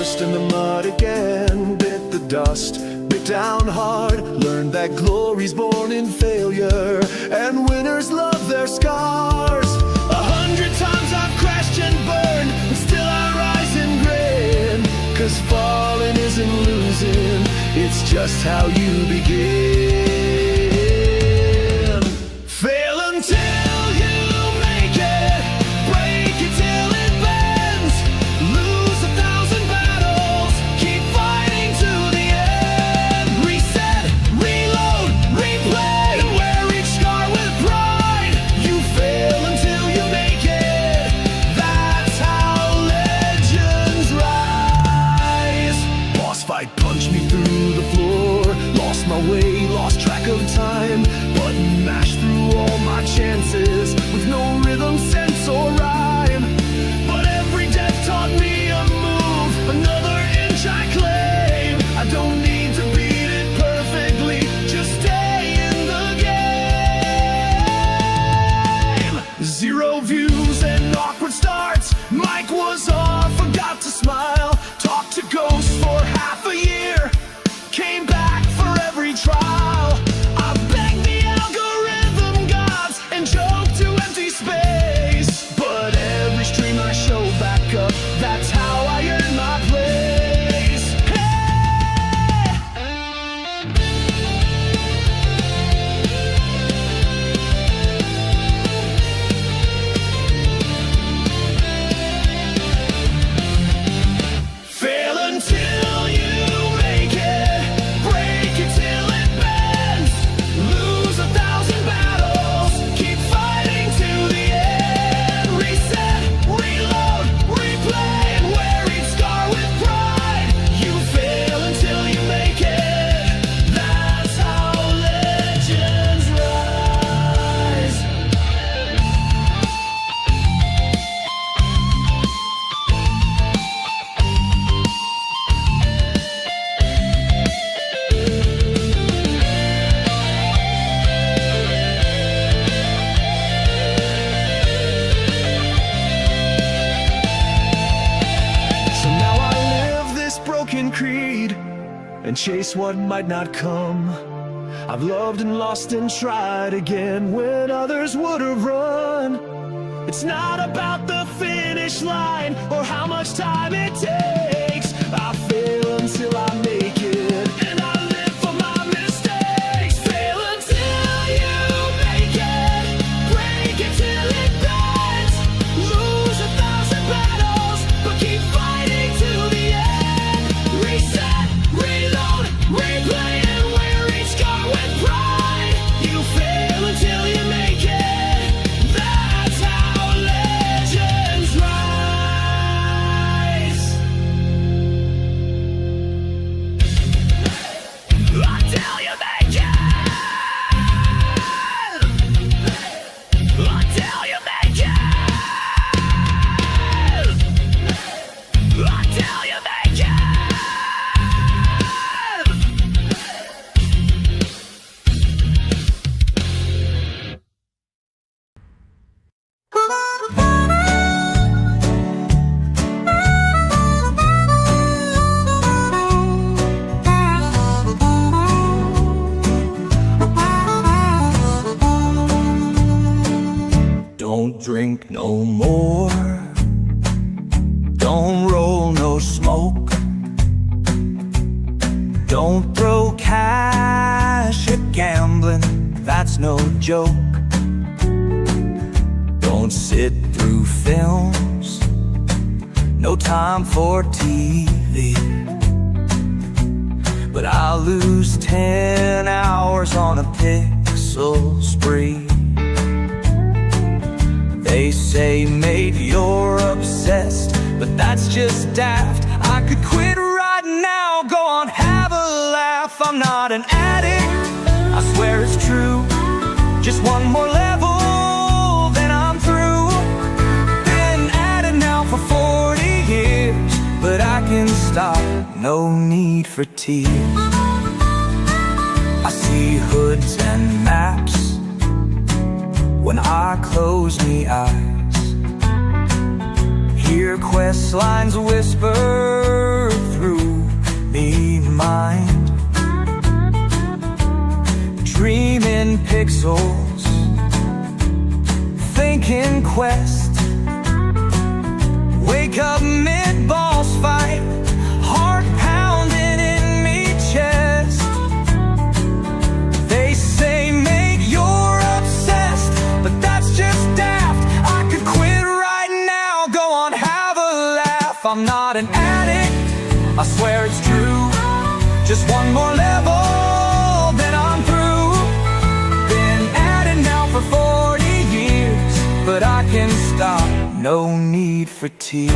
immersed in the mud again, bit the dust, bit down hard, learned that glory's born in failure, and winners love their scars. 100 times I've crashed and burned, but still I rise and grin, 'cause falling isn't losing, it's just how you begin. Fail until you make it, break it till it bends, lose 1,000 battles, keep fighting to the end. Reset, reload, replay, and wear each scar with pride. You fail until you make it, that's how legends rise. Boss fight punched me through the floor, lost my way, lost track of time, button mashed through all my chances with no rhythm, sense, or rhyme. But every death taught me a move, another inch I claim. I don't need to beat it perfectly, just stay in the game. Zero views and awkward starts, mic was off, forgot to smile, talked to ghosts for half a year, came back for every trial. I begged the algorithm gods and joked to empty space, but every stream I show back up, that's how I earn my place. Fail until you make it, break it till it bends, lose 1,000 battles, keep fighting to the end. Reset, reload, replay, and wear each scar with pride. You fail until you make it, that's how legends rise. So now I live this broken creed and chase what might not come. I've loved and lost and tried again when others would have run. It's not about the finish line or how much time it takes. I fail until I make it, and I live for my mistakes. Fail until you make it, break it till it bends, lose 1,000 battles, but keep fighting to the end. Reset, reload, replay, and wear each scar with pride. You fail until you make it, that's how legends rise. Until you make it, until you make it, until you make it. Don't drink no more, don't roll no smoke, don't throw cash at gambling, that's no joke. Don't sit through films, no time for TV, but I'll lose 10 hours on a pixel spree. They say, mate, you're obsessed, but that's just daft. I could quit right now, go on, have a laugh. I'm not an addict, I swear it's true. Just one more level, then I'm through. Been at it now for 40 years, but I can stop, no need for tears. I see hoods and maps when I close me eyes. Hear quest lines whisper mind, dreaming pixels, thinking quest. Wake up mid-boss fight, heart pounding in me chest. They say mate you're obsessed, but that's just daft. I could quit right now, go on have a laugh. I'm not an addict, I swear it's true. Just one more level, then I'm through. Been at it now for 40 years, but I can stop, no need for tears.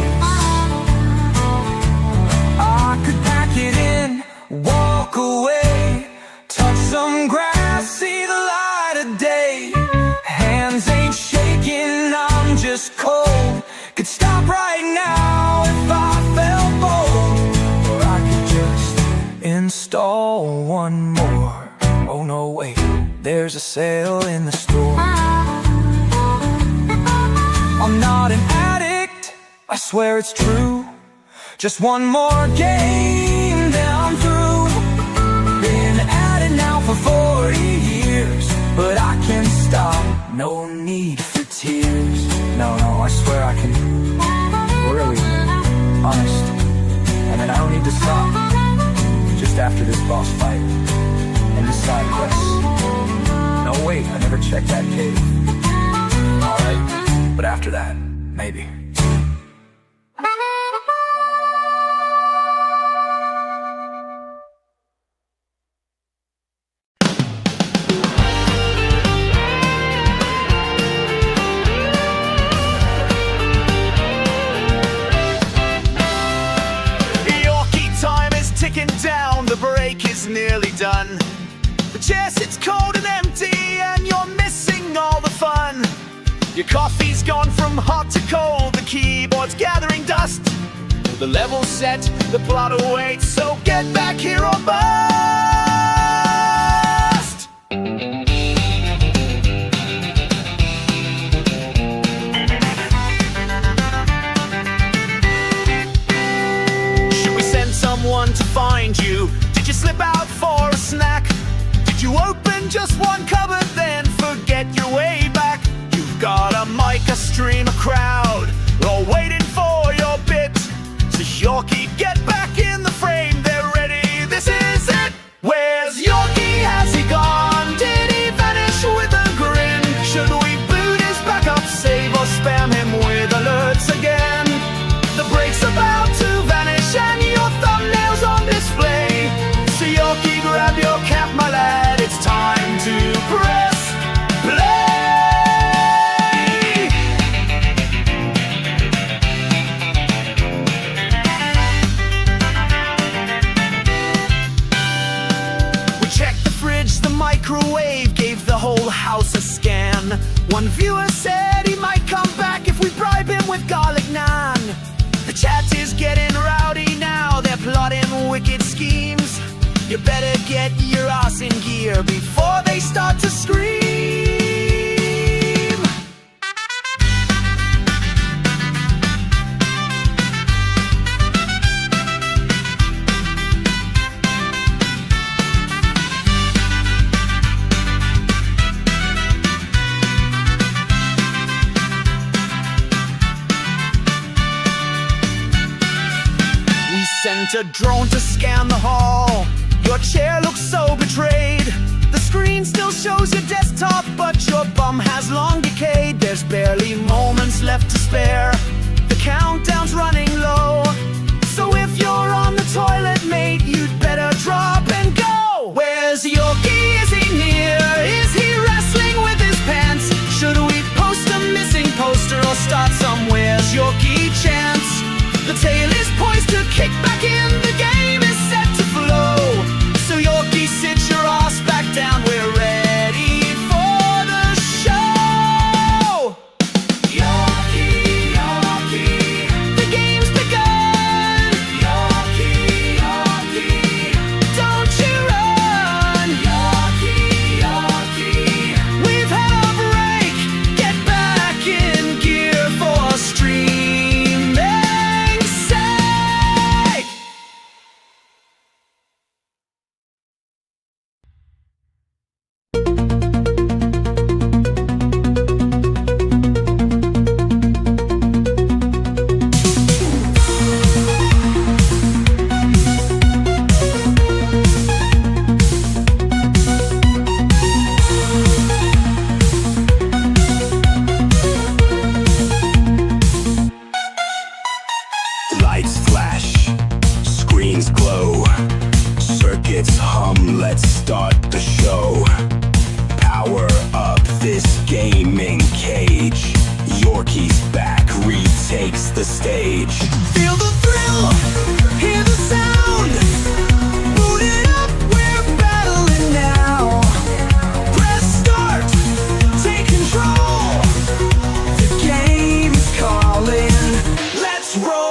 I could pack it in, walk away, touch some grass, see the light of day. Hands ain't shaking, I'm just cold. Could stop right now if I felt bold. Or I could just install one more. Oh no, wait, there's a sale in the store. I'm not an addict, I swear it's true. Just one more game, then I'm through. Been at it now for 40 years, but I can't stop, no need for tears. No, I swear I can, really, honest. I mean, I don't need to stop, just after this boss fight and this side quest. No, wait, I never checked that cave. Alright, but after that, maybe. Yorkie, time is ticking down, the break is nearly done. The chair sits cold and empty, and you're missing all the fun. Your coffee's gone from hot to cold, the keyboard's gathering dust. The level's set, the plot awaits, so get back here or bust. Should we send someone to find you? Did you slip out for a snack? Did you open just one cupboard, then forget your way back? You've got a mic, a stream, a crowd, all waiting for your bit. So Yorkie, get back in the frame, they're ready, this is it. Where's Yorkie, has he gone? Did he vanish with a grin? Should we boot his backup save or spam him with alerts again? The break's about to vanish and your thumbnail's on display. So Yorkie, grab your cap, my lad, it's time to press play. Microwave gave the whole house a scan. One viewer said he might come back if we bribe him with garlic naan. The chat is getting rowdy now, they're plotting wicked schemes. You better get your ass in gear before they start to scream. Sent a drone to scan the hall. Your chair looks so betrayed. The screen still shows your desktop, but your bum has long decayed. There's barely moments left to spare. The countdown's running low. So if you're on the toilet, mate, you'd better drop and go. Where's Yorkie? Is he near? Is he wrestling with his pants? Should we post a missing poster or start somewhere's Yorkie chance? The tail is poised to kick back in, the game is set to flow. So Yorkie, sit your ass back down, we're ready for the show. Yorkie, Yorkie. off the stage. Feel the thrill, hear the sound. Boot it up, we're battling now. Press start, take control. The game is calling, let's roll.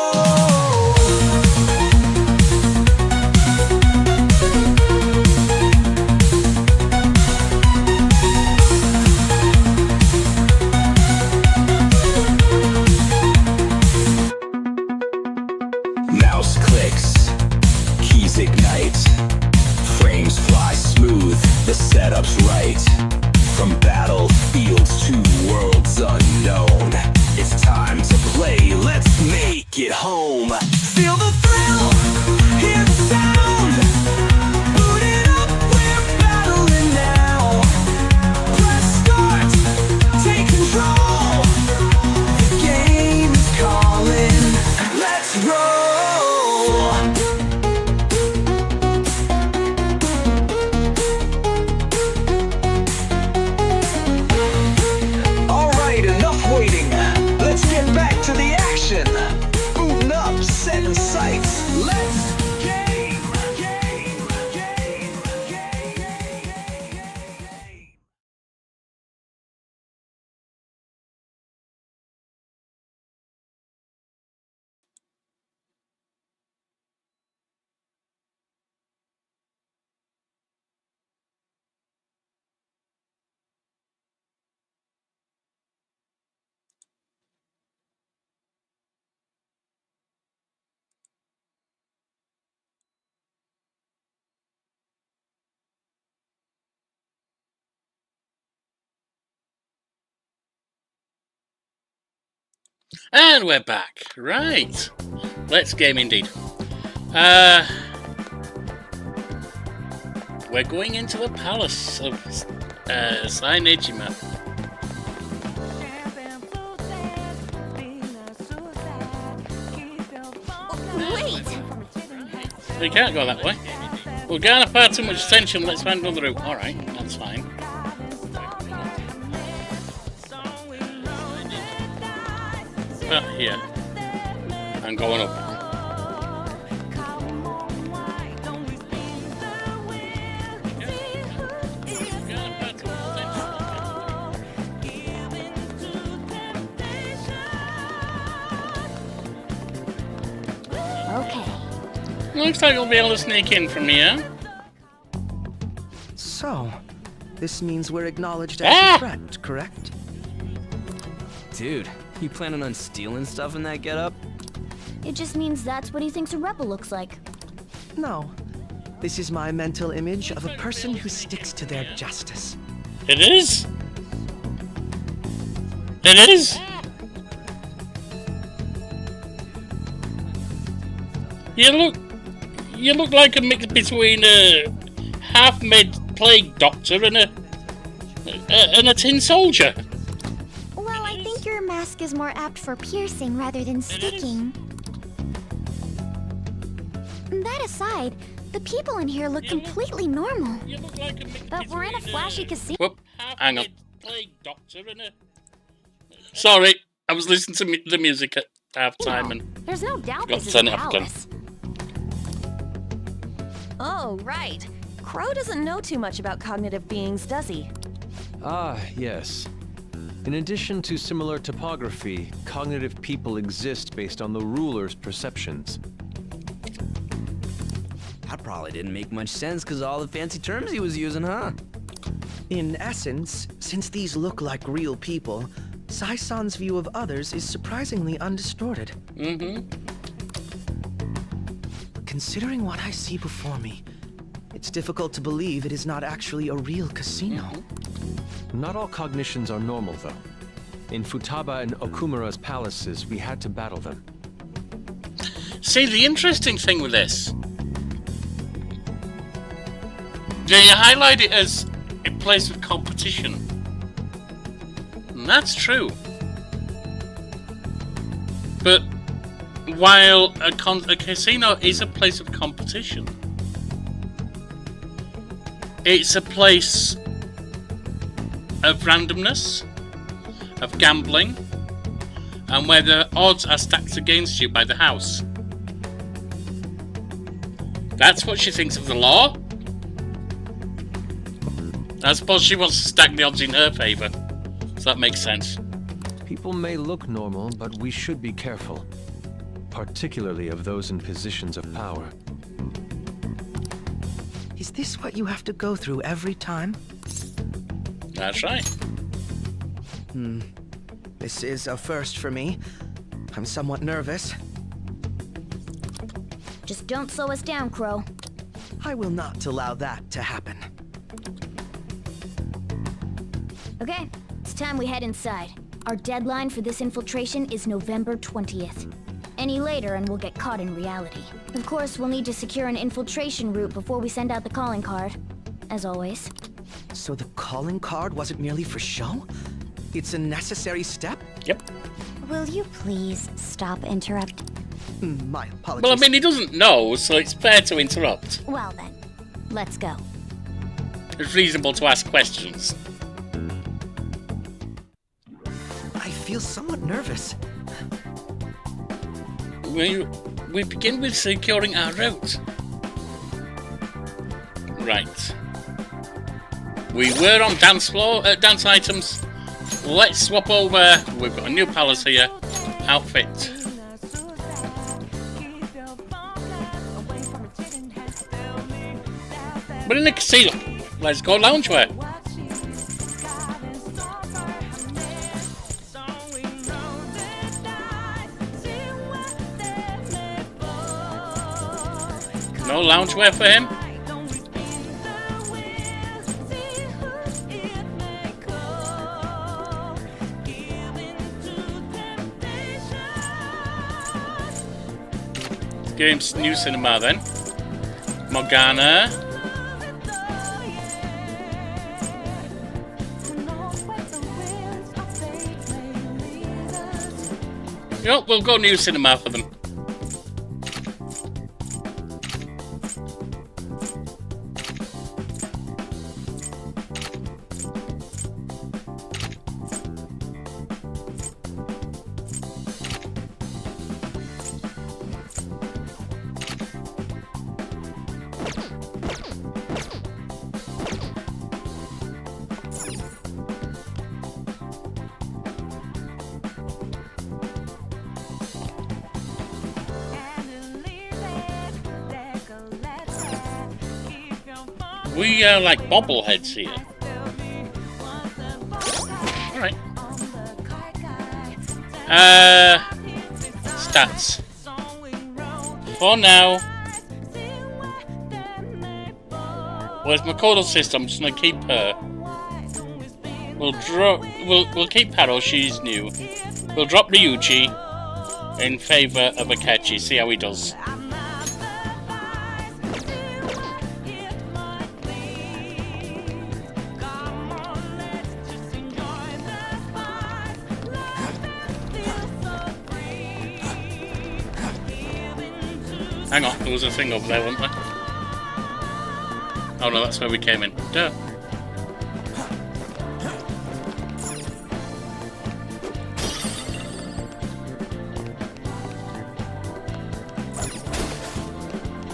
Mouse clicks, keys ignite, frames fly smooth, the setup's right. From battlefields to worlds unknown, it's time to play, let's make it home. Feel the thrill, hear the sound. Boot it up, we're battling now. Press start, take control. The game is calling, let's roll. Alright, enough waiting. Let's get back to the action. Booting up, setting sights. Let's game. And we're back. Right. Let's game indeed. We're going into the palace of Sae Nijima. Wait! We can't go that way. We're going to far too much attention. Let's find another route. Alright, that's fine. Here. I'm going up. Okay. Looks like we'll be able to sneak in from here. So, this means we're acknowledged as a threat, correct? Dude, you planning on stealing stuff in that getup? It just means that's what he thinks a rebel looks like. No. This is my mental image of a person who sticks to their justice. It is? It is? You look like a mix between a half-made plague doctor and a tin soldier. Well, I think your mask is more apt for piercing rather than sticking. That aside, the people in here look completely normal. But we're in a flashy casino. Whoop, hang on. Sorry, I was listening to the music at half time and There's no doubt got this to is turn a it up again. palace. Oh, right. Crow doesn't know too much about cognitive beings, does he? Ah, yes. In addition to similar topography, cognitive people exist based on the ruler's perceptions. That probably didn't make much sense because of all the fancy terms he was using, huh? In essence, since these look like real people, Sae-san's view of others is surprisingly undistorted. Mm-hmm. Considering what I see before me, it's difficult to believe it is not actually a real casino. Not all cognitions are normal, though. In Futaba and Okumura's palaces, we had to battle them. See, the interesting thing with this, they highlight it as a place of competition. And that's true. But while a casino is a place of competition, it's a place of randomness, of gambling, and where the odds are stacked against you by the house. That's what she thinks of the law? I suppose she wants to stack the odds in her favor. So that makes sense. People may look normal, but we should be careful. Particularly of those in positions of power. Is this what you have to go through every time? That's right. This is a first for me. I'm somewhat nervous. Just don't slow us down, Crow. I will not allow that to happen. Okay, it's time we head inside. Our deadline for this infiltration is November 20th. Any later and we'll get caught in reality. Of course, we'll need to secure an infiltration route before we send out the calling card. As always. So the calling card wasn't merely for show? It's a necessary step? Yep. Will you please stop interrupting? My apologies. Well, I mean, he doesn't know, so it's fair to interrupt. Well then, let's go. It's reasonable to ask questions. I feel somewhat nervous. We begin with securing our route. Right. We were on dance floor, dance items. Let's swap over. We've got a new palace here. Outfit. We're in a casino. Let's go loungewear. No loungewear for him? Let's give him new cinema then. Morgana. Yep, we'll go new cinema for them. We are like bobbleheads here. Alright. Stats. For now. Where's my codal system? I'm just gonna keep her. We'll keep Haro, she's new. We'll drop Ryuji in favor of Akechi, see how he does. Hang on, there was a thing over there, wasn't there? Oh no, that's where we came in. Duh.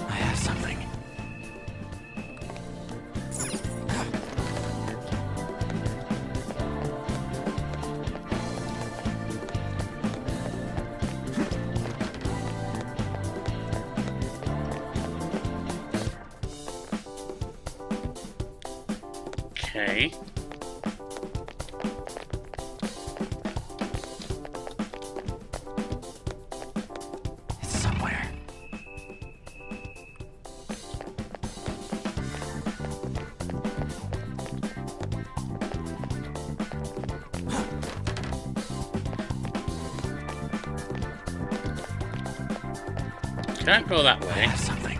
I have something. Okay. It's somewhere. Can't go that way. I have something.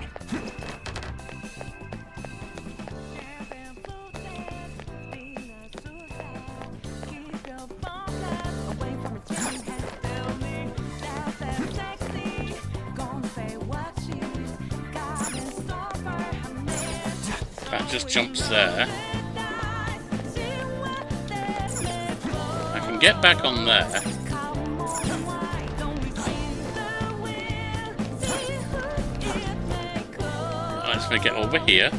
That just jumps there. I can get back on there. Right, so we get over here.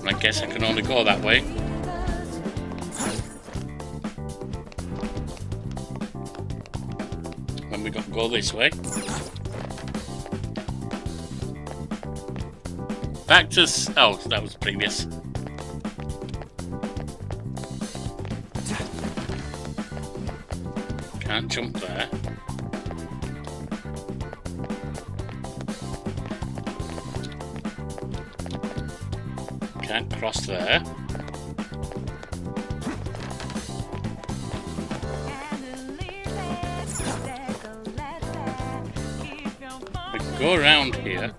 I guess I can only go that way. Then we got to go this way. Back to... oh, that was previous. Can't jump there. Can't cross there. We can go around here.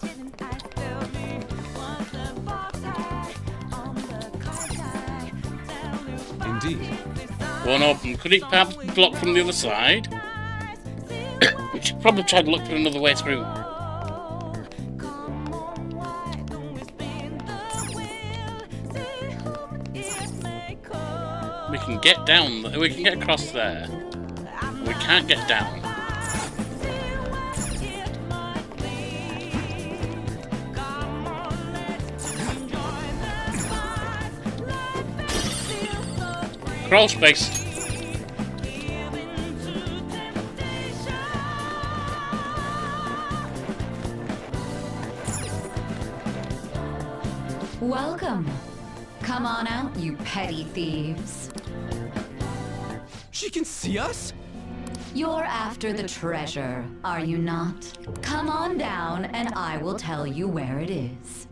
Indeed. One open. Could it perhaps be blocked from the other side? We should probably try to look for another way through. We can get down. We can get across there. We can't get down. Crawl space. Welcome. Come on out, you petty thieves. She can see us? You're after the treasure, are you not? Come on down and I will tell you where it is.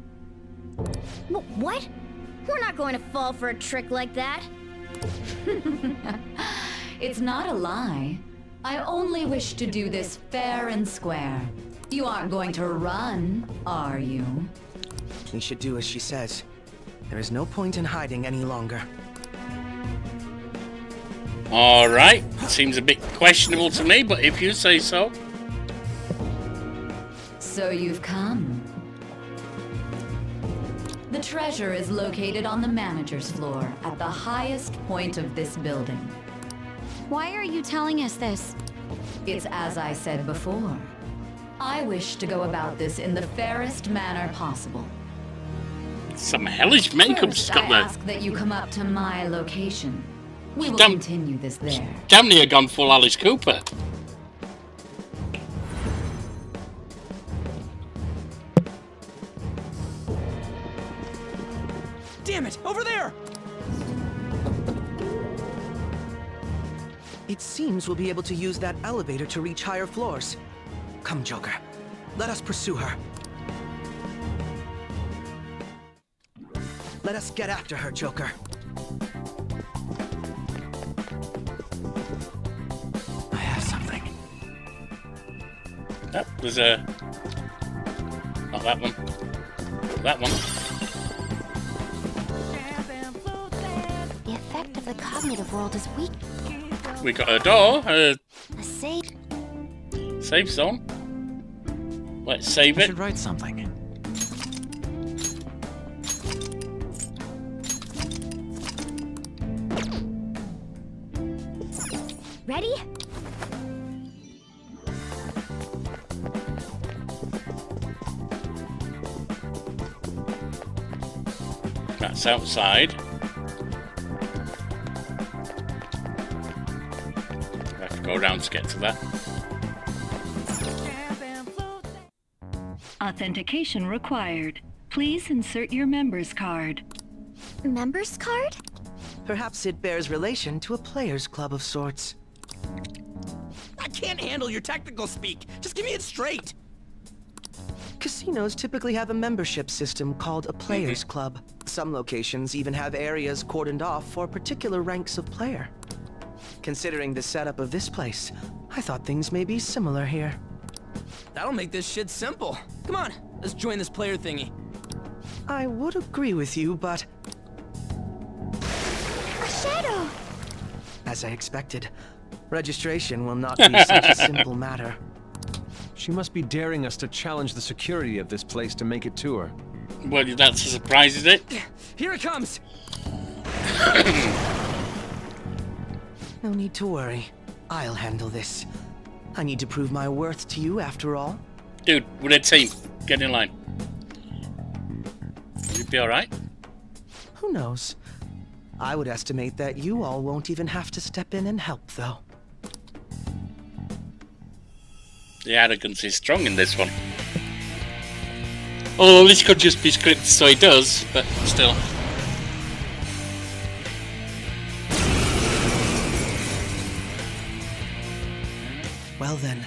What? We're not going to fall for a trick like that. It's not a lie. I only wish to do this fair and square. You aren't going to run, are you? We should do as she says. There is no point in hiding any longer. Alright, seems a bit questionable to me, but if you say so. So you've come. The treasure is located on the manager's floor, at the highest point of this building. Why are you telling us this? It's as I said before. I wish to go about this in the fairest manner possible. Some hellish makeup First, got I there. ask that you come up to my location. We will continue this there. Damn near gone full Alice Cooper. Damn it! Over there! It seems we'll be able to use that elevator to reach higher floors. Come, Joker. Let us pursue her. Let us get after her, Joker. I have something. Oh, there's a... not that one. That one. The effect of the cognitive world is weak. We got a door. A safe. Safe zone. Let's save I it. should write something. Ready? That's outside. I have to go around to get to that. Authentication required. Please insert your member's card. Member's card? Perhaps it bears relation to a players' club of sorts. I can't handle your technical speak. Just give me it straight. Casinos typically have a membership system called a players' club. Some locations even have areas cordoned off for particular ranks of player. Considering the setup of this place, I thought things may be similar here. That'll make this shit simple. Come on, let's join this player thingy. I would agree with you, but... A shadow! As I expected, registration will not be such a simple matter. She must be daring us to challenge the security of this place to make it to her. Well, that's a surprise, is it? Here it comes! No need to worry. I'll handle this. I need to prove my worth to you after all. Dude, we're a team. Get in line. Will you be alright? Who knows? I would estimate that you all won't even have to step in and help, though. The arrogance is strong in this one. Although this could just be scripted so he does, but still. Well then,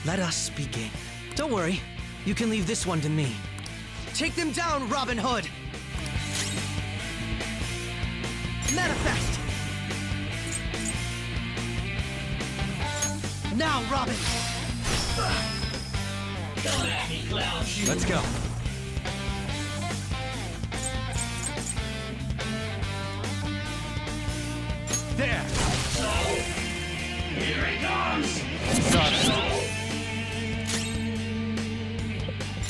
let us begin. Don't worry, you can leave this one to me. Take them down, Robin Hood! Manifest! Now, Robin! Let's go. There! Here he comes!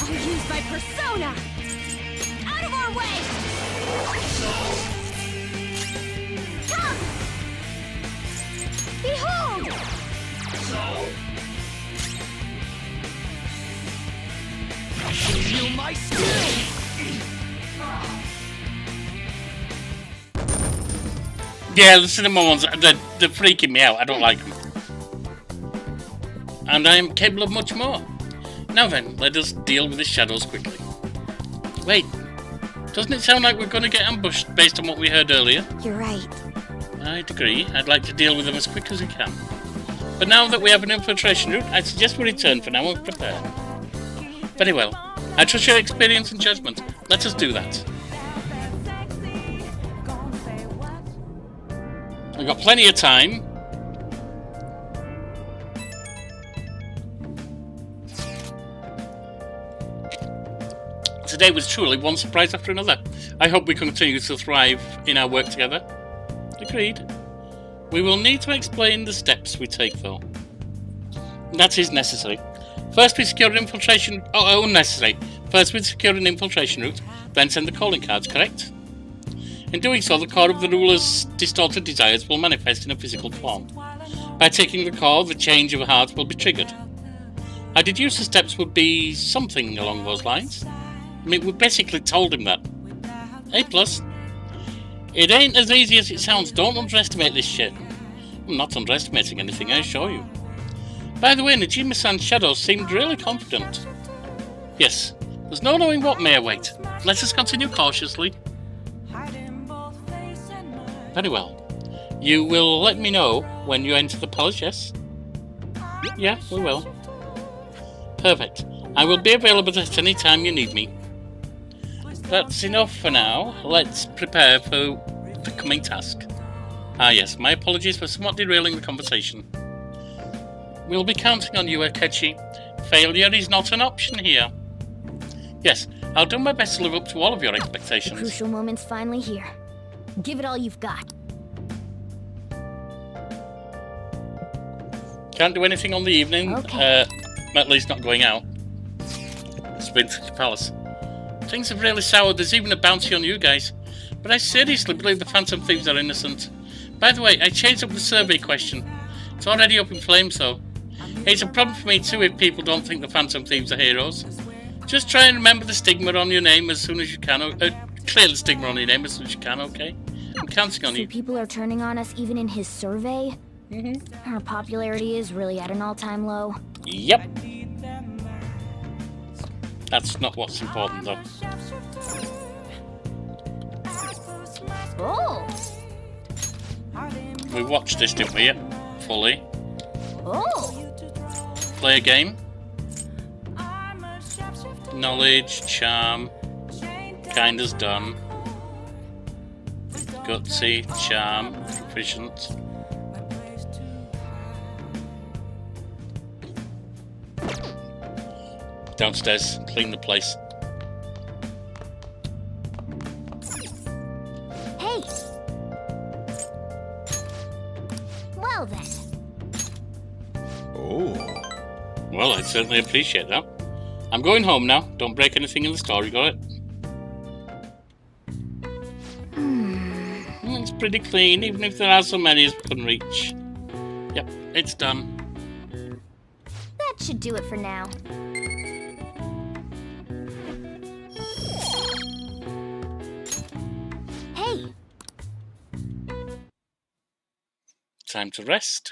I'll use my persona! Out of our way! Come! Behold! I'll show you my skills! Yeah, the cinema ones, they're freaking me out. I don't like them. And I am capable of much more. Now then, let us deal with the shadows quickly. Wait, doesn't it sound like we're going to get ambushed based on what we heard earlier? You're right. I'd agree. I'd like to deal with them as quick as we can. But now that we have an infiltration route, I suggest we return for now and prepare. Very well. I trust your experience and judgment. Let us do that. We've got plenty of time. Today was truly one surprise after another. I hope we continue to thrive in our work together. Agreed. We will need to explain the steps we take, though. That is necessary. First we secure an infiltration... Oh, unnecessary. First we secure an infiltration route, then send the calling cards, correct? In doing so, the core of the ruler's distorted desires will manifest in a physical form. By taking the core, the change of heart will be triggered. I deduce the steps would be something along those lines. I mean, we basically told him that. A+. It ain't as easy as it sounds. Don't underestimate this shit. I'm not underestimating anything, I assure you. By the way, Nijima-san's shadow seemed really confident. Yes, there's no knowing what may await. Let us continue cautiously. Very well. You will let me know when you enter the palace, yes? Yeah, we will. Perfect. I will be available at any time you need me. That's enough for now. Let's prepare for the coming task. Ah yes, my apologies for somewhat derailing the conversation. We'll be counting on you, Akechi. Failure is not an option here. Yes, I'll do my best to live up to all of your expectations. The crucial moment's finally here. Give it all you've got. Can't do anything on the evening. Okay. At least not going out. It's been to the palace. Things have really soured. There's even a bounty on you guys. But I seriously believe the Phantom Thieves are innocent. By the way, I changed up the survey question. It's already up in flames though. It's a problem for me too if people don't think the Phantom Thieves are heroes. Just try and remember the stigma on your name as soon as you can. Clear the stigma on your name as soon as you can, okay? I'm counting on you. So people are turning on us even in his survey? Mm-hmm. Our popularity is really at an all-time low. Yep. That's not what's important though. Oh! We watched this, didn't we? Fully. Oh! Play a game. Knowledge, charm. Kinda's done. Gutsy, charm, proficient. Downstairs, clean the place. Hey! Well then. Oh. Well, I certainly appreciate that. I'm going home now. Don't break anything in the store, you got it? It's pretty clean, even if there are some areas we couldn't reach. Yep, it's done. That should do it for now. Hey! Time to rest.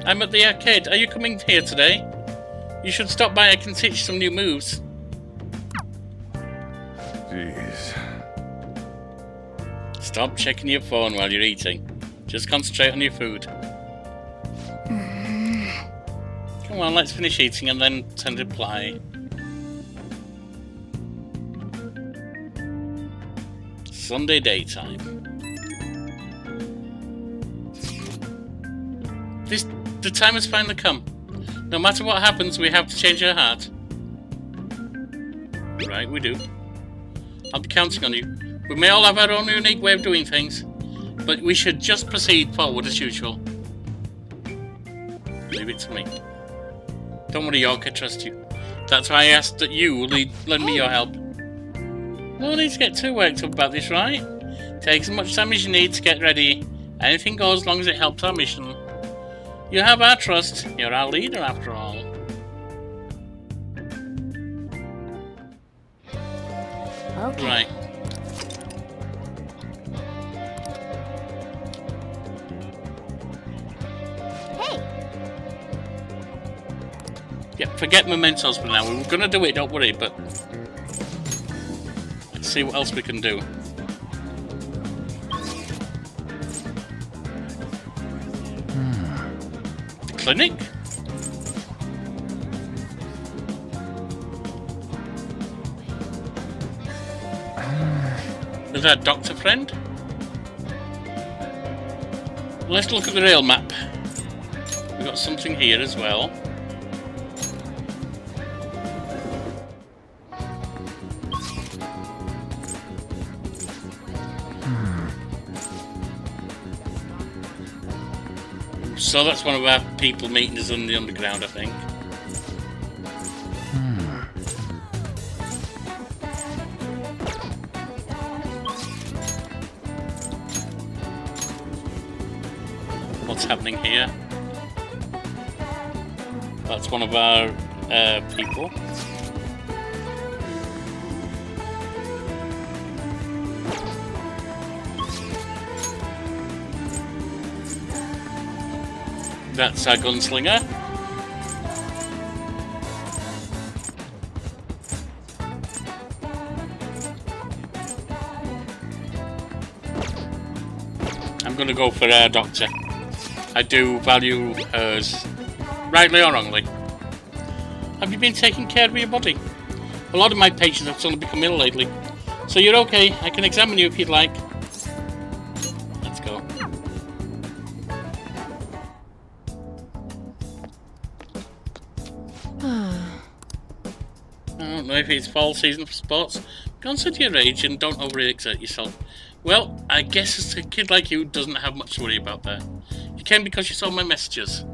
I'm at the arcade. Are you coming here today? You should stop by. I can teach some new moves. Jeez. Stop checking your phone while you're eating. Just concentrate on your food. Come on, let's finish eating and then send a reply. Sunday daytime. The time has finally come. No matter what happens, we have to change our heart. Right, we do. I'll be counting on you. We may all have our own unique way of doing things, but we should just proceed forward as usual. Leave it to me. Don't worry, Yorkie, I trust you. That's why I asked that you lend me your help. No need to get too worked up about this, right? Take as much time as you need to get ready. Anything goes as long as it helps our mission. You have our trust. You're our leader, after all. Okay. Right. Hey! Yeah, forget mementos for now. We were gonna do it, don't worry, but let's see what else we can do. The clinic? Is that doctor friend? Let's look at the rail map. We've got something here as well. So that's one of our people meeting us on the underground, I think. What's happening here? That's one of our people. That's our gunslinger. I'm gonna go for our doctor. I do value hers, rightly or wrongly. Have you been taking care of your body? A lot of my patients have suddenly become ill lately. So you're okay. I can examine you if you'd like. Let's go. I don't know if it's fall season for sports. Consider your age and don't overexert yourself. Well, I guess a kid like you doesn't have much to worry about there. You came because you saw my messages.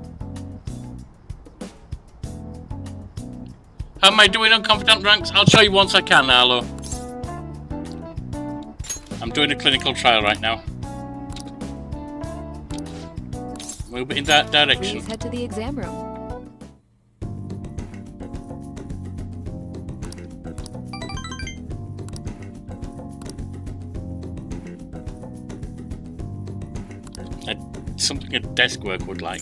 How am I doing on confidant ranks? I'll show you once I can, Arlo. I'm doing a clinical trial right now. Move it in that direction. Please head to the exam room. Something a desk work would like.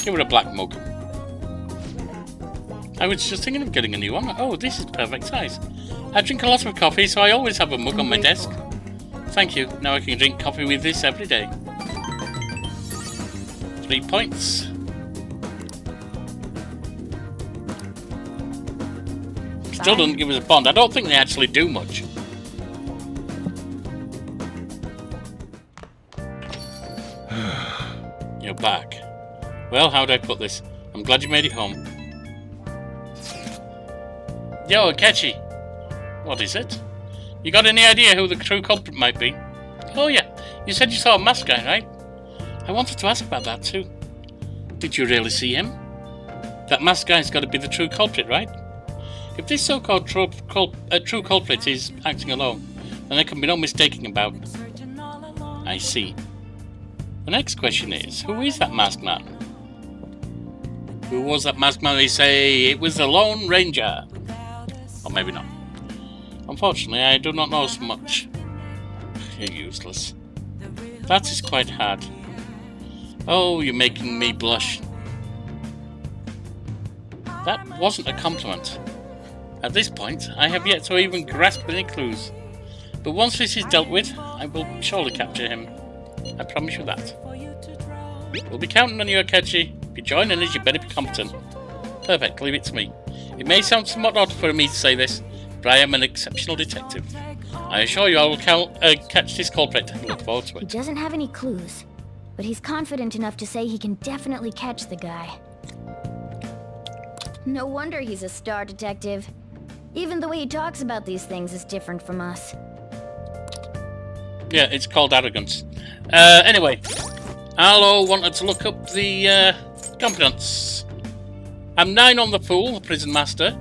Give her a black mug. I was just thinking of getting a new one. Oh, this is perfect size. I drink a lot of coffee, so I always have a mug on my desk. Thank you. Now I can drink coffee with this every day. 3 points. Still doesn't give us a bond. I don't think they actually do much. You're back. Well, how do I put this? I'm glad you made it home. Yo, Akechi. What is it? You got any idea who the true culprit might be? Oh yeah, you said you saw a masked guy, right? I wanted to ask about that too. Did you really see him? That masked guy's got to be the true culprit, right? If this so-called true culprit is acting alone, then there can be no mistaking about it. I see. The next question is, who is that masked man? Who was that masked man? They say it was the Lone Ranger. Or maybe not. Unfortunately, I do not know so much. You're useless. That is quite hard. Oh, you're making me blush. That wasn't a compliment. At this point, I have yet to even grasp any clues. But once this is dealt with, I will surely capture him. I promise you that. We'll be counting on you, Akechi. If you join in us, you better be competent. Perfect, leave it to me. It may sound somewhat odd for me to say this, but I am an exceptional detective. I assure you I will catch this culprit and look forward to He it. doesn't have any clues, but he's confident enough to say he can definitely catch the guy. No wonder he's a star detective. Even the way he talks about these things is different from us. Yeah, it's called arrogance. Anyway, Arlo wanted to look up the competence. I'm 9 on the Fool, the Prison Master.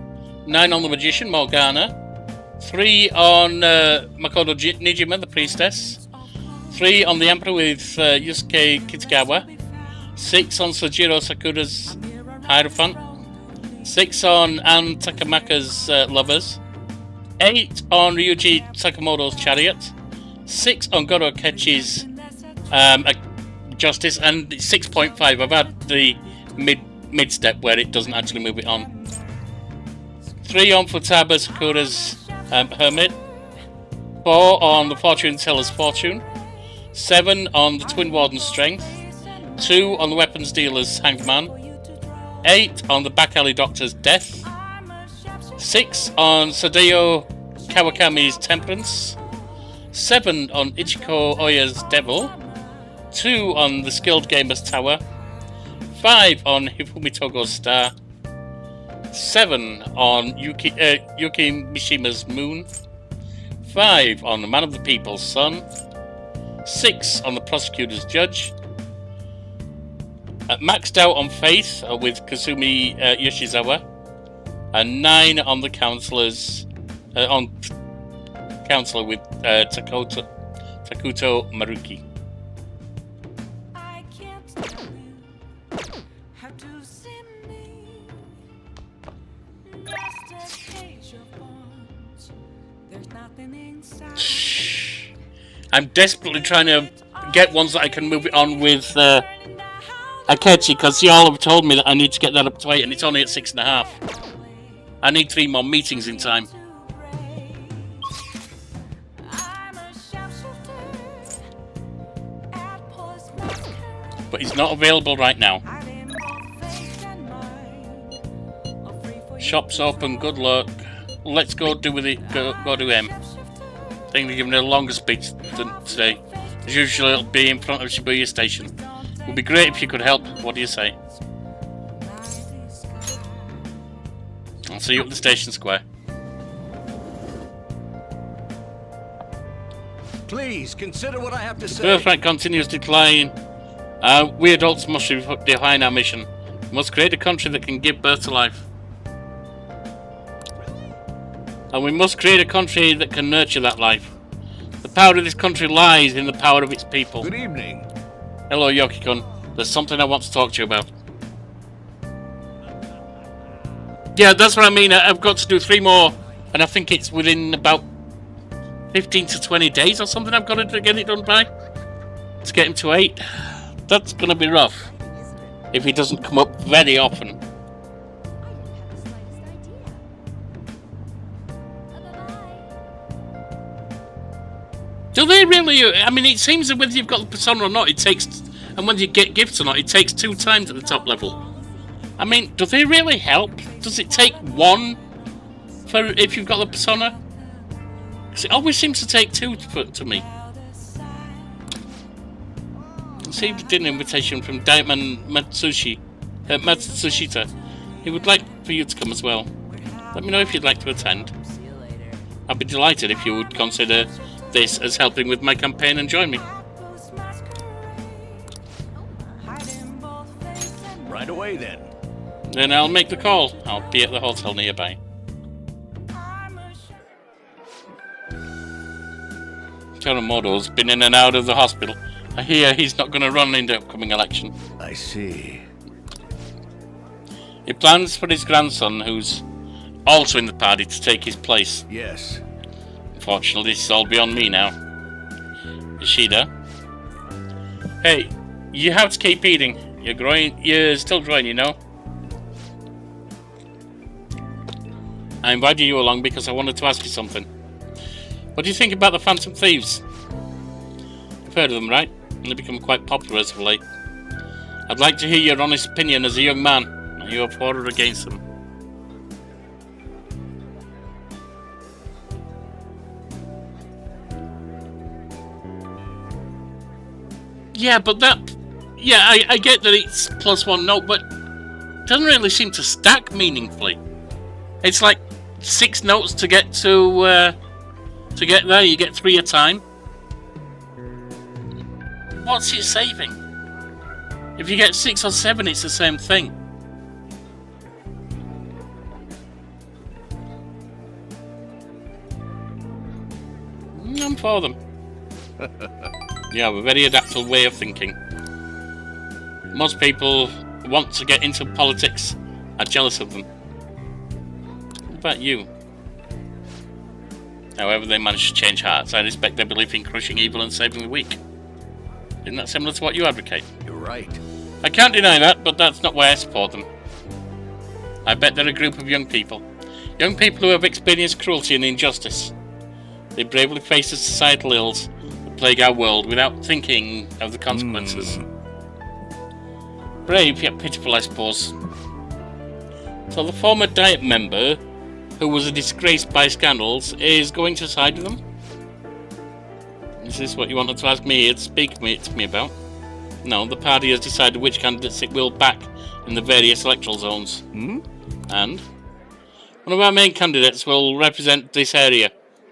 9 on the Magician, Morgana. 3 on Makoto Nijima, the Priestess. 3 on the Emperor with Yusuke Kitagawa. 6 on Sojiro Sakura's Hierophant. 6 on Anne Takamaka's Lovers. 8 on Ryuji Sakamoto's Chariot. 6 on Goro Akechi's Justice, and 6.5. I've had the mid step where it doesn't actually move it on. 3 on Futaba Sakura's Hermit. 4 on the Fortune Teller's Fortune. 7 on the Twin Warden's Strength. 2 on the Weapons Dealer's Hanged Man. 8 on the Back Alley Doctor's Death. 6 on Sadeo Kawakami's Temperance. 7 on Ichiko Oya's Devil. 2 on the Skilled Gamer's Tower. 5 on Hifumi Togo's Star. 7 on Yuki Mishima's Moon. 5 on the Man of the People's Son. 6 on the Prosecutor's Judge. Maxed out on Faith with Kasumi Yoshizawa. And 9 on the Counselor's Counselor with Takuto Maruki. Shh. I'm desperately trying to get ones that I can move it on with Akechi, because y'all have told me that I need to get that up to 8 and it's only at 6.5. I need 3 more meetings in time. But he's not available right now. Shop's open, good luck. Let's go do with it. Go to him. I think they're giving a longer speech than today. As usual, it'll be in front of Shibuya Station. It would be great if you could help. What do you say? I'll see you at the station square. Please consider what I have to say. Birthright continues to decline. We adults must define our mission. We must create a country that can give birth to life. And we must create a country that can nurture that life. The power of this country lies in the power of its people. Good evening. Hello, Yorkie-kun. There's something I want to talk to you about. Yeah, that's what I mean. I've got to do 3 more, and I think it's within about 15 to 20 days or something I've got to get it done by. To get him to 8. That's going to be rough. If he doesn't come up very often. Do they really? I mean, it seems that whether you've got the persona or not, it takes, and whether you get gifts or not, it takes 2 times at the top level. I mean, do they really help? Does it take 1 for if you've got the persona? Because it always seems to take 2 to me. Received a dinner invitation from Diamond Matsushita. He would like for you to come as well. Let me know if you'd like to attend. I'd be delighted if you would consider this as helping with my campaign and join me. Right away, then. Then I'll make the call. I'll be at the hotel nearby. Toromodo's been in and out of the hospital. I hear he's not going to run in the upcoming election. I see. He plans for his grandson, who's also in the party, to take his place. Yes. Unfortunately, this is all beyond me now. Ishida? Hey, you have to keep eating. You're still growing, you know? I invited you along because I wanted to ask you something. What do you think about the Phantom Thieves? You've heard of them, right? They've become quite popular as of late. I'd like to hear your honest opinion as a young man. Are you for or against them? Yeah, but that... Yeah, I get that it's +1 note, but it doesn't really seem to stack meaningfully. It's like 6 notes to get to get there. You get 3 a time. What's it saving? If you get 6 or 7, it's the same thing. I'm for them. You have a very adaptable way of thinking. Most people who want to get into politics are jealous of them. What about you? However they manage to change hearts, I respect their belief in crushing evil and saving the weak. Isn't that similar to what you advocate? You're right. I can't deny that, but that's not why I support them. I bet they're a group of young people. Young people who have experienced cruelty and injustice. They bravely face the societal ills that plague our world without thinking of the consequences. Brave yet pitiful, I suppose. So the former Diet member, who was a disgrace by scandals, is going to side with them? Is this what you wanted to ask me here to speak to me about? No, the party has decided which candidates it will back in the various electoral zones. And one of our main candidates will represent this area,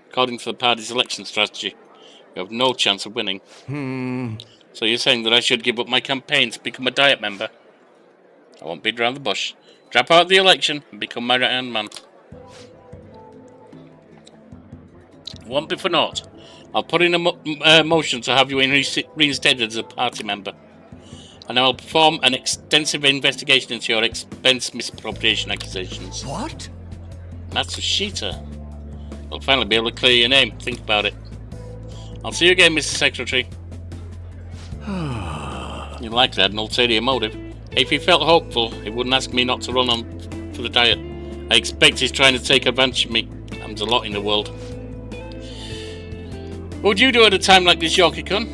according to the party's election strategy. You have no chance of winning. So you're saying that I should give up my campaign to become a Diet member? I won't beat around the bush. Drop out of the election and become my right-hand man. Won't be for naught. I'll put in a motion to have you reinstated as a party member. And I will perform an extensive investigation into your expense misappropriation accusations. What? Matsushita. I'll finally be able to clear your name. Think about it. I'll see you again, Mr. Secretary. You likely had an ulterior motive. If he felt hopeful, he wouldn't ask me not to run on for the Diet. I expect he's trying to take advantage of me. There's a lot in the world. What would you do at a time like this, Yorkie-kun?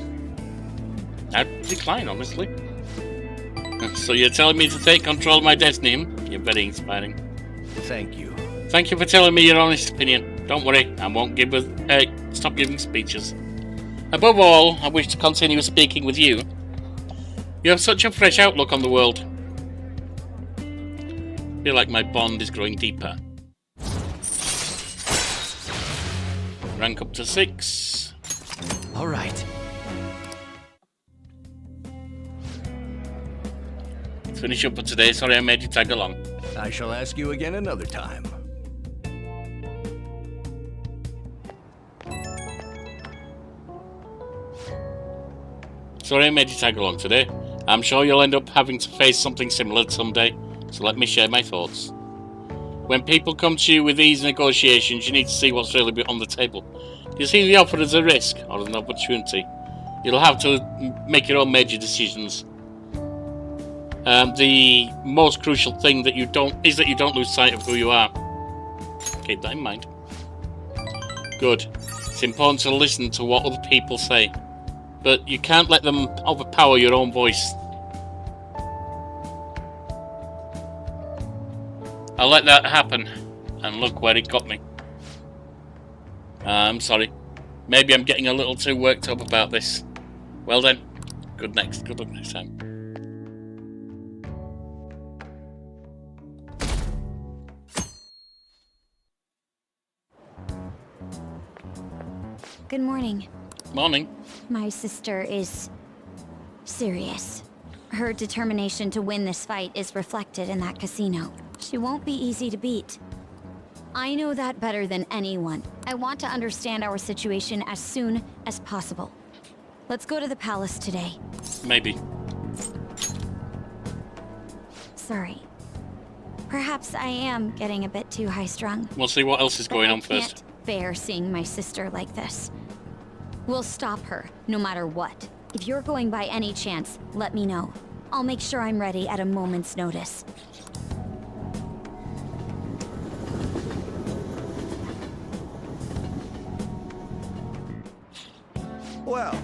I'd decline, honestly. So you're telling me to take control of my destiny? You're very inspiring. Thank you. Thank you for telling me your honest opinion. Don't worry, I won't stop giving speeches. Above all, I wish to continue speaking with you. You have such a fresh outlook on the world. I feel like my bond is growing deeper. Rank up to 6. All right. Let's finish up for today. Sorry I made you tag along. I shall ask you again another time. Sorry I made you tag along today. I'm sure you'll end up having to face something similar someday, so let me share my thoughts. When people come to you with these negotiations, you need to see what's really on the table. Do you see the offer as a risk or as an opportunity? You'll have to make your own major decisions. The most crucial thing that you don't lose sight of who you are. Keep that in mind. Good. It's important to listen to what other people say, but you can't let them overpower your own voice. I let that happen, and look where it got me. I'm sorry. Maybe I'm getting a little too worked up about this. Well then, good luck next time. Good morning. Morning. My sister is serious. Her determination to win this fight is reflected in that casino. She won't be easy to beat. I know that better than anyone. I want to understand our situation as soon as possible. Let's go to the palace today. Maybe. Sorry. Perhaps I am getting a bit too high-strung. We'll see what else is going on I first. can't bear seeing my sister like this. We'll stop her, no matter what. If you're going by any chance, let me know. I'll make sure I'm ready at a moment's notice. Well,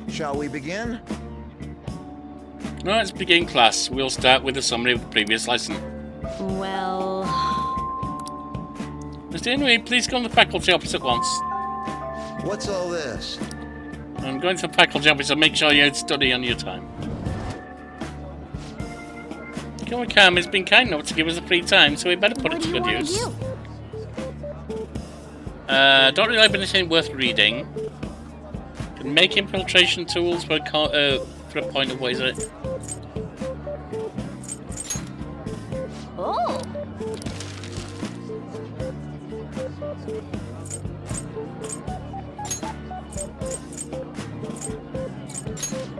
shall we begin? Let's begin class. We'll start with a summary of the previous lesson. Well... Mr. Henry, please go to the faculty office at once. What's all this? I'm going to the faculty office and make sure you study on your time. Kawakami has been kind enough to give us a free time, so we better put it to good use. Don't really have anything worth reading. Can make infiltration tools for a point of, what is it? Oh!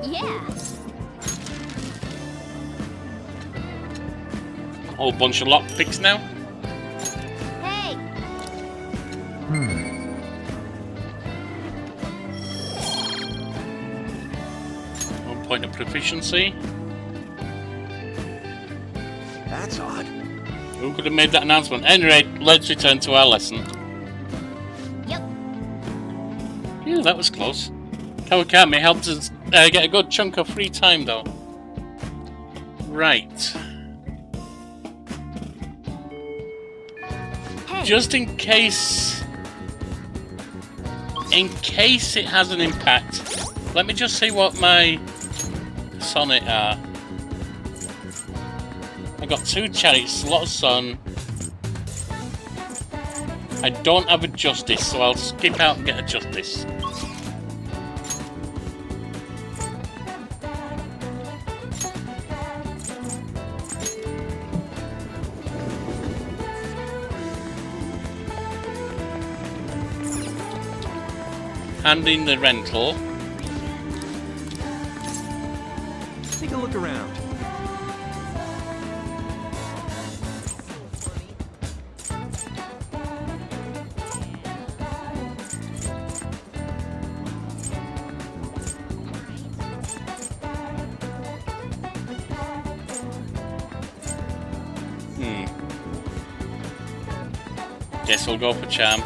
Yeah! A whole bunch of lockpicks now. Hey! One point of proficiency. That's odd. Who could have made that announcement? Anyway, let's return to our lesson. Yep. Phew, that was close. Kawakami helped us get a good chunk of free time, though. Right. Hey. Just in case it has an impact, let me just see what my sonnet are. I got 2 chariots, a lot of sun. I don't have a justice, so I'll skip out and get a justice. Handing the rental. Take a look around. Guess we'll go for charm.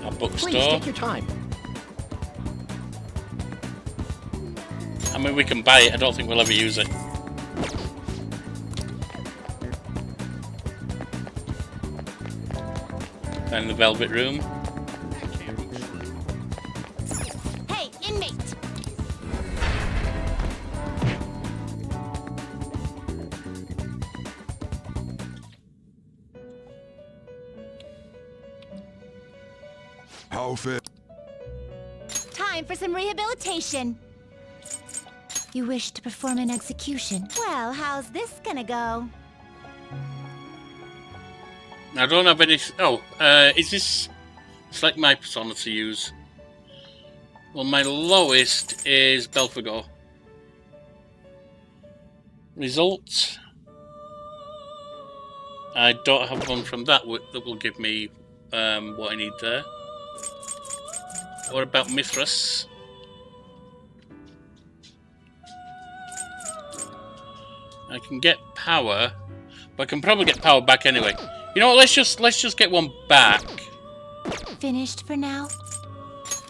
A bookstore. Please take your time. I mean, we can buy it. I don't think we'll ever use it. Then the Velvet Room. Hey, inmate! How fit? Time for some rehabilitation. You wish to perform an execution. Well, how's this gonna go? I don't have any... Oh, is this... Select my persona to use. Well, my lowest is Belphegor. Result. I don't have one from that that will give me what I need there. What about Mithras? I can get power, but I can probably get power back anyway. You know what? Let's just get one back. Finished for now?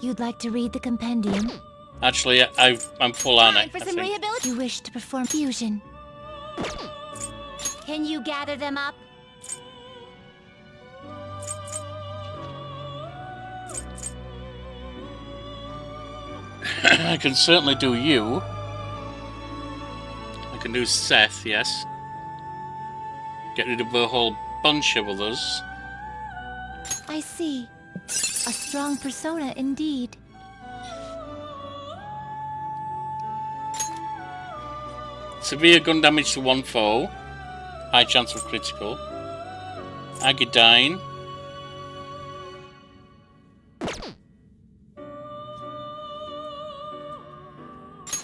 You'd like to read the compendium? Actually, I'm full, aren't I? Time for some rehabilitation. You wish to perform fusion. Can you gather them up? I can certainly do you. can do Seth, yes. Get rid of a whole bunch of others. I see. A strong persona indeed. Severe gun damage to one foe. High chance of critical. Agadine.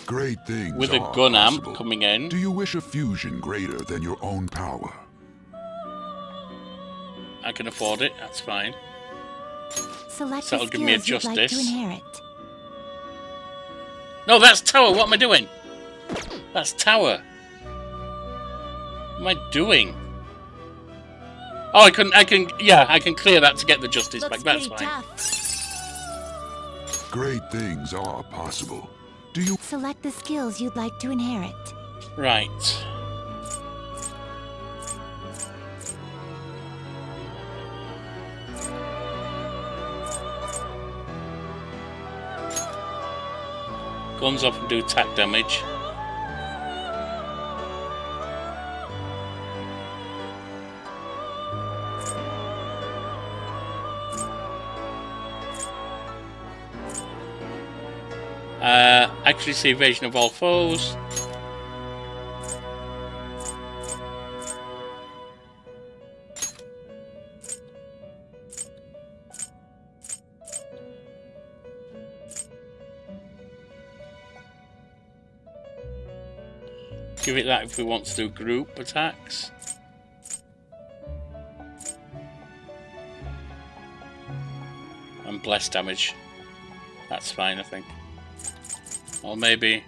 Great things With a are gun possible. amp coming in. Do you wish a fusion greater than your own power? I can afford it, that's fine. Select So that'll the give me a skills you'd like to justice. inherit. No, that's tower. What am I doing? That's tower. What am I doing? Oh, I can clear that to get the justice back. That's fine. Great things are possible. Do you Select the skills you'd like to inherit. Right. Guns off and do attack damage. Accuracy evasion of all foes. Give it that if we want to do group attacks. And bless damage. That's fine, I think. Or maybe...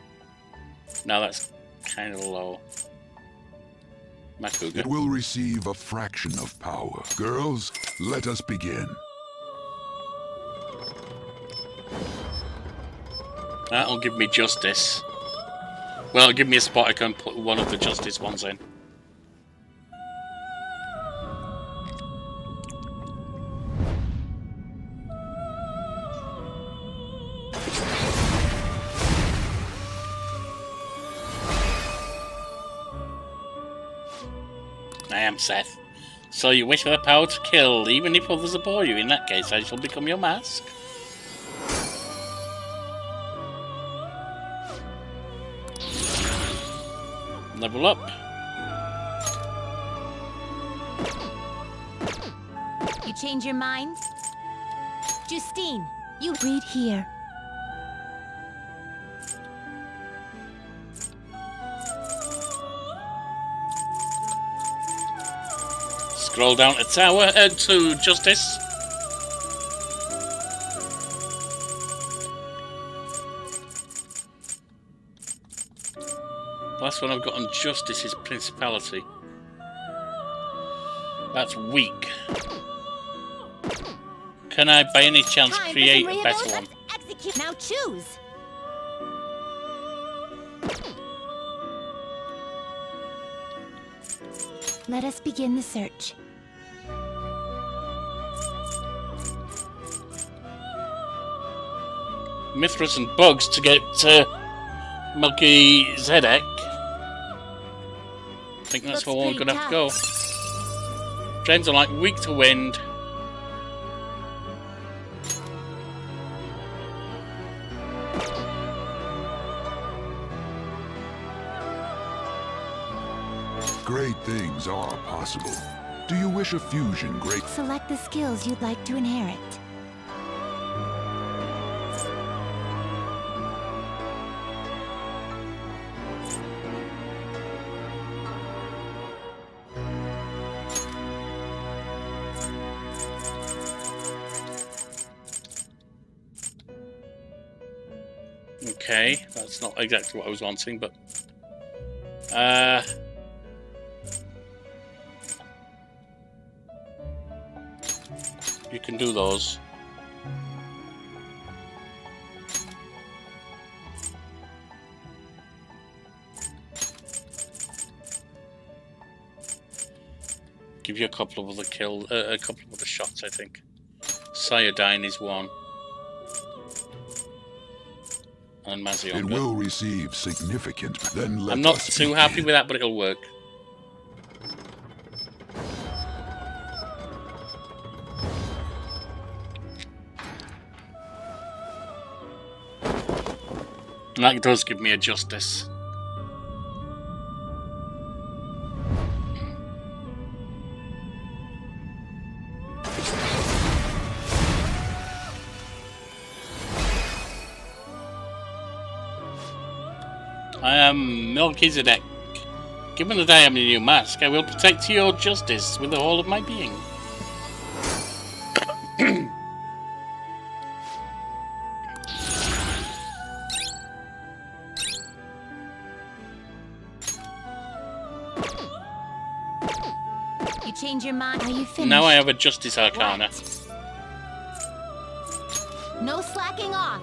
No, that's kind of low. Makuga. It will receive a fraction of power. Girls, let us begin. That'll give me justice. Well, it'll give me a spot I can put one of the justice ones in. I am Seth. So you wish for the power to kill, even if others abhor you. In that case, I shall become your mask. Level up. You change your mind? Justine, you read here. Scroll down to tower, to justice. Last one I've got on justice is principality. That's weak. Can I, by any chance, create a better one? Execute. Now choose. Let us begin the search. Mithras and bugs to get Milky Zedek. I think that's where we're gonna have to go. Trains are like weak to wind. Great things are possible. Do you wish a fusion great? Select the skills you'd like to inherit. Okay, that's not exactly what I was wanting, but you can do those. Give you a couple of other a couple of other shots, I think. Iodine is one. and It Mazionga. will receive significant. Then let I'm not us too happy with that, but it'll work. And that does give me a justice. I am Melchizedek. Given that I am your new mask, I will protect your justice with the whole of my being. You change your mind? Are you finished? Now I have a Justice Arcana. No slacking off.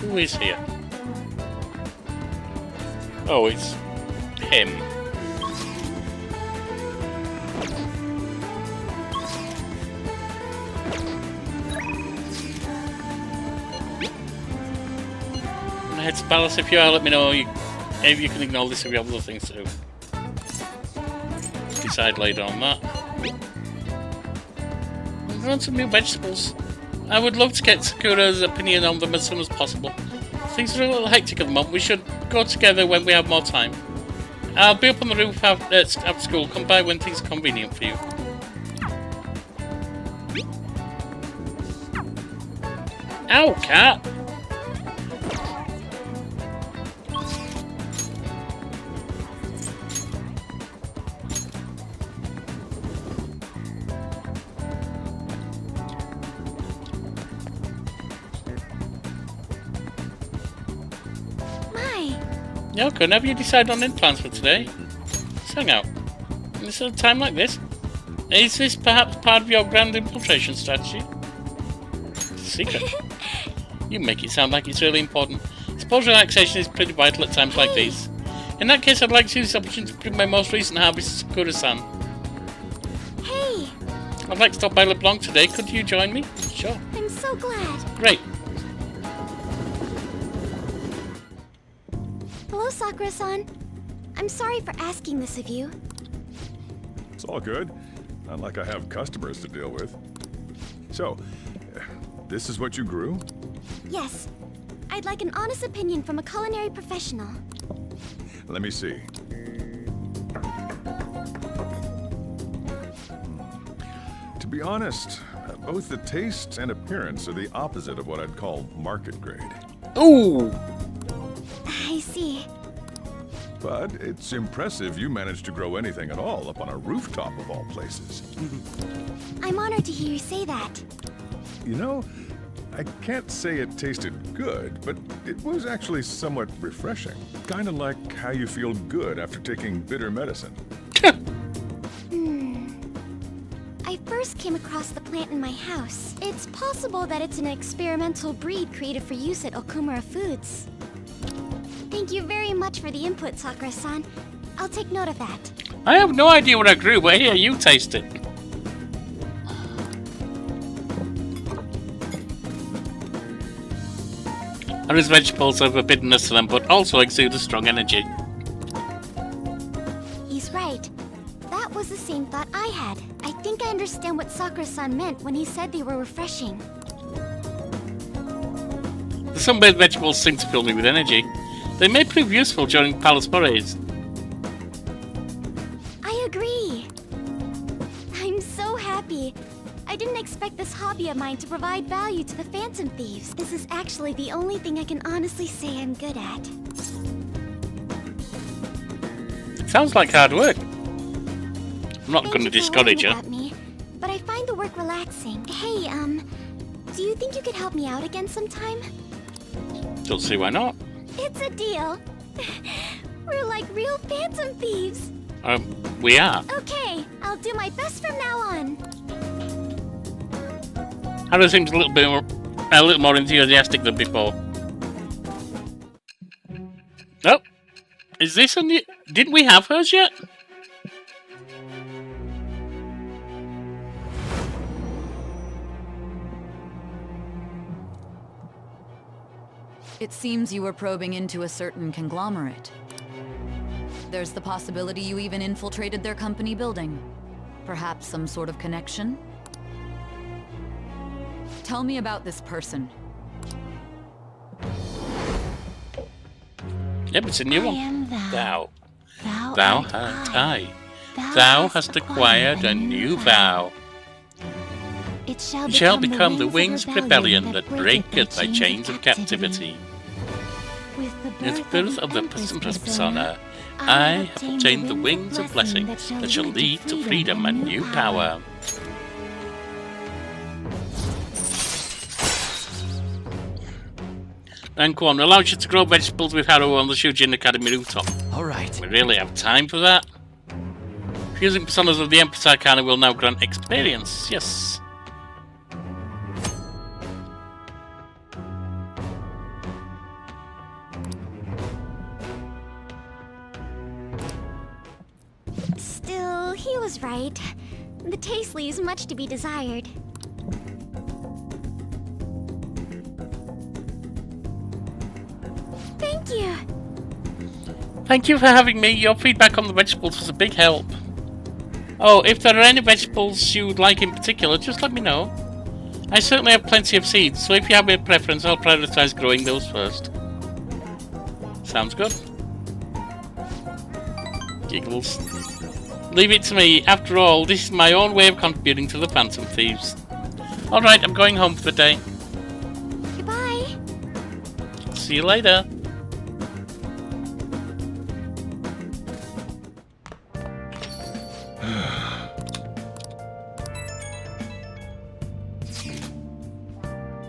Who is here? Oh, it's him. Head to Palace if you are. Let me know if you can ignore this if you have other things to do. Decide later on that. I want some new vegetables. I would love to get Sakura's opinion on them as soon as possible. Things are a little hectic at the moment. We should go together when we have more time. I'll be up on the roof after school. Come by when things are convenient for you. Ow, cat! Yoko, have you decided on any plans for today? Let's hang out. In this sort of time like this? Is this perhaps part of your grand infiltration strategy? Secret. You make it sound like it's really important. Suppose relaxation is pretty vital at times like these. In that case, I'd like to use this opportunity to bring my most recent harvest to Sakura-san. Hey! I'd like to stop by LeBlanc today. Could you join me? Sure. I'm so glad. Great. Hello, Sakura-san. I'm sorry for asking this of you. It's all good. Not like I have customers to deal with. So, this is what you grew? Yes. I'd like an honest opinion from a culinary professional. Let me see. To be honest, both the taste and appearance are the opposite of what I'd call market grade. Ooh! I see. But it's impressive you managed to grow anything at all up on a rooftop of all places. I'm honored to hear you say that. You know, I can't say it tasted good, but it was actually somewhat refreshing. Kind of like how you feel good after taking bitter medicine. I first came across the plant in my house. It's possible that it's an experimental breed created for use at Okumura Foods. Thank you very much for the input, Sakura-san. I'll take note of that. I have no idea what I grew, but here, you taste it. And his vegetables have a bitterness to them, but also exude a strong energy. He's right. That was the same thought I had. I think I understand what Sakura-san meant when he said they were refreshing. The sunbaked vegetables seem to fill me with energy. They may prove useful during palace forays. I agree. I'm so happy. I didn't expect this hobby of mine to provide value to the Phantom Thieves. This is actually the only thing I can honestly say I'm good at. Sounds like hard work. I'm not going to discourage you. Me, but I find the work relaxing. Hey, do you think you could help me out again sometime? Don't see why not. It's a deal. We're like real phantom thieves. We are. Okay, I'll do my best from now on. Hannah seems a little more enthusiastic than before. Oh, is this a new? Didn't we have hers yet? It seems you were probing into a certain conglomerate. There's the possibility you even infiltrated their company building. Perhaps some sort of connection? Tell me about this person. Yep, it's a new one. am Thou. Thou Thou art art I. I. Thou hast acquired a new vow. It Shall become the wings of rebellion that breaketh thy chains of captivity. With the birth of the persona, I have obtained the wings of blessing that shall lead to freedom and new power. Ranquan allows you to grow vegetables with Harrow on the Shujin Academy rooftop. Alright. We really have time for that. Fusing personas of the Empress Arcana will now grant experience. Yes. Still, he was right. The taste leaves much to be desired. Thank you. Thank you for having me. Your feedback on the vegetables was a big help. Oh, if there are any vegetables you would like in particular, just let me know. I certainly have plenty of seeds, so if you have a preference, I'll prioritize growing those first. Sounds good. Giggles. Leave it to me. After all, this is my own way of contributing to the Phantom Thieves. Alright, I'm going home for the day. Goodbye. See you later.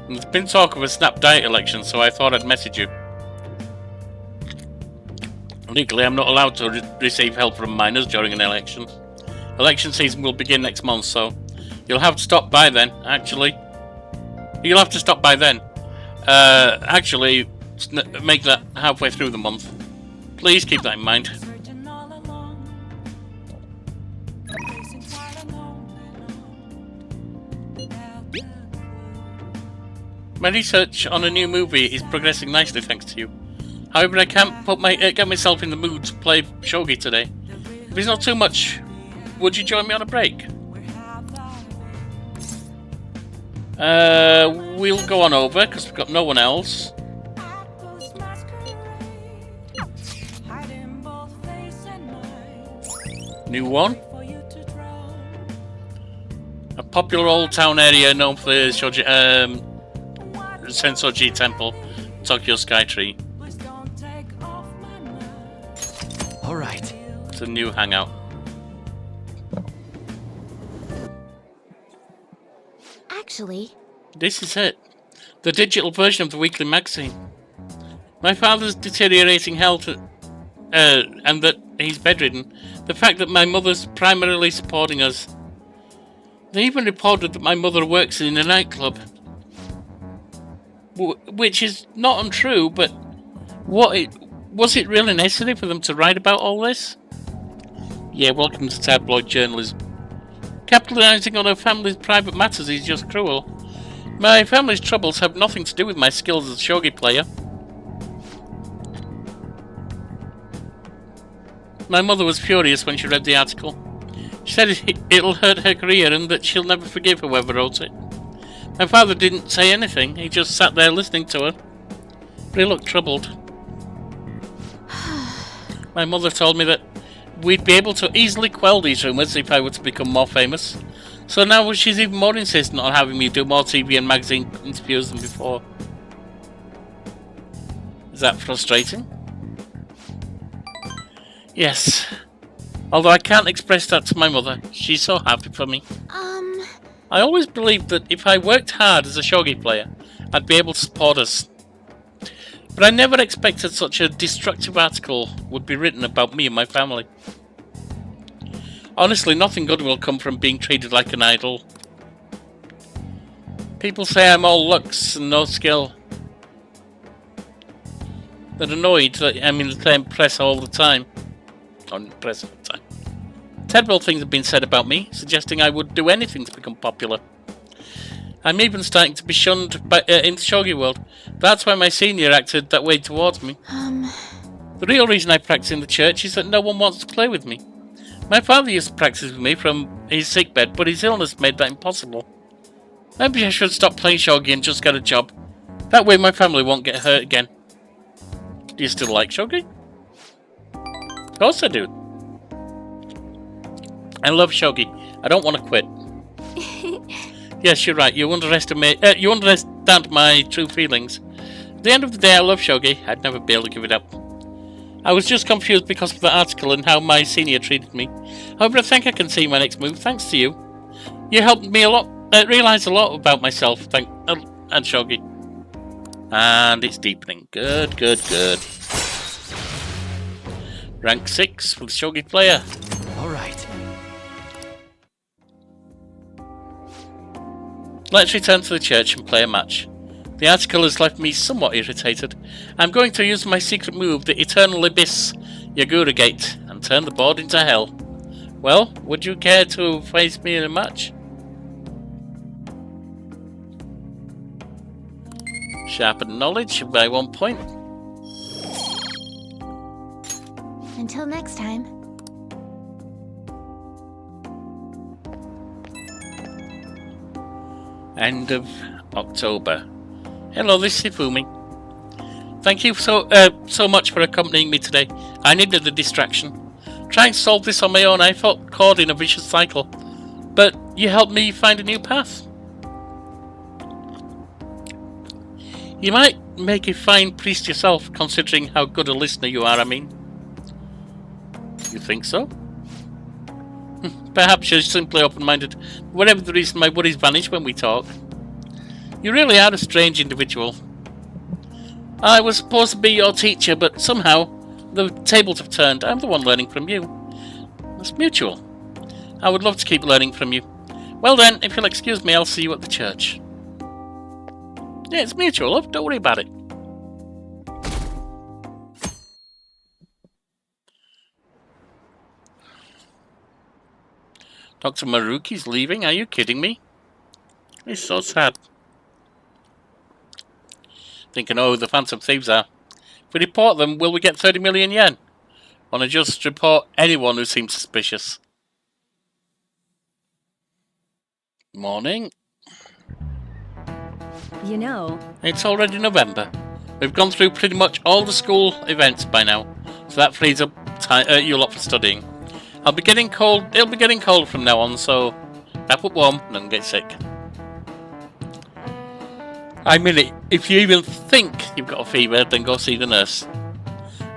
There's been talk of a snap diet election, so I thought I'd message you. Legally, I'm not allowed to receive help from minors during an election. Election season will begin next month, so you'll have to stop by then, actually. You'll have to stop by then. Actually, make that halfway through the month. Please keep that in mind. My research on a new movie is progressing nicely thanks to you. However, I can't get myself in the mood to play shogi today. If it's not too much, would you join me on a break? We'll go on over because we've got no one else. New one. A popular old town area known for the shogi, Sensoji Temple, Tokyo Skytree. Alright. It's a new hangout. Actually, this is it. The digital version of the weekly magazine. My father's deteriorating health and that he's bedridden. The fact that my mother's primarily supporting us. They even reported that my mother works in a nightclub. Which is not untrue, but was it really necessary for them to write about all this? Yeah, welcome to tabloid journalism. Capitalizing on a family's private matters is just cruel. My family's troubles have nothing to do with my skills as a shogi player. My mother was furious when she read the article. She said it'll hurt her career and that she'll never forgive whoever wrote it. My father didn't say anything, he just sat there listening to her. But he looked troubled. My mother told me that we'd be able to easily quell these rumours if I were to become more famous. So now she's even more insistent on having me do more TV and magazine interviews than before. Is that frustrating? Yes. Although I can't express that to my mother. She's so happy for me. I always believed that if I worked hard as a shogi player, I'd be able to support us. But I never expected such a destructive article would be written about me and my family. Honestly, nothing good will come from being treated like an idol. People say I'm all looks and no skill. They're annoyed that I'm in the same press all the time. On the press all the time. Terrible things have been said about me, suggesting I would do anything to become popular. I'm even starting to be shunned in the shogi world. That's why my senior acted that way towards me. The real reason I practice in the church is that no one wants to play with me. My father used to practice with me from his sickbed, but his illness made that impossible. Maybe I should stop playing shogi and just get a job. That way my family won't get hurt again. Do you still like shogi? Of course I do. I love shogi. I don't want to quit. Yes, you're right. You understand my true feelings. At the end of the day, I love shogi. I'd never be able to give it up. I was just confused because of the article and how my senior treated me. However, I think I can see my next move thanks to you. You helped me a lot, realize a lot about myself, and shogi. And it's deepening. Good, good, good. Rank 6 for the shogi player. Alright. Let's return to the church and play a match. The article has left me somewhat irritated. I'm going to use my secret move, the Eternal Abyss Yagura Gate, and turn the board into hell. Well, would you care to face me in a match? Sharpen knowledge by 1 point. Until next time. End of October. Hello, this is Ifumi. Thank you so much for accompanying me today. I needed a distraction. Trying to solve this on my own, I felt caught in a vicious cycle. But you helped me find a new path. You might make a fine priest yourself, considering how good a listener you are, I mean. You think so? Perhaps you're simply open-minded. Whatever the reason, my worries vanish when we talk. You really are a strange individual. I was supposed to be your teacher, but somehow the tables have turned. I'm the one learning from you. It's mutual. I would love to keep learning from you. Well then, if you'll excuse me, I'll see you at the church. Yeah, it's mutual, love. Don't worry about it. Dr. Maruki's leaving? Are you kidding me? It's so sad. Thinking, oh, the Phantom Thieves are. If we report them, will we get 30 million yen? Want to just report anyone who seems suspicious. Morning. You know, It's already November. We've gone through pretty much all the school events by now, so that frees up you lot for studying. I'll be getting cold. It'll be getting cold from now on, so wrap up warm and don't get sick. I mean, if you even think you've got a fever, then go see the nurse.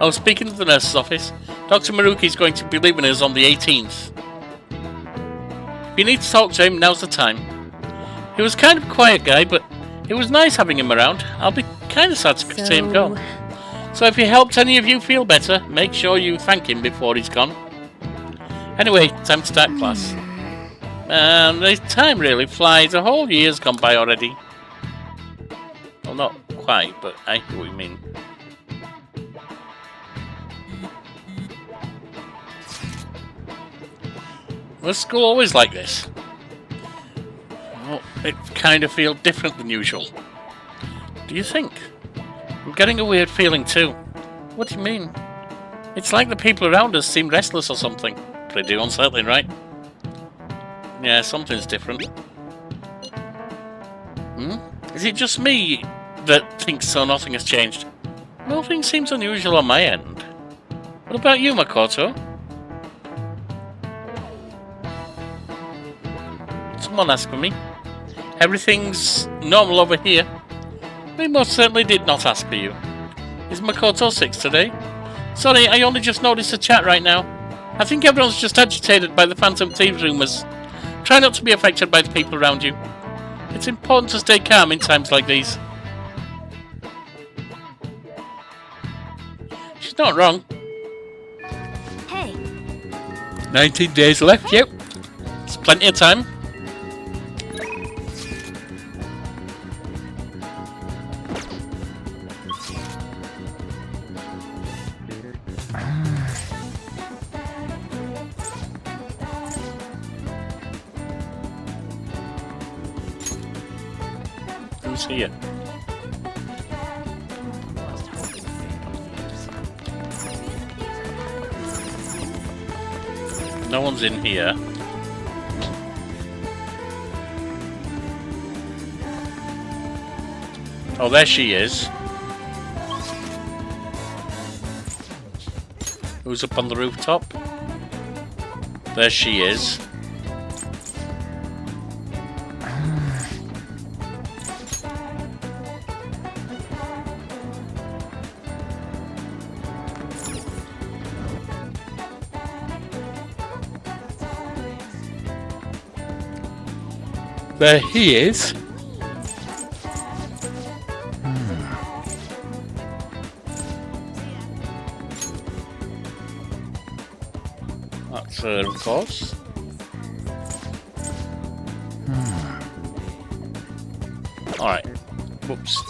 I was speaking to the nurse's office. Dr. Maruki's going to be leaving us on the 18th. If you need to talk to him, now's the time. He was kind of a quiet guy, but it was nice having him around. I'll be kind of sad to see him go. So if he helped any of you feel better, make sure you thank him before he's gone. Anyway, time to start class. The time really flies. A whole year's gone by already. Well, not quite, but I know what you mean. Was school always like this? Well, it kind of feels different than usual. Do you think? I'm getting a weird feeling too. What do you mean? It's like the people around us seem restless or something. Pretty unsettling, right? Yeah, something's different. Is it just me that thinks so nothing has changed? Nothing seems unusual on my end. What about you, Makoto? Someone asked for me. Everything's normal over here. We most certainly did not ask for you. Is Makoto sick today? Sorry, I only just noticed the chat right now. I think everyone's just agitated by the Phantom Thieves rumours. Try not to be affected by the people around you. It's important to stay calm in times like these. She's not wrong. Hey. 19 days left, yep. It's plenty of time. Who's here? No one's in here. Oh, there she is. Who's up on the rooftop? There she is. There he is. That's her, of course. Alright. Whoops.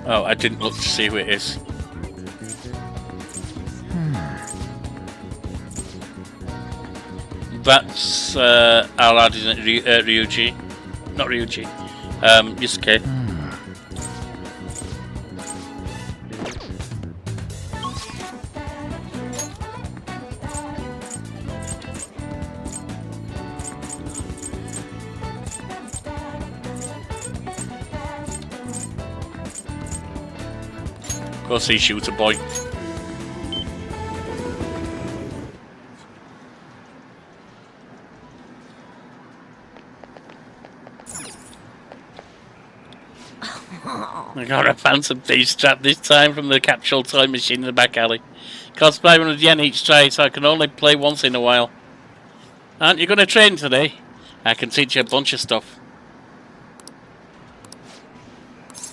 Oh, I didn't look to see who it is. That's Alad, isn't it? Ryuji. Not Ryuji. Yusuke. Go see Shooter Boy. I got a phantom thief trap this time from the capsule time machine in the back alley. Costs 500 yen each try, so I can only play once in a while. Aren't you going to train today? I can teach you a bunch of stuff.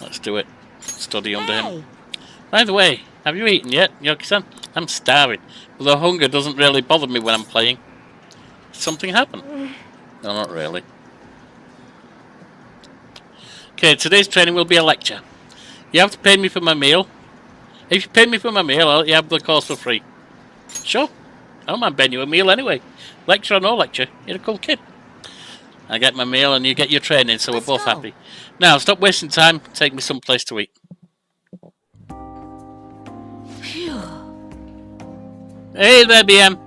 Let's do it. Study under him. By the way, have you eaten yet, Yorkie-san? I'm starving, but the hunger doesn't really bother me when I'm playing. Did something happen? No, not really. Okay, today's training will be a lecture. You have to pay me for my meal. If you pay me for my meal, you have the course for free. Sure. I don't mind paying you a meal anyway. Lecture or no lecture, you're a cool kid. I get my meal and you get your training, so we're both happy. Now, stop wasting time. Take me someplace to eat. Hey there, BM.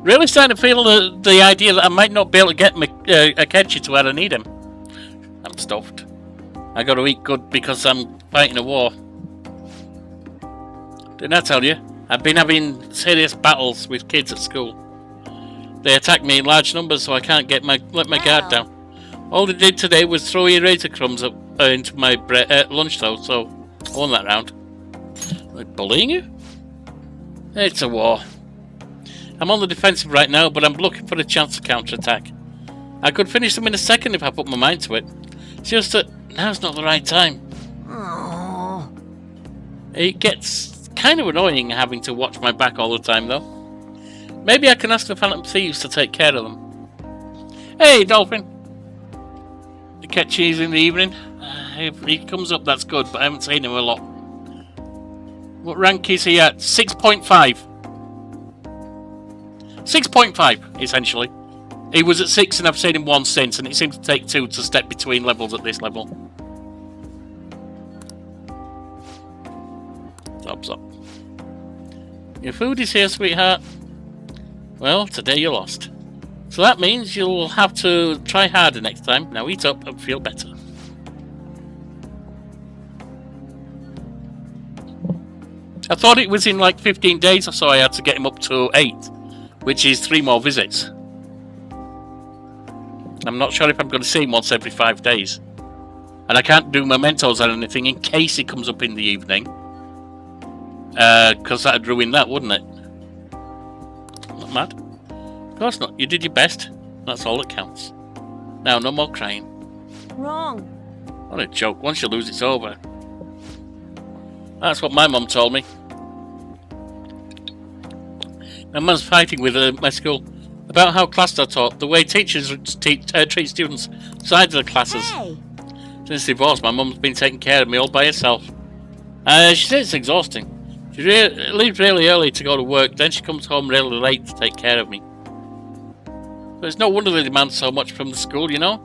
Really starting to feel the idea that I might not be able to get Akechi to where I need him. I'm stuffed. I gotta eat good because I'm fighting a war. Didn't I tell you? I've been having serious battles with kids at school. They attack me in large numbers, so I can't let my guard down. All they did today was throw eraser crumbs up, into my lunch though, so I won that round. Are they bullying you? It's a war. I'm on the defensive right now, but I'm looking for a chance to counterattack. I could finish them in a second if I put my mind to it. It's just that now's not the right time. Aww. It gets kind of annoying having to watch my back all the time, though. Maybe I can ask the Phantom Thieves to take care of them. Hey, Dolphin! The catchies in the evening. If he comes up, that's good, but I haven't seen him a lot. What rank is he at? 6.5. 6.5, essentially. He was at 6 and I've seen him once since, and it seems to take 2 to step between levels at this level. Thumbs up. Your food is here, sweetheart. Well, today you lost. So that means you'll have to try harder next time. Now eat up and feel better. I thought it was in like 15 days or so I had to get him up to 8, which is 3 more visits. I'm not sure if I'm going to see him once every 5 days. And I can't do mementos or anything in case he comes up in the evening. Because that'd ruin that, wouldn't it? Not mad. Of course not. You did your best. That's all that counts. Now, no more crying. Wrong. What a joke. Once you lose, it's over. That's what my mum told me. My mum's fighting with my school about how classes are taught, the way teachers treat students outside of the classes. Hey. Since divorce, my mum's been taking care of me all by herself. She says it's exhausting. She leaves really early to go to work, then she comes home really late to take care of me. But it's no wonder they demand so much from the school, you know?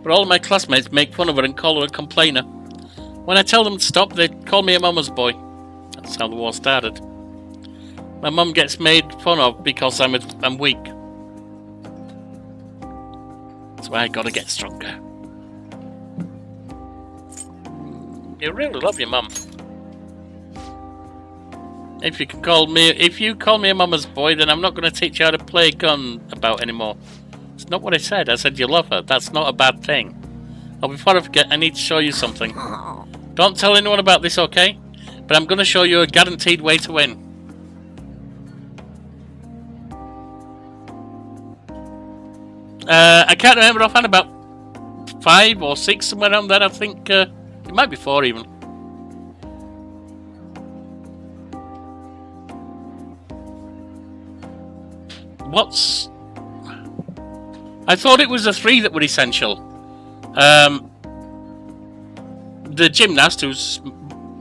But all of my classmates make fun of her and call her a complainer. When I tell them to stop, they call me a mama's boy. That's how the war started. My mum gets made fun of because I'm weak. That's why I gotta get stronger. You really love your mum. If you call me a mama's boy, then I'm not going to teach you how to play gun about anymore. It's not what I said. I said you love her. That's not a bad thing. Oh, before I forget, I need to show you something. Don't tell anyone about this, okay? But I'm going to show you a guaranteed way to win. I can't remember offhand, about 5 or 6, somewhere around there. I think it might be 4 even. I thought it was the 3 that were essential. The gymnast, who's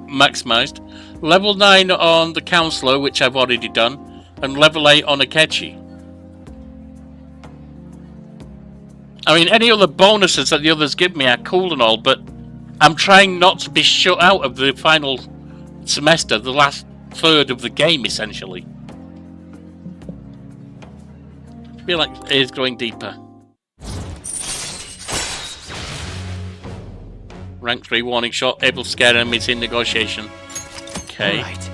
maximised, level 9 on the counsellor, which I've already done, and level 8 on Akechi. I mean, any other bonuses that the others give me are cool and all, but I'm trying not to be shut out of the final semester, the last third of the game, essentially. I feel like it is growing deeper. Rank 3 warning shot, able to scare enemies in negotiation. Okay. Right.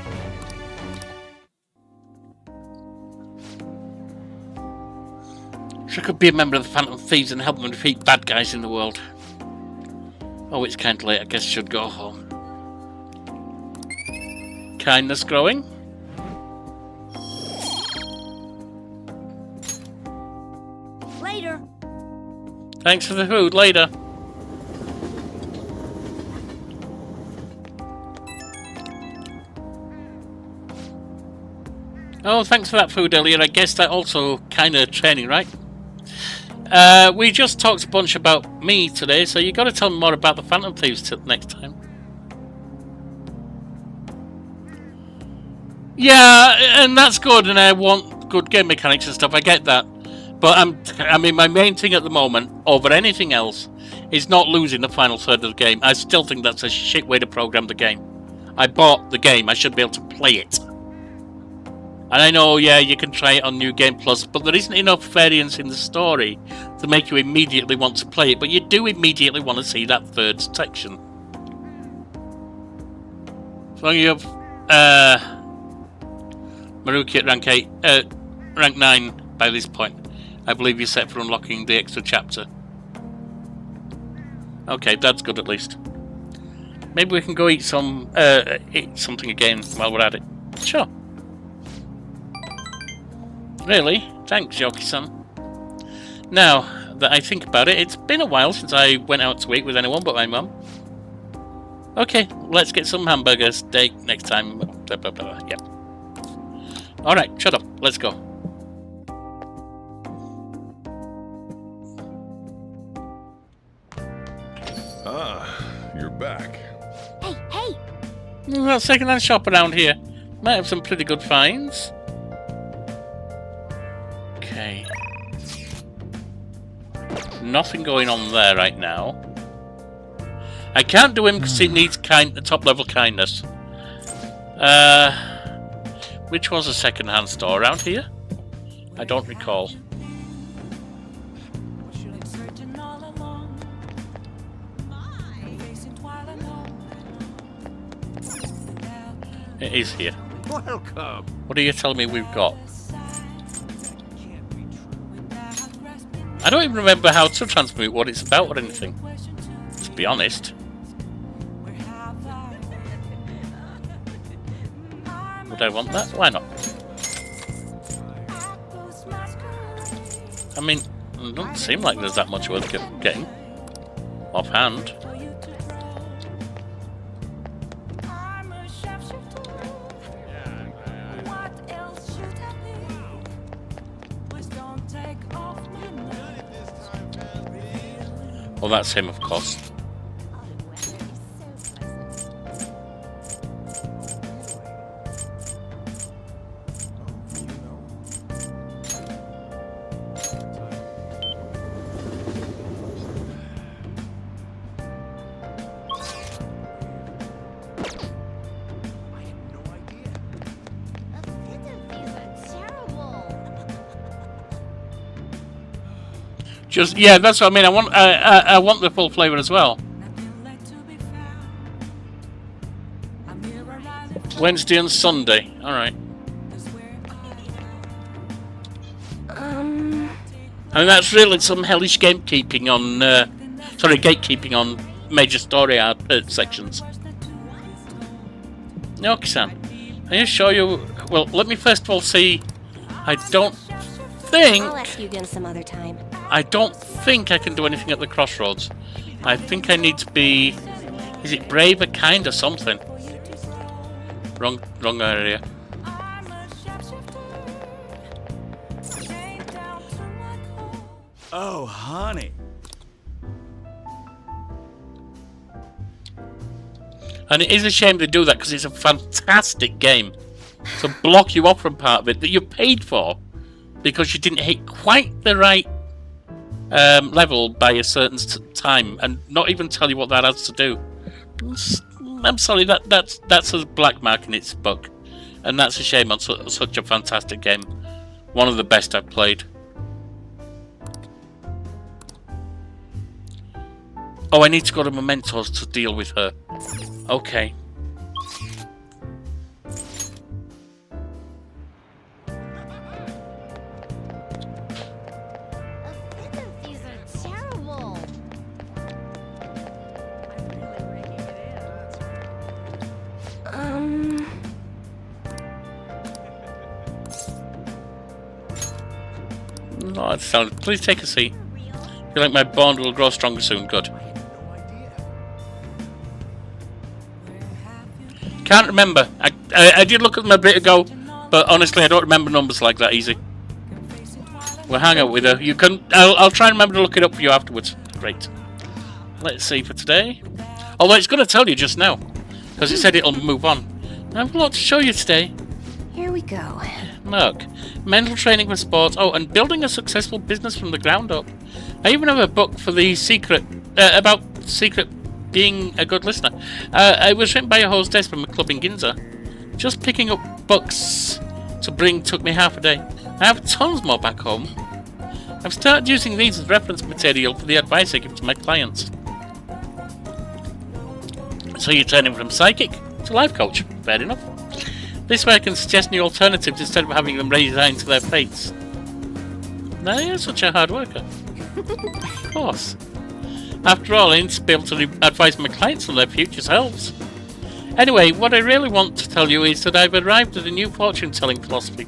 So I could be a member of the Phantom Thieves and help them defeat bad guys in the world. Oh, it's kind of late. I guess I should go home. Kindness growing. Later. Thanks for the food. Later. Oh, thanks for that food earlier. I guess that also kind of training, right? We just talked a bunch about me today, so you got to tell me more about the Phantom Thieves next time. Yeah, and that's good, and I want good game mechanics and stuff. I get that, but I mean, my main thing at the moment, over anything else, is not losing the final third of the game. I still think that's a shit way to program the game. I bought the game. I should be able to play it. And I know, yeah, you can try it on New Game Plus, but there isn't enough variance in the story to make you immediately want to play it, but you do immediately want to see that third section. So you have Maruki at rank 9 by this point. I believe you're set for unlocking the extra chapter. Okay, that's good at least. Maybe we can go eat something again while we're at it. Sure. Really? Thanks, Yorkie-san. Now that I think about it, it's been a while since I went out to eat with anyone but my mum. Okay, let's get some hamburger steak next time. Blah, blah, blah. Yep. Alright, shut up. Let's go. Ah, you're back. Hey! Well, second-hand shop around here. Might have some pretty good finds. Okay. Nothing going on there right now. I can't do him because he needs top-level kindness. Which was a second-hand store around here? I don't recall. It is here. Welcome. What are you telling me we've got? I don't even remember how to transmute, what it's about or anything. To be honest. Would I want that? Why not? I mean, it doesn't seem like there's that much worth getting. Offhand. Well, that's him, of course. Just yeah, that's what I mean. I want the full flavour as well. Wednesday and Sunday. All right. I mean, that's really some hellish gatekeeping on. Gatekeeping on major story sections. Yorkie-san, are you sure you? Well, let me first of all see. I don't think. I'll ask you again some other time. I don't think I can do anything at the crossroads. I think I need to be... Is it brave or kind or something? Wrong area. Oh, honey. And it is a shame to do that because it's a fantastic game. To block you off from part of it that you paid for because you didn't hit quite the right level by a certain time and not even tell you what that has to do. I'm sorry, that's a black mark in its book, and that's a shame on such a fantastic game. One of the best I've played. Oh, I need to go to Mementos to deal with her. Okay. No, it sounded. Please take a seat. I feel like my bond will grow stronger soon. Good. Can't remember. I did look at them a bit ago, but honestly, I don't remember numbers like that easy. We'll hang out with her. You can. I'll try and remember to look it up for you afterwards. Great. Let's see for today. Although it's going to tell you just now, because it said it'll move on. I have a lot to show you today. Here we go. Look, mental training for sports. Oh, and building a successful business from the ground up. I even have a book for the secret about secret being a good listener. It was written by a hostess from a club in Ginza. Just picking up books to bring took me half a day. I have tons more back home. I've started using these as reference material for the advice I give to my clients. So you're turning from psychic to life coach. Fair enough. This way I can suggest new alternatives instead of having them resigned to their fates. Now you're such a hard worker. Of course. After all, I need to be able to advise my clients on their future selves. Anyway, what I really want to tell you is that I've arrived at a new fortune-telling philosophy.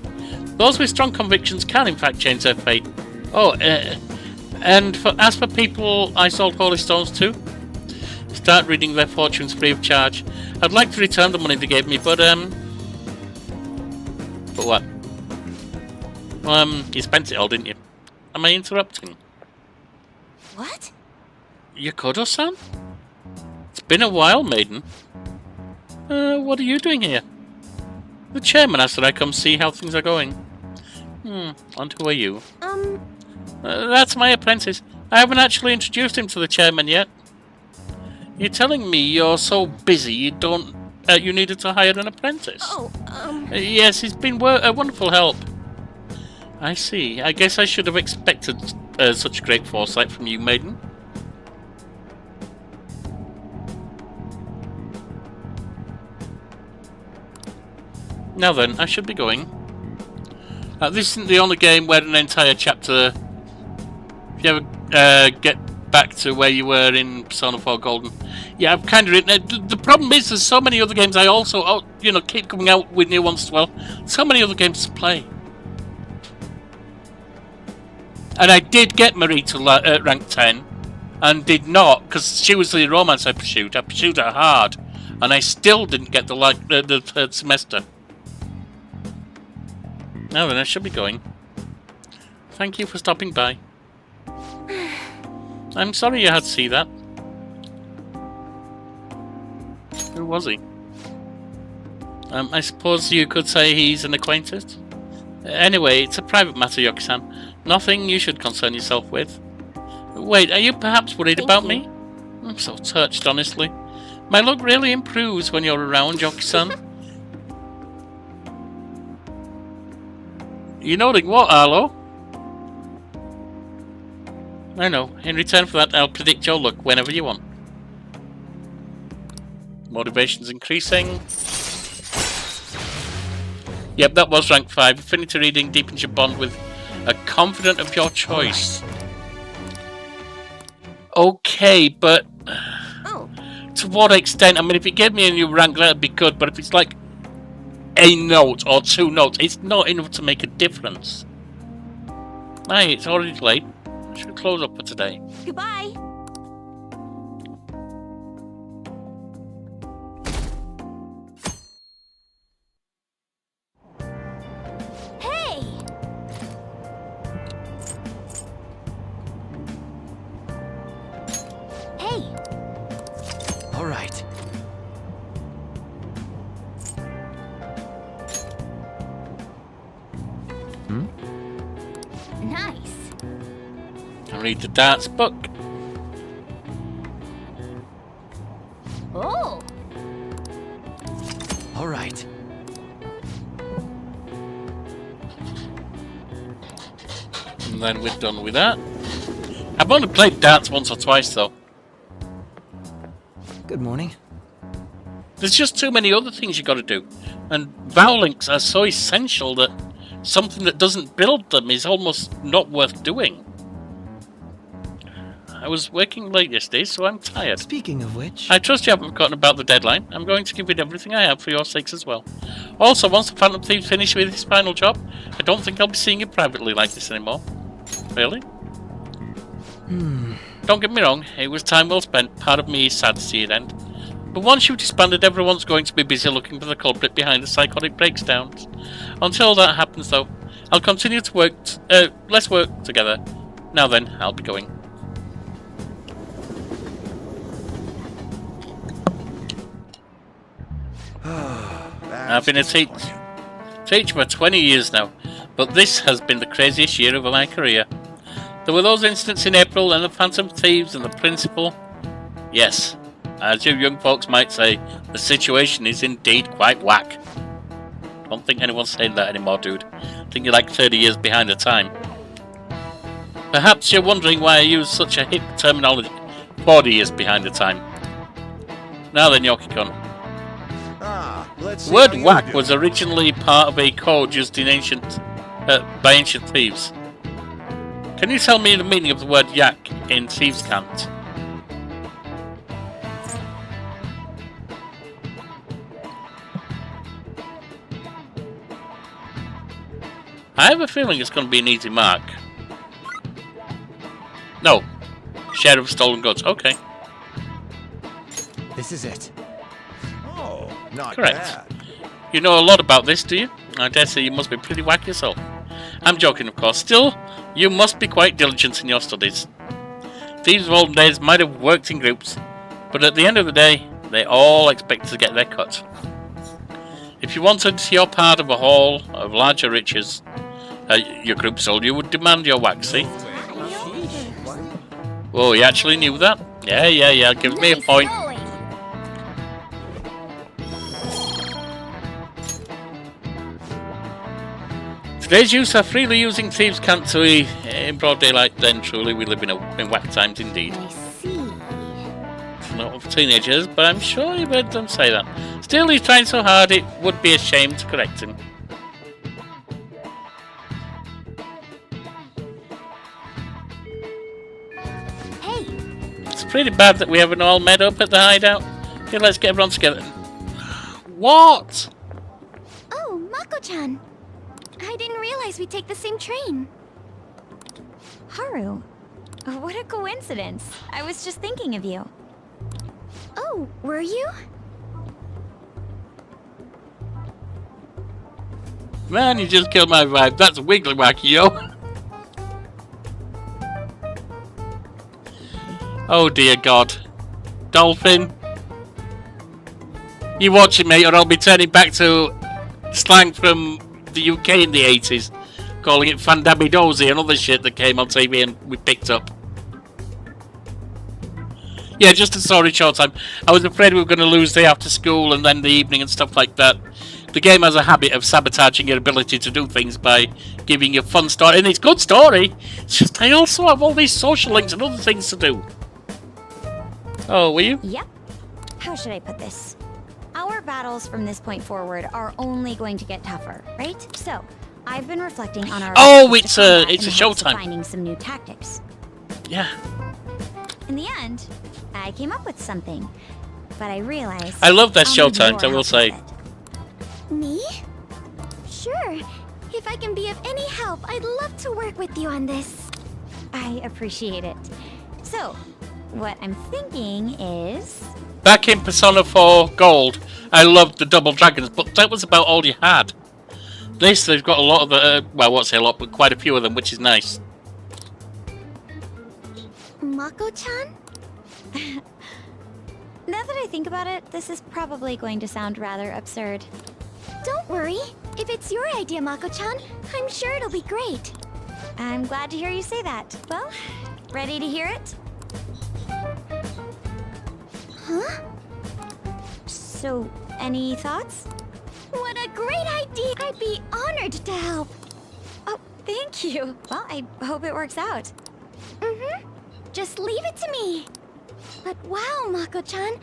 Those with strong convictions can in fact change their fate. Oh, and as for people I sold holy stones to, start reading their fortunes free of charge. I'd like to return the money they gave me, but what? You spent it all, didn't you? Am I interrupting? What? Yakodo-san? It's been a while, maiden. What are you doing here? The chairman asked that I come see how things are going. And who are you? That's my apprentice. I haven't actually introduced him to the chairman yet. You're telling me you're so busy you don't... you needed to hire an apprentice? Yes, he's been a wonderful help. I see. I guess I should have expected such great foresight from you, maiden. Now then, I should be going. This isn't the only game where an entire chapter... If you ever get back to where you were in Persona 4 Golden. Yeah, I've kind of written it. The problem is there's so many other games I also, keep coming out with new ones as well. So many other games to play. And I did get Marie to rank 10. And did not, because she was the romance I pursued. I pursued her hard. And I still didn't get the third semester. Now then, I should be going. Thank you for stopping by. I'm sorry you had to see that. Who was he? I suppose you could say he's an acquaintance? Anyway, it's a private matter, Yorkie-san. Nothing you should concern yourself with. Wait, are you perhaps worried about me? I'm so touched, honestly. My luck really improves when you're around, Yorkie-san. You nodding what, Arlo? I know. In return for that, I'll predict your luck whenever you want. Motivation's increasing. Yep, that was rank 5. Affinity reading deepens your bond with a confidant of your choice. Okay, but... To what extent? I mean, if it gave me a new rank, that'd be good, but if it's like a note or 2 notes, it's not enough to make a difference. Hey, it's already late. I should close up for today. Goodbye. Hey! Hey! All right. Nice. I read the darts book. Oh. All right. And then we're done with that. I've only played darts once or twice though. Good morning. There's just too many other things you got to do, and vowel links are so essential that something that doesn't build them is almost not worth doing. I was working late yesterday, so I'm tired. Speaking of which... I trust you haven't forgotten about the deadline. I'm going to give it everything I have for your sakes as well. Also, once the Phantom Thief finishes with his final job, I don't think I'll be seeing you privately like this anymore. Really? Don't get me wrong, it was time well spent. Part of me is sad to see it end. But once you've disbanded, everyone's going to be busy looking for the culprit behind the psychotic breakdowns. Until that happens, though, I'll continue to work... let's work together. Now then, I'll be going. I've been a teacher for 20 years now, but this has been the craziest year of my career. There were those incidents in April and the Phantom Thieves and the principal. Yes, as you young folks might say, the situation is indeed quite whack. Don't think anyone's saying that anymore, dude. I think you're like 30 years behind the time. Perhaps you're wondering why I use such a hip terminology. 40 years behind the time. Now then, Yorkie-kun. The word whack was originally part of a code used in by ancient thieves. Can you tell me the meaning of the word yak in Thieves' Cant? I have a feeling it's going to be an easy mark. No. Share of stolen goods. Okay. This is it. Oh, not Correct. bad. You know a lot about this, do you? I dare say you must be pretty whack yourself. I'm joking, of course. Still, you must be quite diligent in your studies. Thieves of olden days might have worked in groups, but at the end of the day, they all expected to get their cut. If you wanted your part of a haul of larger riches, your group sold, you would demand your whack, see? Oh, you actually knew that? Yeah, gives me a point. Today's youths are freely using Thieves' Cant to in broad daylight, then truly we live in whack times indeed. I see. Not of teenagers, but I'm sure you've heard them say that. Still, he's trying so hard, it would be a shame to correct him. Hey! It's pretty bad that we haven't all met up at the hideout. Okay, let's get everyone together. What? Oh, Mako-chan. I didn't realize we'd take the same train. Haru, what a coincidence. I was just thinking of you. Oh, were you? Man, you just killed my vibe. That's a wiggly wacky, yo. Oh dear God. Dolphin. You watch it, mate, or I'll be turning back to slang from the UK in the 80s. Calling it Fandamidosi and other shit that came on TV and we picked up. Yeah, just a sorry short time. I was afraid we were going to lose the after school and then the evening and stuff like that. The game has a habit of sabotaging your ability to do things by giving you a fun story. And it's a good story. It's just I also have all these social links and other things to do. Oh, were you? Yep. How should I put this? Our battles from this point forward are only going to get tougher, right? So, I've been reflecting on our... Oh, it's a showtime. Finding some new tactics. Yeah. In the end, I came up with something, but I realized... I love that showtime, I will say. Me? Sure. If I can be of any help, I'd love to work with you on this. I appreciate it. So, what I'm thinking is... Back in Persona 4 Gold, I loved the Double Dragons, but that was about all you had. This, they've got a lot of well, I won't say a lot, but quite a few of them, which is nice. Mako-chan? Now that I think about it, this is probably going to sound rather absurd. Don't worry. If it's your idea, Mako-chan, I'm sure it'll be great. I'm glad to hear you say that. Well, ready to hear it? Huh? So, any thoughts? What a great idea! I'd be honored to help. Oh, thank you. Well, I hope it works out. Mm-hmm. Just leave it to me. But wow, Mako-chan,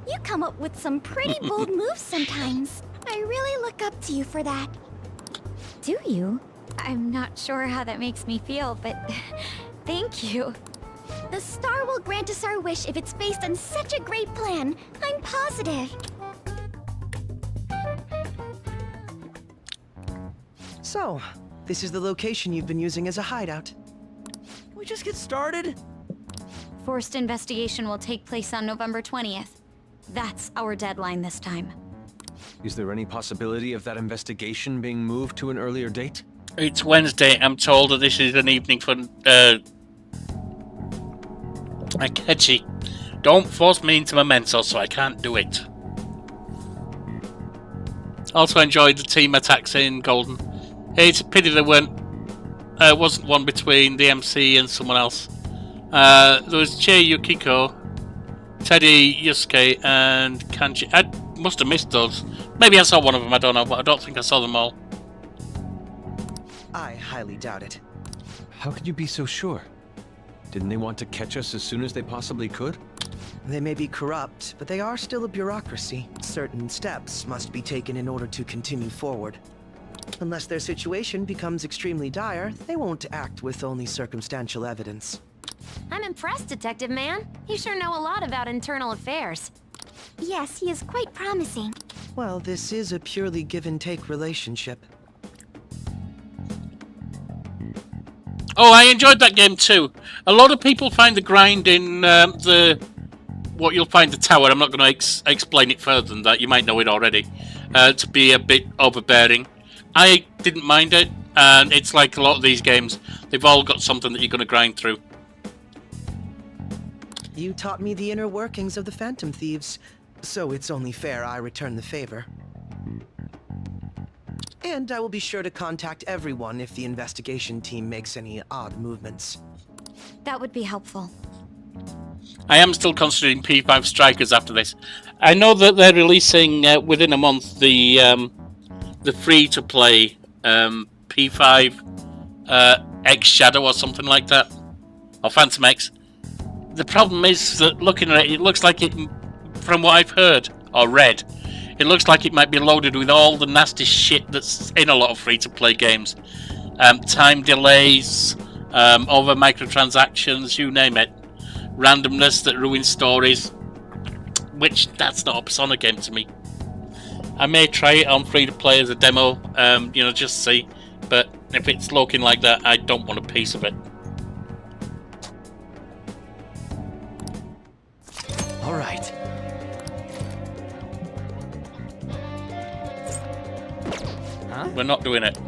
you come up with some pretty bold moves sometimes. I really look up to you for that. Do you? I'm not sure how that makes me feel, but thank you. The star will grant us our wish if it's based on such a great plan. I'm positive. So, this is the location you've been using as a hideout. Can we just get started? Forced investigation will take place on November 20th. That's our deadline this time. Is there any possibility of that investigation being moved to an earlier date? It's Wednesday. I'm told that this is an evening for Akechi. Don't force me into Memento, so I can't do it. Also enjoyed the team attacks in Golden. It's a pity there wasn't one between the MC and someone else. There was Chie Yukiko, Teddy Yusuke, and Kanji. I must have missed those. Maybe I saw one of them, I don't know, but I don't think I saw them all. I highly doubt it. How could you be so sure? Didn't they want to catch us as soon as they possibly could? They may be corrupt, but they are still a bureaucracy. Certain steps must be taken in order to continue forward. Unless their situation becomes extremely dire, they won't act with only circumstantial evidence. I'm impressed, Detective Man. You sure know a lot about internal affairs. Yes, he is quite promising. Well, this is a purely give-and-take relationship. Oh, I enjoyed that game too. A lot of people find the grind in what you'll find the tower. I'm not going to explain it further than that. You might know it already. To be a bit overbearing. I didn't mind it, and it's like a lot of these games. They've all got something that you're going to grind through. You taught me the inner workings of the Phantom Thieves, so it's only fair I return the favor. And I will be sure to contact everyone if the investigation team makes any odd movements. That would be helpful. I am still considering P5 Strikers after this. I know that they're releasing within a month the free-to-play P5 X Shadow or something like that, or Phantom X. The problem is that looking at it, it looks like it, from what I've heard or read, It looks like it might be loaded with all the nasty shit that's in a lot of free-to-play games. Time delays, over microtransactions, you name it. Randomness that ruins stories. Which, that's not a Persona game to me. I may try it on free-to-play as a demo, you know, just see. But if it's looking like that, I don't want a piece of it. All right. Huh? We're not doing it.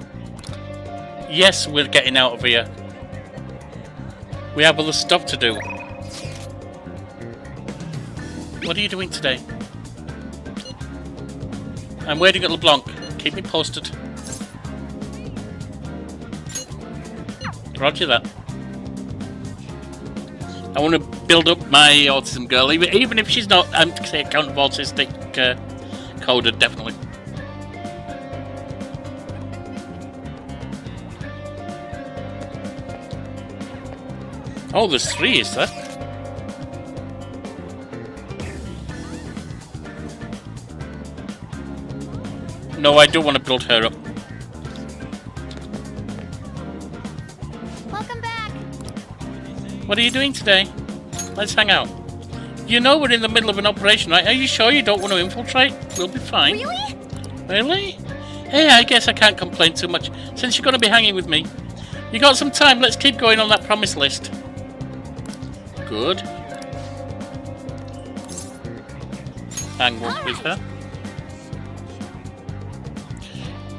Yes, we're getting out of here. We have other stuff to do. What are you doing today? I'm waiting at LeBlanc. Keep me posted. Roger that. I want to build up my autism girl, even if she's not, say, kind of autistic coded, definitely. Oh, there's 3, is there? No, I do want to build her up. Welcome back. What are you doing today? Let's hang out. You know we're in the middle of an operation, right? Are you sure you don't want to infiltrate? We'll be fine. Really? Really? Hey, I guess I can't complain too much, since you're going to be hanging with me. You got some time, let's keep going on that promise list. Good. Hang one with her.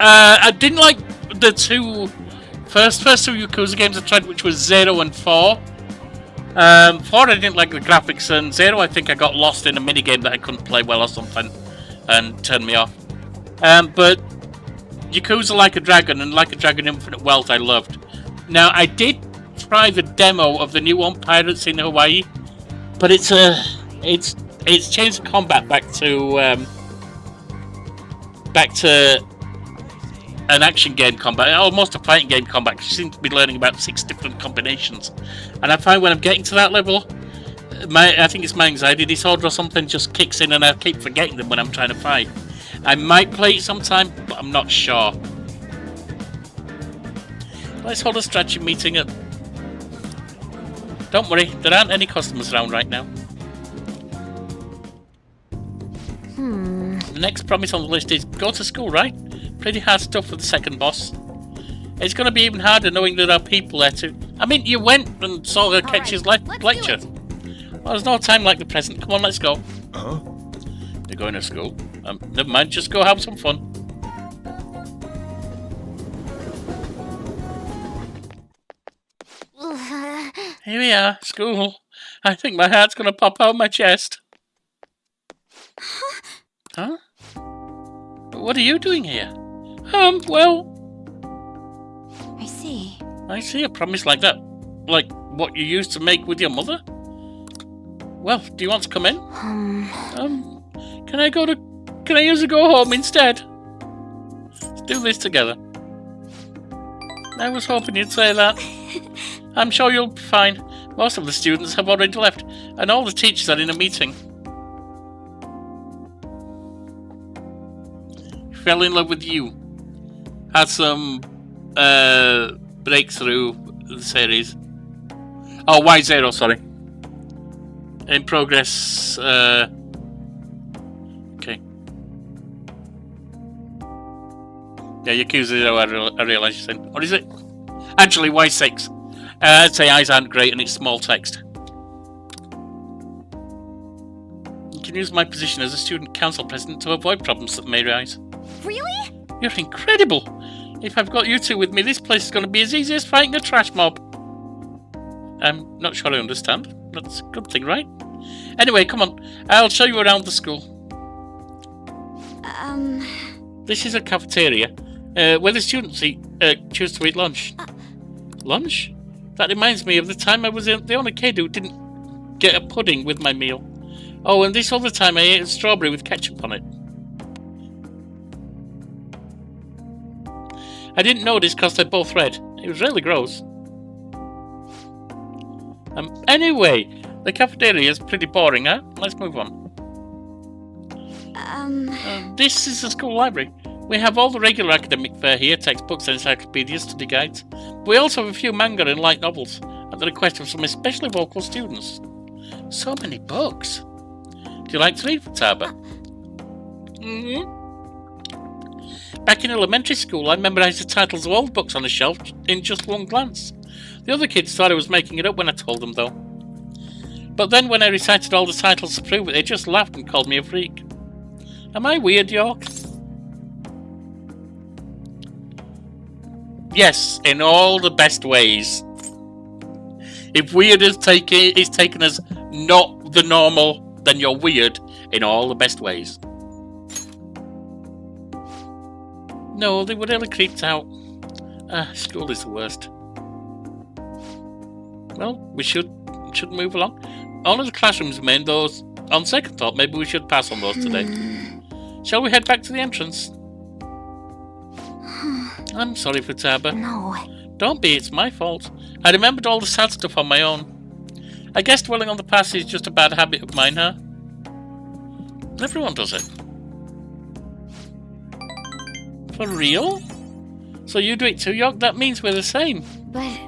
I didn't like the first two Yakuza games I tried, which was 0 and 4. 4 I didn't like the graphics, and 0 I think I got lost in a minigame that I couldn't play well or something and turned me off. But Yakuza Like a Dragon and Like a Dragon Infinite Wealth I loved. Now I did try the demo of the new one, Pirates in Hawaii, but it's changed the combat back to an action game combat, almost a fighting game combat, because you seem to be learning about 6 different combinations. And I find when I'm getting to that level, I think it's my anxiety disorder or something just kicks in and I keep forgetting them when I'm trying to fight. I might play it sometime, but I'm not sure. Let's hold a strategy meeting at... Don't worry, there aren't any customers around right now. The next promise on the list is go to school, right? Pretty hard stuff for the second boss. It's going to be even harder knowing there are people there too. I mean, you went and saw her Ketch's lecture. Well, there's no time like the present. Come on, let's go. Huh? You're going to school? Never mind, just go have some fun. Here we are, school. I think my heart's going to pop out of my chest. Huh? What are you doing here? Well... I see. I see a promise like that. Like what you used to make with your mother? Well, do you want to come in? Can I use a go home instead? Let's do this together. I was hoping you'd say that. I'm sure you'll be fine. Most of the students have already left, and all the teachers are in a meeting. Fell in love with you. Had some breakthrough the series. Oh, Y0, sorry. In progress. Okay. Yeah, Yakuza 0, I realise you're saying. What is it? Actually, Y6. I'd say eyes aren't great and it's small text. You can use my position as a student council president to avoid problems that may arise. Really? You're incredible! If I've got you two with me, this place is going to be as easy as fighting a trash mob. I'm not sure I understand. That's a good thing, right? Anyway, come on. I'll show you around the school. This is a cafeteria where the students choose to eat lunch. Lunch? That reminds me of the time I was the only kid who didn't get a pudding with my meal. Oh, and this other time I ate a strawberry with ketchup on it. I didn't notice because they're both red. It was really gross. Anyway, the cafeteria is pretty boring, huh? Let's move on. This is the school library. We have all the regular academic fare here, textbooks, encyclopedias, study guides. But we also have a few manga and light novels, at the request of some especially vocal students. So many books. Do you like to read, Futaba? Back in elementary school, I memorized the titles of all the books on the shelf in just one glance. The other kids thought I was making it up when I told them, though. But then when I recited all the titles to prove it, they just laughed and called me a freak. Am I weird, York? Yes, in all the best ways. If weird is taken as not the normal, then you're weird in all the best ways. No, they were really creeped out. School is the worst. Well, we should move along. All of the classrooms remain, those on second thought, maybe we should pass on those today. Shall we head back to the entrance? I'm sorry, Futaba. No. Don't be, it's my fault. I remembered all the sad stuff on my own. I guess dwelling on the past is just a bad habit of mine, huh? Everyone does it. For real? So you do it too, York? That means we're the same. But...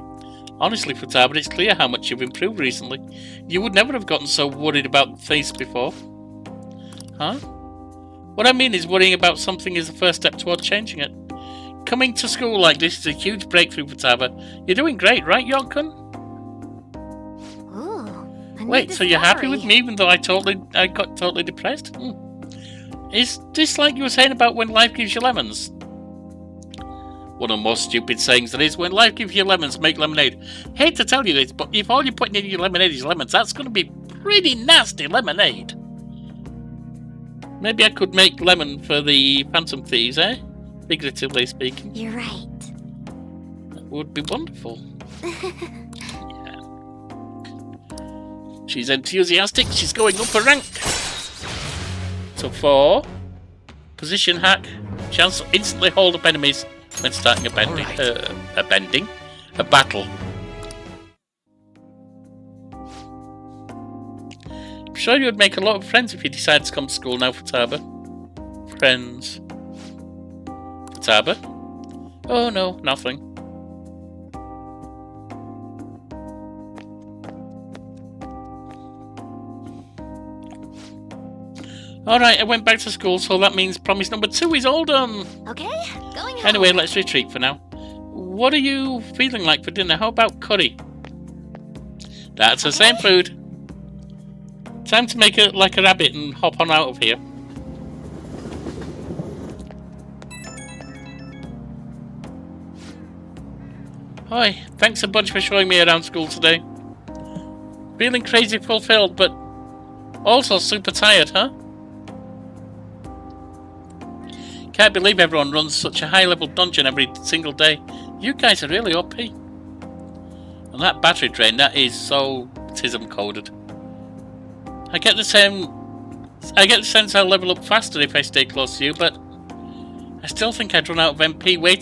Honestly, Futaba, it's clear how much you've improved recently. You would never have gotten so worried about the face before. Huh? What I mean is worrying about something is the first step toward changing it. Coming to school like this is a huge breakthrough, Futaba. You're doing great, right, York-kun? Wait, so you're happy with me even though I got totally depressed? Is this like you were saying about when life gives you lemons? One of the most stupid sayings there is, when life gives you lemons, make lemonade. Hate to tell you this, but if all you're putting in your lemonade is lemons, that's going to be pretty nasty lemonade. Maybe I could make lemon for the Phantom Thieves, eh? Figuratively speaking. You're right. That would be wonderful. Yeah. She's enthusiastic, she's going up a rank. So 4. Position hack. Chance to instantly hold up enemies when starting a battle. I'm sure you would make a lot of friends if you decided to come to school now, Futaba. Friends. Futaba? Oh no, nothing. Alright, I went back to school, so that means promise number 2 is all done. Okay, going home. Anyway, let's retreat for now. What are you feeling like for dinner? How about curry? That's the same food. Time to make it like a rabbit and hop on out of here. Hi, thanks a bunch for showing me around school today. Feeling crazy fulfilled, but also super tired, huh? Can't believe everyone runs such a high-level dungeon every single day. You guys are really OP. And that battery drain, that is so TISM coded. I get the sense I'll level up faster if I stay close to you, but I still think I'd run out of MP way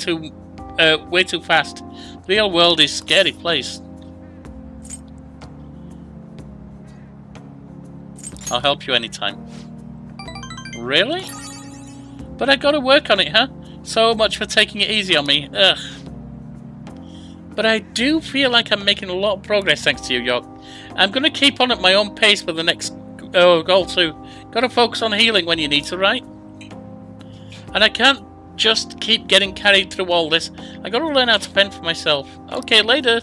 too fast. The real world is a scary place. I'll help you anytime. Really? But I gotta work on it, huh? So much for taking it easy on me. Ugh. But I do feel like I'm making a lot of progress thanks to you, York. I'm gonna keep on at my own pace for the next goal too. Gotta focus on healing when you need to, right? And I can't just keep getting carried through all this. I gotta learn how to fend for myself. Okay, later.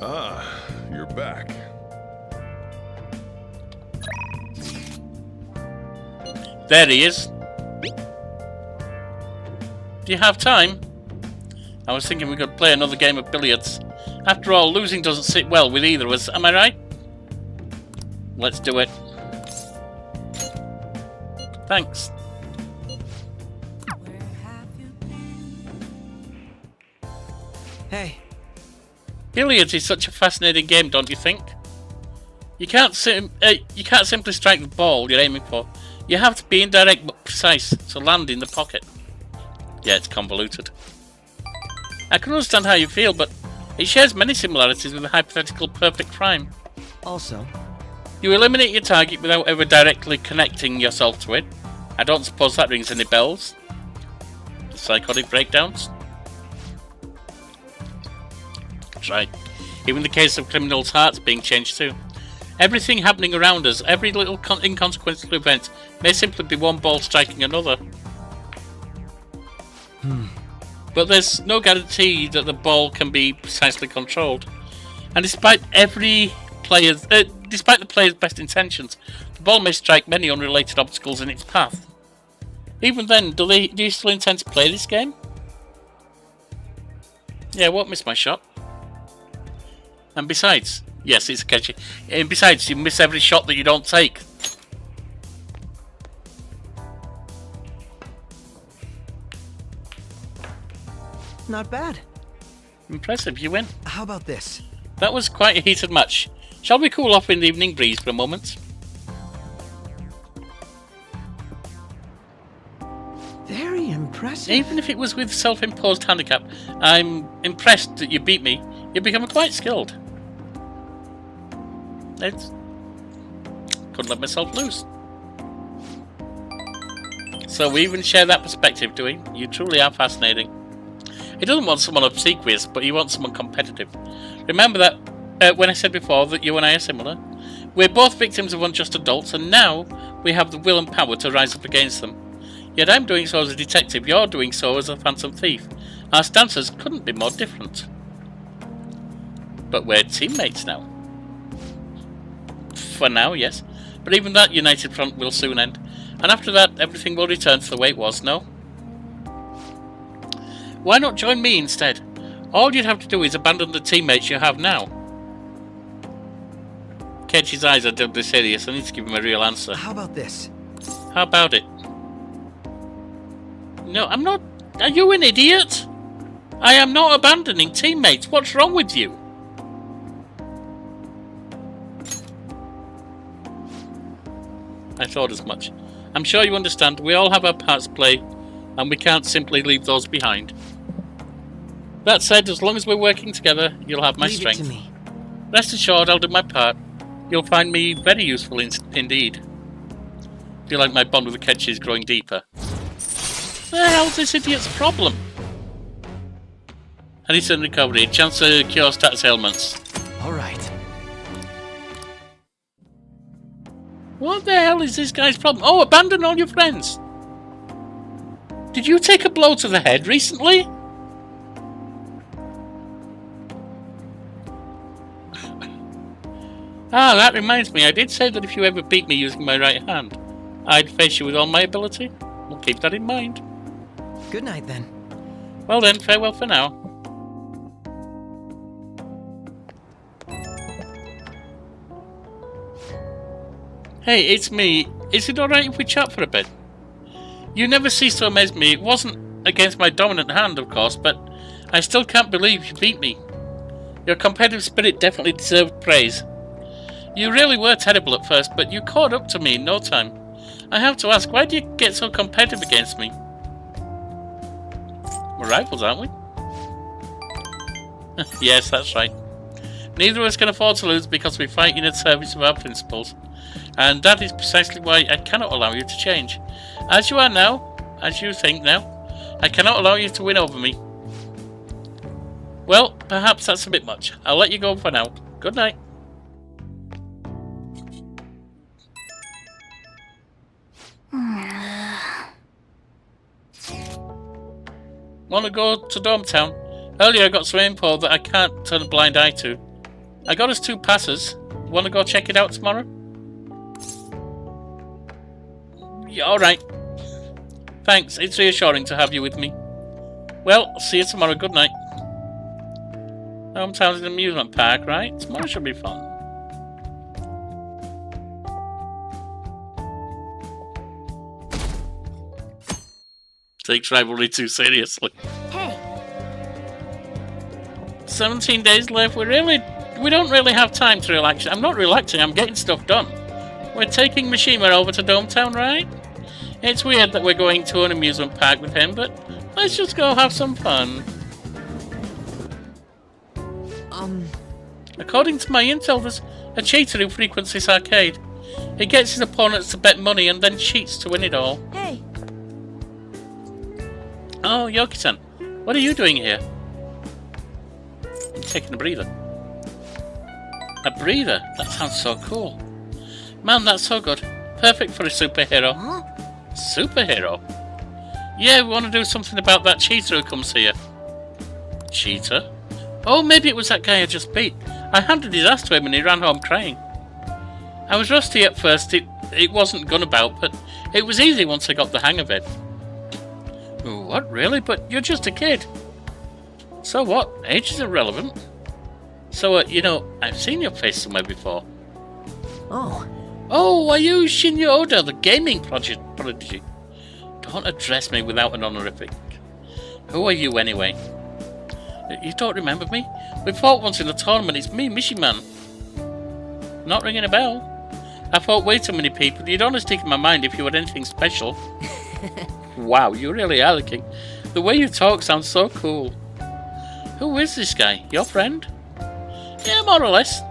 Ah, you're back. There he is. Do you have time? I was thinking we could play another game of billiards. After all, losing doesn't sit well with either of us, am I right? Let's do it. Thanks. Hey. Billiards is such a fascinating game, don't you think? You can't simply strike the ball you're aiming for. You have to be indirect but precise to land in the pocket. Yeah, it's convoluted. I can understand how you feel, but It shares many similarities with the hypothetical perfect crime. Also, you eliminate your target without ever directly connecting yourself to it. I don't suppose that rings any bells. Psychotic breakdowns? That's right. Even the case of criminals' hearts being changed too. Everything happening around us, every little inconsequential event, may simply be one ball striking another. But there's no guarantee that the ball can be precisely controlled. And despite the player's best intentions, the ball may strike many unrelated obstacles in its path. Even then, do you still intend to play this game? Yeah, I won't miss my shot. And besides, yes, it's catchy. And besides, you miss every shot that you don't take. not bad. Impressive, you win. How about this? That was quite a heated match. Shall we cool off in the evening breeze for a moment? Very impressive. Even if it was with self-imposed handicap, I'm impressed that you beat me. You've become quite skilled. Couldn't let myself loose. So we even share that perspective, do we? You truly are fascinating. He doesn't want someone obsequious, but he wants someone competitive. Remember that when I said before that you and I are similar? We're both victims of unjust adults, and now we have the will and power to rise up against them. Yet I'm doing so as a detective, you're doing so as a phantom thief. Our stances couldn't be more different. But we're teammates now. For now, yes. But even that united front will soon end. And after that, everything will return to the way it was, no? Why not join me instead? All you'd have to do is abandon the teammates you have now. Kechi's eyes are deadly serious. I need to give him a real answer. How about this? How about it? No, I'm not... Are you an idiot? I am not abandoning teammates. What's wrong with you? I thought as much. I'm sure you understand. We all have our parts to play, and we can't simply leave those behind. That said, as long as we're working together, you'll have my Leave strength. it to me. Rest assured, I'll do my part. You'll find me very useful indeed. Feel like my bond with the Kechi is growing deeper. The hell's this idiot's problem? And he's in recovery. Chance to cure status ailments. Alright. What the hell is this guy's problem? Oh, abandon all your friends. Did you take a blow to the head recently? Ah, that reminds me. I did say that if you ever beat me using my right hand, I'd face you with all my ability. We'll keep that in mind. Good night, then. Well then, farewell for now. Hey, it's me. Is it alright if we chat for a bit? You never cease to amaze me. It wasn't against my dominant hand, of course, but I still can't believe you beat me. Your competitive spirit definitely deserved praise. You really were terrible at first, but you caught up to me in no time. I have to ask, why do you get so competitive against me? We're rivals, aren't we? Yes, that's right. Neither of us can afford to lose because we fight in the service of our principles. And that is precisely why I cannot allow you to change. As you are now, as you think now, I cannot allow you to win over me. Well, perhaps that's a bit much. I'll let you go for now. Good night. Want to go to Dormtown? Earlier I got some info that I can't turn a blind eye to. I got us 2 passes. Want to go check it out tomorrow? Yeah, alright. Thanks, it's reassuring to have you with me. Well, see you tomorrow. Good night. Hometown's an amusement park, right? Tomorrow should be fun. Takes rivalry too seriously. Hey. 17 days left. We don't really have time to relax. I'm not relaxing, I'm getting stuff done. We're taking Mishima over to Dometown, right? It's weird that we're going to an amusement park with him, but let's just go have some fun. According to my intel, there's a cheater who frequents this arcade. He gets his opponents to bet money and then cheats to win it all. Hey. Oh, Yorkie-san, what are you doing here? I'm taking a breather. A breather? That sounds so cool. Man, that's so good. Perfect for a superhero. Huh? Superhero? Yeah, we want to do something about that cheater who comes here. Cheater? Oh, maybe it was that guy I just beat. I handed his ass to him and he ran home crying. I was rusty at first, it wasn't gone about, but it was easy once I got the hang of it. What, really? But you're just a kid. So what? Age is irrelevant. So, you know, I've seen your face somewhere before. Oh. Oh, are you Shinya Oda, the gaming prodigy? Don't address me without an honorific. Who are you, anyway? You don't remember me? We fought once in a tournament. It's me, Mishiman. Not ringing a bell. I fought way too many people. You'd only stick in my mind if you had anything special. Wow, you really are looking. The way you talk sounds so cool. Who is this guy? Your friend? Yeah, more or less.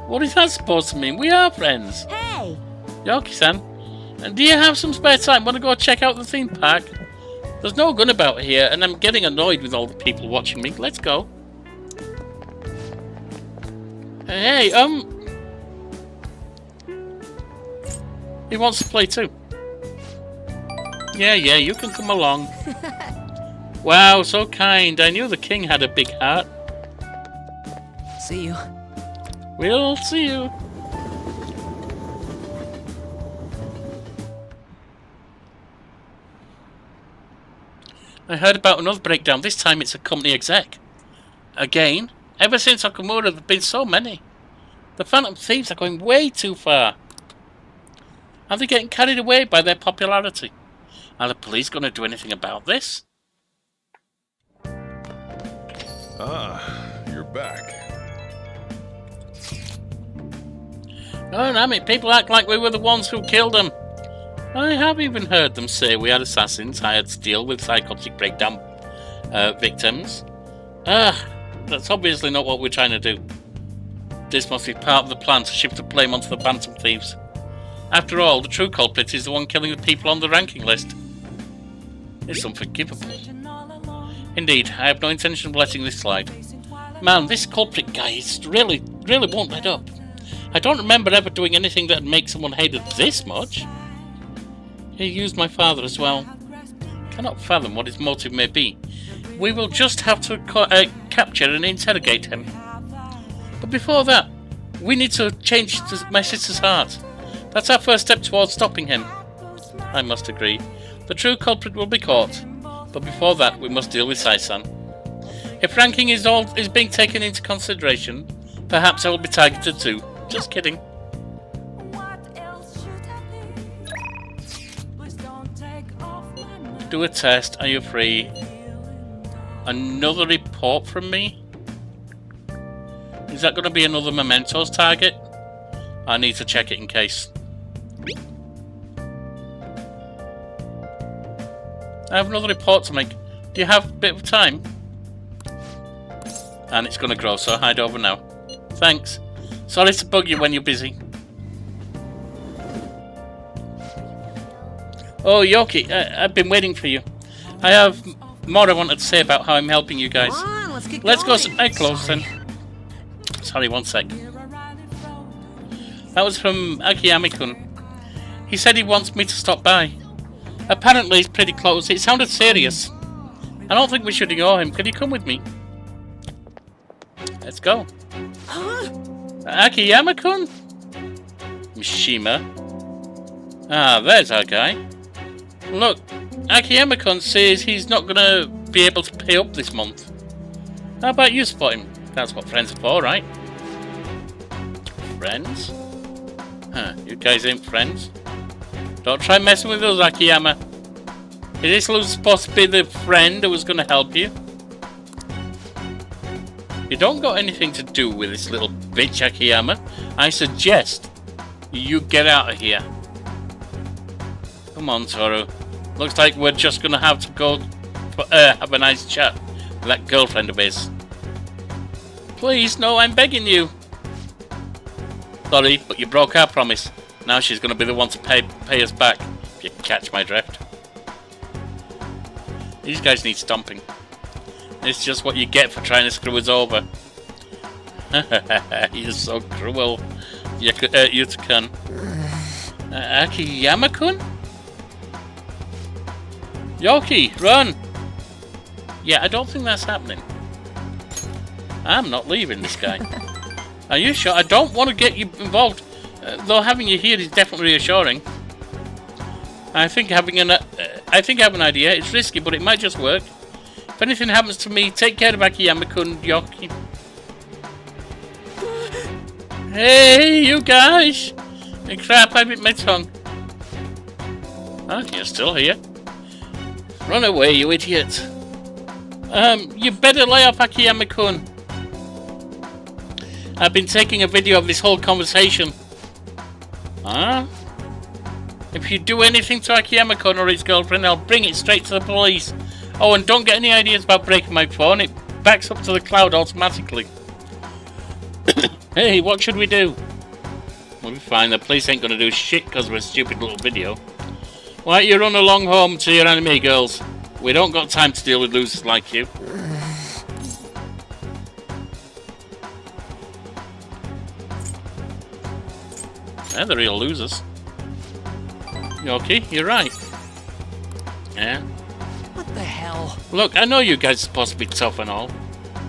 What is that supposed to mean? We are friends. Hey! Yorkie-san, and do you have some spare time? Want to go check out the theme park? There's no gun about here, and I'm getting annoyed with all the people watching me. Let's go. Hey, he wants to play too. Yeah, you can come along. Wow, so kind. I knew the king had a big heart. See you. We'll see you. I heard about another breakdown. This time it's a company exec. Again? Ever since Okumura, there have been so many. The Phantom Thieves are going way too far. Are they getting carried away by their popularity? Are the police going to do anything about this? Ah, you're back. Oh, damn it. People act like we were the ones who killed them. I have even heard them say we had assassins hired to deal with psychotic breakdown victims. That's obviously not what we're trying to do. This must be part of the plan to shift the blame onto the Phantom Thieves. After all, the true culprit is the one killing the people on the ranking list. It's unforgivable. Indeed, I have no intention of letting this slide. Man, this culprit guy is really won't let up. I don't remember ever doing anything that would make someone hated this much. He used my father as well. Cannot fathom what his motive may be. We will just have to capture and interrogate him. But before that, we need to change my sister's heart. That's our first step towards stopping him. I must agree. The true culprit will be caught. But before that, we must deal with Sae-san. If ranking is being taken into consideration, perhaps I will be targeted too. Just kidding. Do a test. Are you free? Another report from me? Is that going to be another Mementos target? I need to check it in case. I have another report to make. Do you have a bit of time? And it's going to grow, so hide over now. Thanks. Sorry to bug you when you're busy. Oh, Yorkie, I've been waiting for you. I have more I wanted to say about how I'm helping you guys. Come on, let's go sit close then. Sorry, one sec. That was from Akiyami-kun. He said he wants me to stop by. Apparently he's pretty close. It sounded serious. I don't think we should ignore him. Can you come with me? Let's go. Akiyama-kun? Mishima. Ah, there's our guy. Look, Akiyama-kun says he's not gonna be able to pay up this month. How about you support him? That's what friends are for, right? Friends? Huh, you guys ain't friends. Don't try messing with us, Akiyama. Is this supposed to be the friend who was gonna help you? You don't got anything to do with this little bitch, Akiyama. I suggest you get out of here. Come on, Toru. Looks like we're just gonna have to go have a nice chat with that girlfriend of his. Please, no, I'm begging you. Sorry, but you broke our promise. Now she's going to be the one to pay us back, if you catch my drift. These guys need stomping. It's just what you get for trying to screw us over. You're so cruel. Yuta-kun. Akiyama-kun? Yorkie, run! Yeah, I don't think that's happening. I'm not leaving this guy. Are you sure? I don't want to get you involved. Though having you here is definitely reassuring. I think I have an idea. It's risky, but it might just work. If anything happens to me, take care of Akiyama-kun, Yorkie. Hey, you guys! Crap, I bit my tongue. Oh, you're still here. Run away, you idiot. You better lay off Akiyama-kun. I've been taking a video of this whole conversation. Huh? If you do anything to Akiyama-kun or his girlfriend, I'll bring it straight to the police. Oh, and don't get any ideas about breaking my phone. It backs up to the cloud automatically. Hey, what should we do? We'll be fine. The police ain't gonna do shit because of a stupid little video. Why don't you run along home to your anime girls? We don't got time to deal with losers like you. They're the real losers. Yorkie, you're right. Yeah. What the hell? Look, I know you guys are supposed to be tough and all,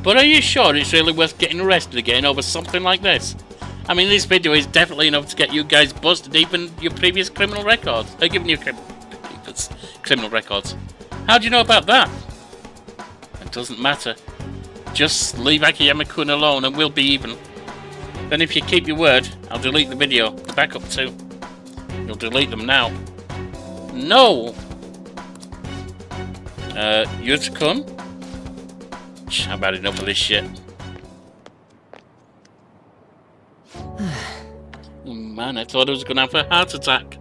but are you sure it's really worth getting arrested again over something like this? I mean, this video is definitely enough to get you guys busted, even your previous criminal records. They're giving you criminal records. How do you know about that? It doesn't matter. Just leave Akiyama-kun alone and we'll be even. Then if you keep your word, I'll delete the video. The backup too. You'll delete them now. No! Yuta-kun? I've had enough of this shit. Oh man, I thought I was gonna have a heart attack.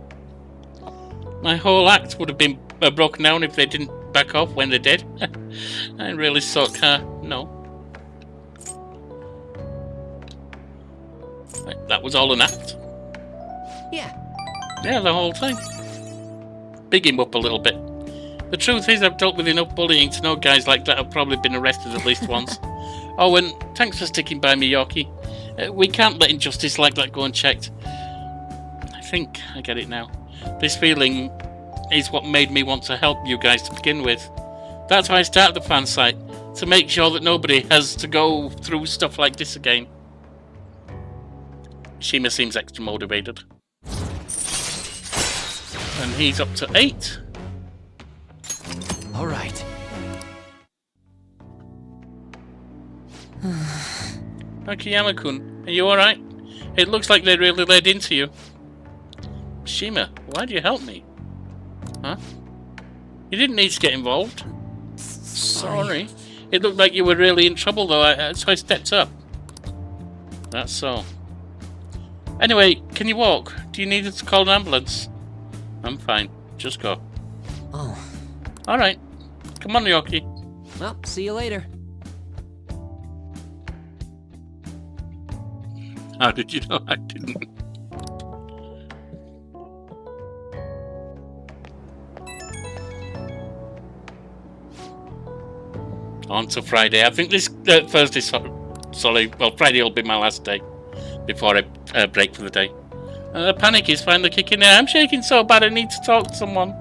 My whole act would have been broken down if they didn't back off when they did. I really suck, huh? No. Right, that was all an act? Yeah. Yeah, the whole thing. Big him up a little bit. The truth is, I've dealt with enough bullying to know guys like that have probably been arrested at least once. Oh, and thanks for sticking by me, Yorkie. We can't let injustice like that go unchecked. I think I get it now. This feeling is what made me want to help you guys to begin with. That's why I started the fan site, to make sure that nobody has to go through stuff like this again. Shima seems extra motivated. And he's up to 8. All right. Akiyama-kun, are you alright? It looks like they really laid into you. Shima, why'd you help me? Huh? You didn't need to get involved. Sorry. It looked like you were really in trouble though, so I stepped up. That's so. Anyway, can you walk? Do you need us to call an ambulance? I'm fine. Just go. Oh. Alright. Come on, Yorkie. Well, see you later. How did you know I didn't? On to Friday. I think this Thursday, sorry, well, Friday will be my last day before I break for the day. The panic is finally kicking in. I'm shaking so bad I need to talk to someone.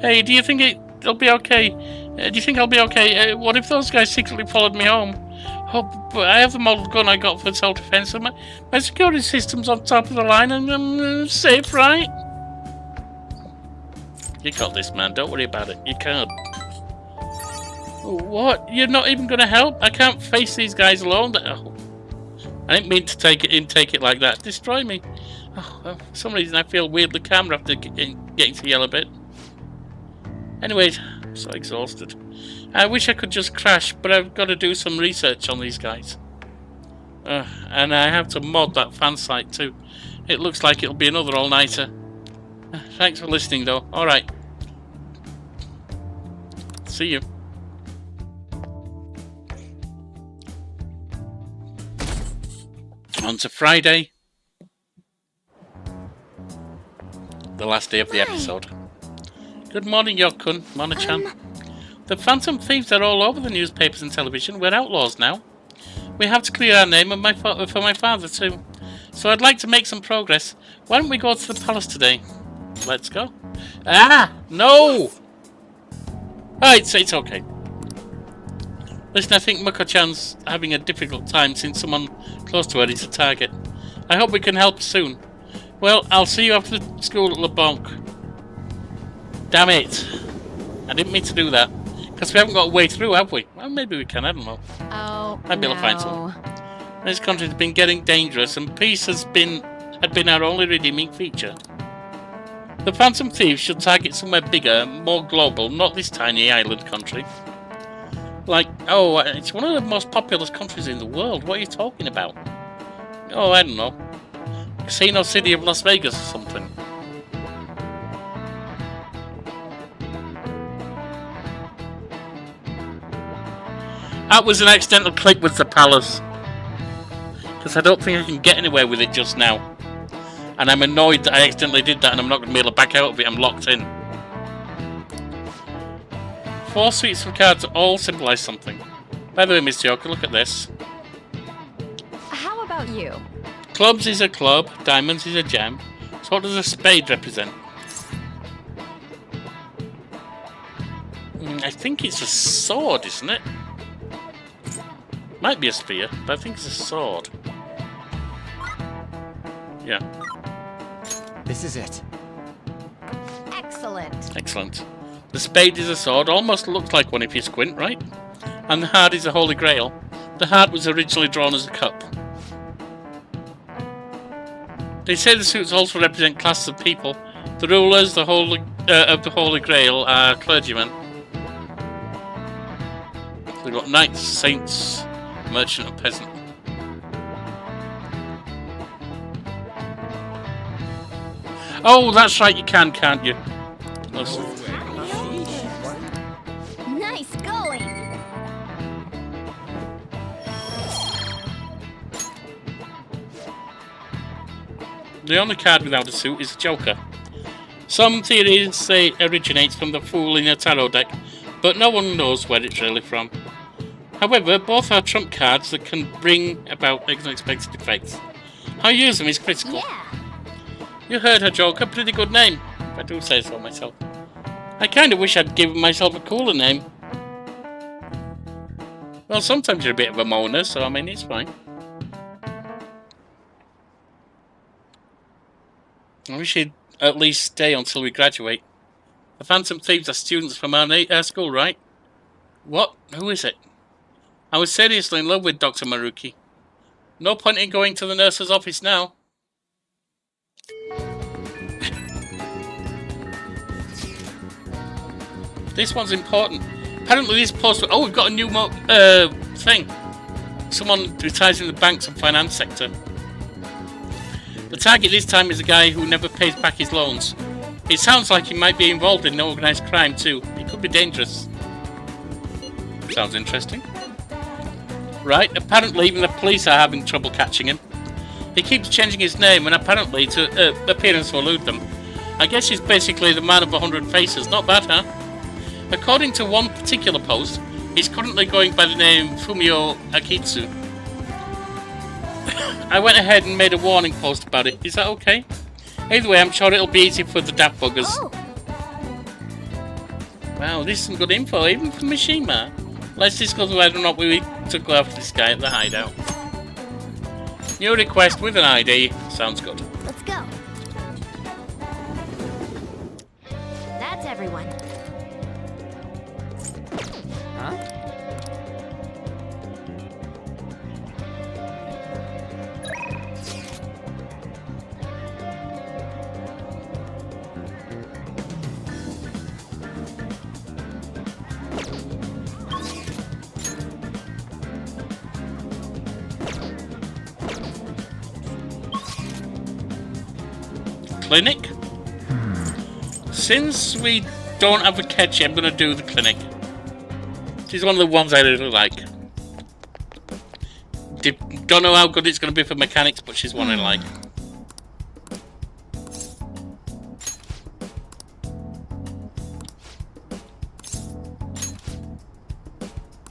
Hey, do you think it'll be okay? Do you think I'll be okay? What if those guys secretly followed me home? Oh, but I have the model gun I got for self-defense, and my security system's on top of the line, and I'm safe, right? You got this, man. Don't worry about it. You can't. What? You're not even going to help? I can't face these guys alone. Oh. I didn't mean to take it like that. Destroy me. Oh, for some reason I feel weirdly calmer after getting to yell a bit. Anyways, I'm so exhausted. I wish I could just crash, but I've got to do some research on these guys. And I have to mod that fan site too. It looks like it'll be another all-nighter. Thanks for listening though. Alright. See you. On to Friday. The last day of the episode. Good morning, Yorkie. Mona-chan. The Phantom Thieves are all over the newspapers and television. We're outlaws now. We have to clear our name and for my father too. So I'd like to make some progress. Why don't we go to the palace today? Let's go. Ah! No! Oh, it's okay. Listen, I think Mako-chan's having a difficult time since someone close to her is a target. I hope we can help soon. Well, I'll see you after school at LeBlanc. Damn it. I didn't mean to do that. Because we haven't got a way through, have we? Well, maybe we can, I don't know. Oh, I'd be able to find some. This country's been getting dangerous, and peace had been our only redeeming feature. The Phantom Thieves should target somewhere bigger, more global, not this tiny island country. Like, oh, it's one of the most populous countries in the world. What are you talking about? Oh, I don't know. Casino City of Las Vegas or something. That was an accidental click with the palace. Because I don't think I can get anywhere with it just now. And I'm annoyed that I accidentally did that and I'm not going to be able to back out of it. I'm locked in. 4 suites of cards all symbolise something. By the way, Mr. Yorkie, look at this. How about you? Clubs is a club, diamonds is a gem. So what does a spade represent? I think it's a sword, isn't it? Might be a spear, but I think it's a sword. Yeah. This is it. Excellent. Excellent. The spade is a sword, almost looks like one if you squint, right? And the heart is a holy grail. The heart was originally drawn as a cup. They say the suits also represent classes of people. The rulers of the Holy Grail are clergymen. So we've got knights, saints, merchant and peasant. Oh, that's right, you can, can't you? Nice going. The only card without a suit is the Joker. Some theories say it originates from the Fool in a tarot deck, but no one knows where it's really from. However, both are trump cards that can bring about unexpected effects. How you use them is critical. Yeah. You heard her, Joker. Pretty good name, if I do say so myself. I kind of wish I'd given myself a cooler name. Well, sometimes you're a bit of a moaner, so I mean, it's fine. I wish he'd at least stay until we graduate. The Phantom Thieves are students from our school, right? What? Who is it? I was seriously in love with Dr. Maruki. No point in going to the nurse's office now. This one's important. Apparently this post... Oh, we've got a new thing. Someone retires in the banks and finance sector. The target this time is a guy who never pays back his loans. It sounds like he might be involved in organised crime too. It could be dangerous. Sounds interesting. Right, apparently even the police are having trouble catching him. He keeps changing his name and apparently to appearance to elude them. I guess he's basically the man of 100 faces. Not bad, huh? According to one particular post, he's currently going by the name Fumio Akitsu. I went ahead and made a warning post about it. Is that okay? Either way, I'm sure it'll be easy for the daft buggers. Oh. Wow, this is some good info, even from Mishima. Let's discuss whether or not we should go after this guy at the hideout. New request with an ID. Sounds good. Let's go. That's everyone. Huh? Clinic? Since we don't have a catchy, I'm going to do the clinic. She's one of the ones I really like. Don't know how good it's going to be for mechanics, but she's one I like.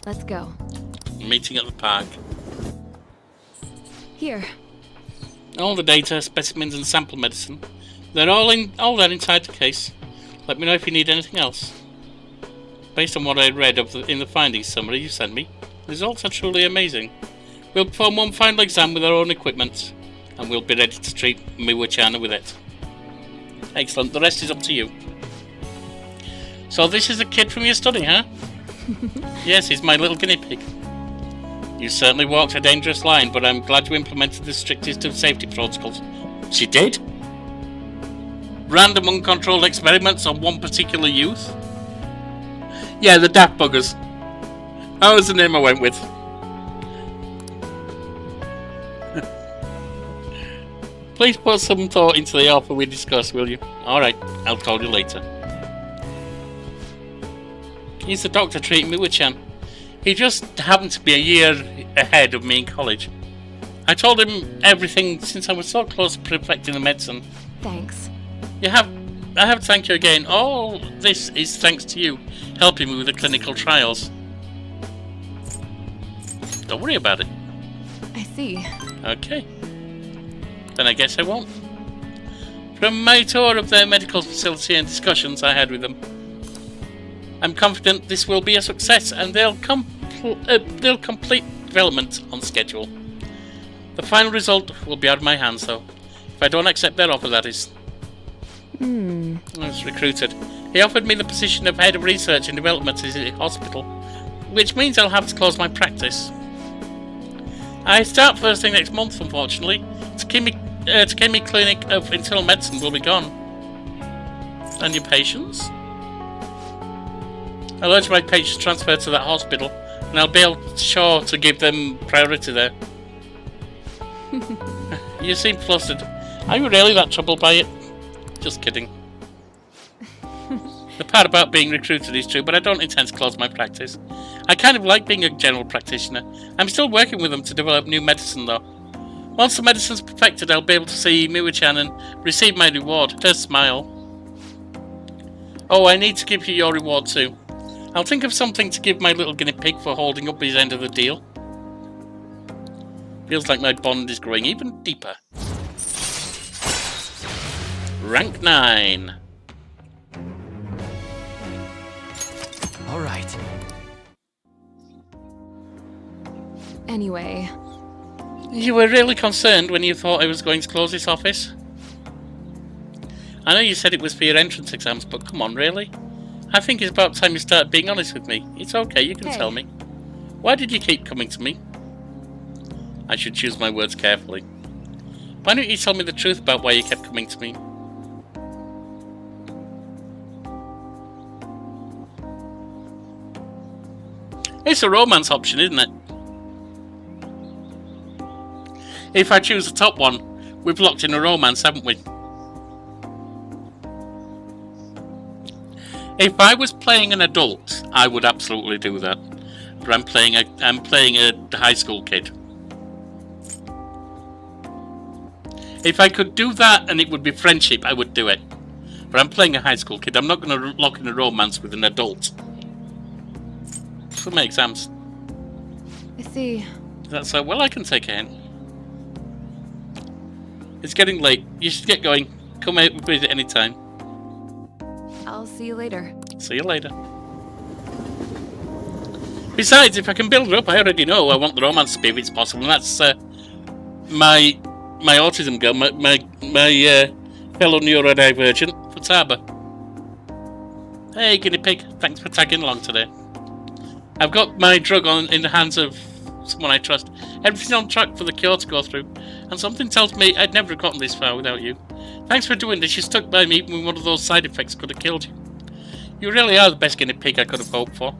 Let's go. Meeting at the park. Here. All the data, specimens, and sample medicine. They're all there inside the case. Let me know if you need anything else. Based on what I read in the findings summary you sent me, the results are truly amazing. We'll perform one final exam with our own equipment, and we'll be ready to treat Miwa-chan with it. Excellent, the rest is up to you. So this is a kid from your study, huh? Yes, he's my little guinea pig. You certainly walked a dangerous line, but I'm glad you implemented the strictest of safety protocols. She did? Random uncontrolled experiments on one particular youth? Yeah, the daft buggers. That was the name I went with. Please put some thought into the offer we discussed, will you? Alright, I'll call you later. He's the doctor treating Miwa-chan. He just happened to be a year ahead of me in college. I told him everything since I was so close to perfecting the medicine. Thanks. I have to thank you again. All this is thanks to you helping me with the clinical trials. Don't worry about it. I see. Okay. Then I guess I won't. From my tour of their medical facility and discussions I had with them, I'm confident this will be a success and they'll complete development on schedule. The final result will be out of my hands though. If I don't accept their offer, that is. I was recruited. He offered me the position of head of research and development at his hospital, which means I'll have to close my practice. I start first thing next month, unfortunately. Takemi Clinic of Internal Medicine will be gone. And your patients? I'll urge my patients transferred to that hospital, and I'll be sure to give them priority there. You seem flustered. Are you really that troubled by it? Just kidding. The part about being recruited is true, but I don't intend to close my practice. I kind of like being a general practitioner. I'm still working with them to develop new medicine though. Once the medicine's perfected, I'll be able to see Miwa-chan and receive my reward. Her smile. Oh, I need to give you your reward too. I'll think of something to give my little guinea pig for holding up his end of the deal. Feels like my bond is growing even deeper. Rank 9. All right. Anyway. You were really concerned when you thought I was going to close this office? I know you said it was for your entrance exams, but come on, really? I think it's about time you started being honest with me. It's okay, you can tell me. Why did you keep coming to me? I should choose my words carefully. Why don't you tell me the truth about why you kept coming to me? It's a romance option, isn't it? If I choose the top one, we've locked in a romance, haven't we? If I was playing an adult, I would absolutely do that. But I'm playing a high school kid. If I could do that and it would be friendship, I would do it. But I'm playing a high school kid. I'm not going to lock in a romance with an adult. For my exams. I see. That's so well, I can take a hint. It's getting late. You should get going. Come out and visit anytime. I'll see you later. See you later. Besides, if I can build her up, I already know I want the romance to be if it's possible. And that's my autism girl, my fellow neurodivergent, Futaba. Hey, guinea pig. Thanks for tagging along today. I've got my drug in the hands of someone I trust. Everything's on track for the cure to go through, and something tells me I'd never have gotten this far without you. Thanks for doing this. You stuck by me even when one of those side effects could have killed you. You really are the best guinea pig I could have hoped for.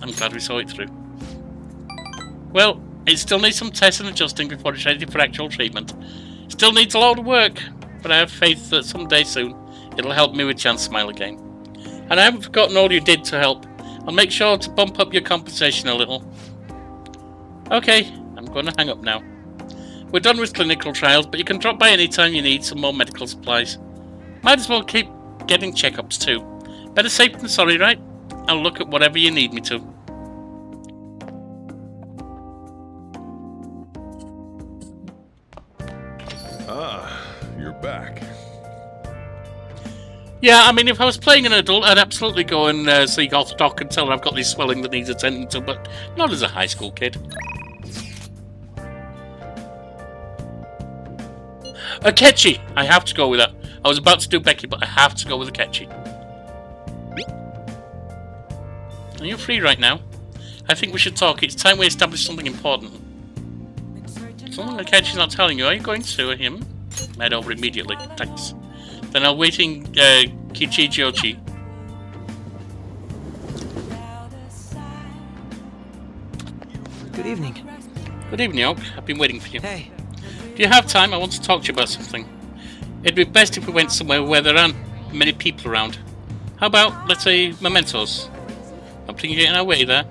I'm glad we saw it through. Well, it still needs some tests and adjusting before it's ready for actual treatment. Still needs a lot of work, but I have faith that someday soon it'll help me with Chance smile again. And I haven't forgotten all you did to help. I'll make sure to bump up your compensation a little. Okay, I'm going to hang up now. We're done with clinical trials, but you can drop by anytime you need some more medical supplies. Might as well keep getting checkups too. Better safe than sorry, right? I'll look at whatever you need me to. Ah, you're back. Yeah, I mean, if I was playing an adult, I'd absolutely go and see Goth Doc and tell her I've got this swelling that needs attending to, but not as a high school kid. Akechi! I have to go with that. I was about to do Becky, but I have to go with Akechi. Are you free right now? I think we should talk. It's time we establish something important. Something Akechi's not telling you. Are you going to him? Head over immediately. Thanks. Then I'll wait in Kichijiochi. Good evening. Good evening, Oak. I've been waiting for you. Hey. Do you have time? I want to talk to you about something. It'd be best if we went somewhere where there aren't many people around. How about, let's say, mementos? I'm thinking getting our way there.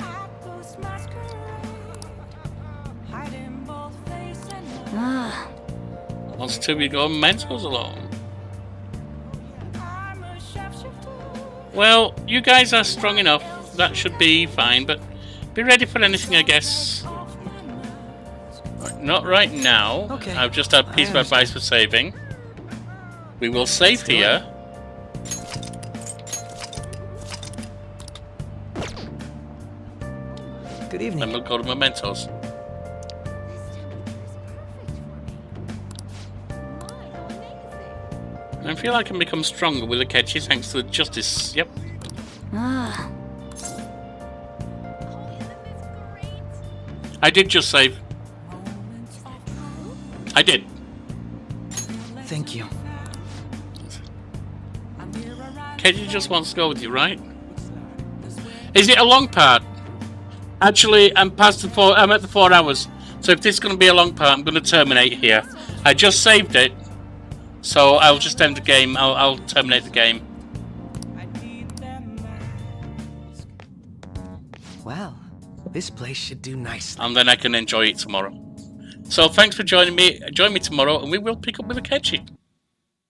Wants to we go mementos alone? Well, you guys are strong enough. That should be fine, but be ready for anything, I guess. Not right now. Okay. I've just had piece of advice for saving. We will save here. Good evening. Then we'll go to mementos. I feel I can become stronger with Akechi thanks to the justice. Yep. I did just save. I did. Thank you. Akechi just wants to go with you, right? Is it a long part? Actually, I'm past the 4. I'm at the 4 hours. So if this is going to be a long part, I'm going to terminate here. I just saved it. So I'll just end the game. I'll terminate the game. Well, this place should do nicely. And then I can enjoy it tomorrow. So thanks for joining me. Join me tomorrow and we will pick up with Akechi.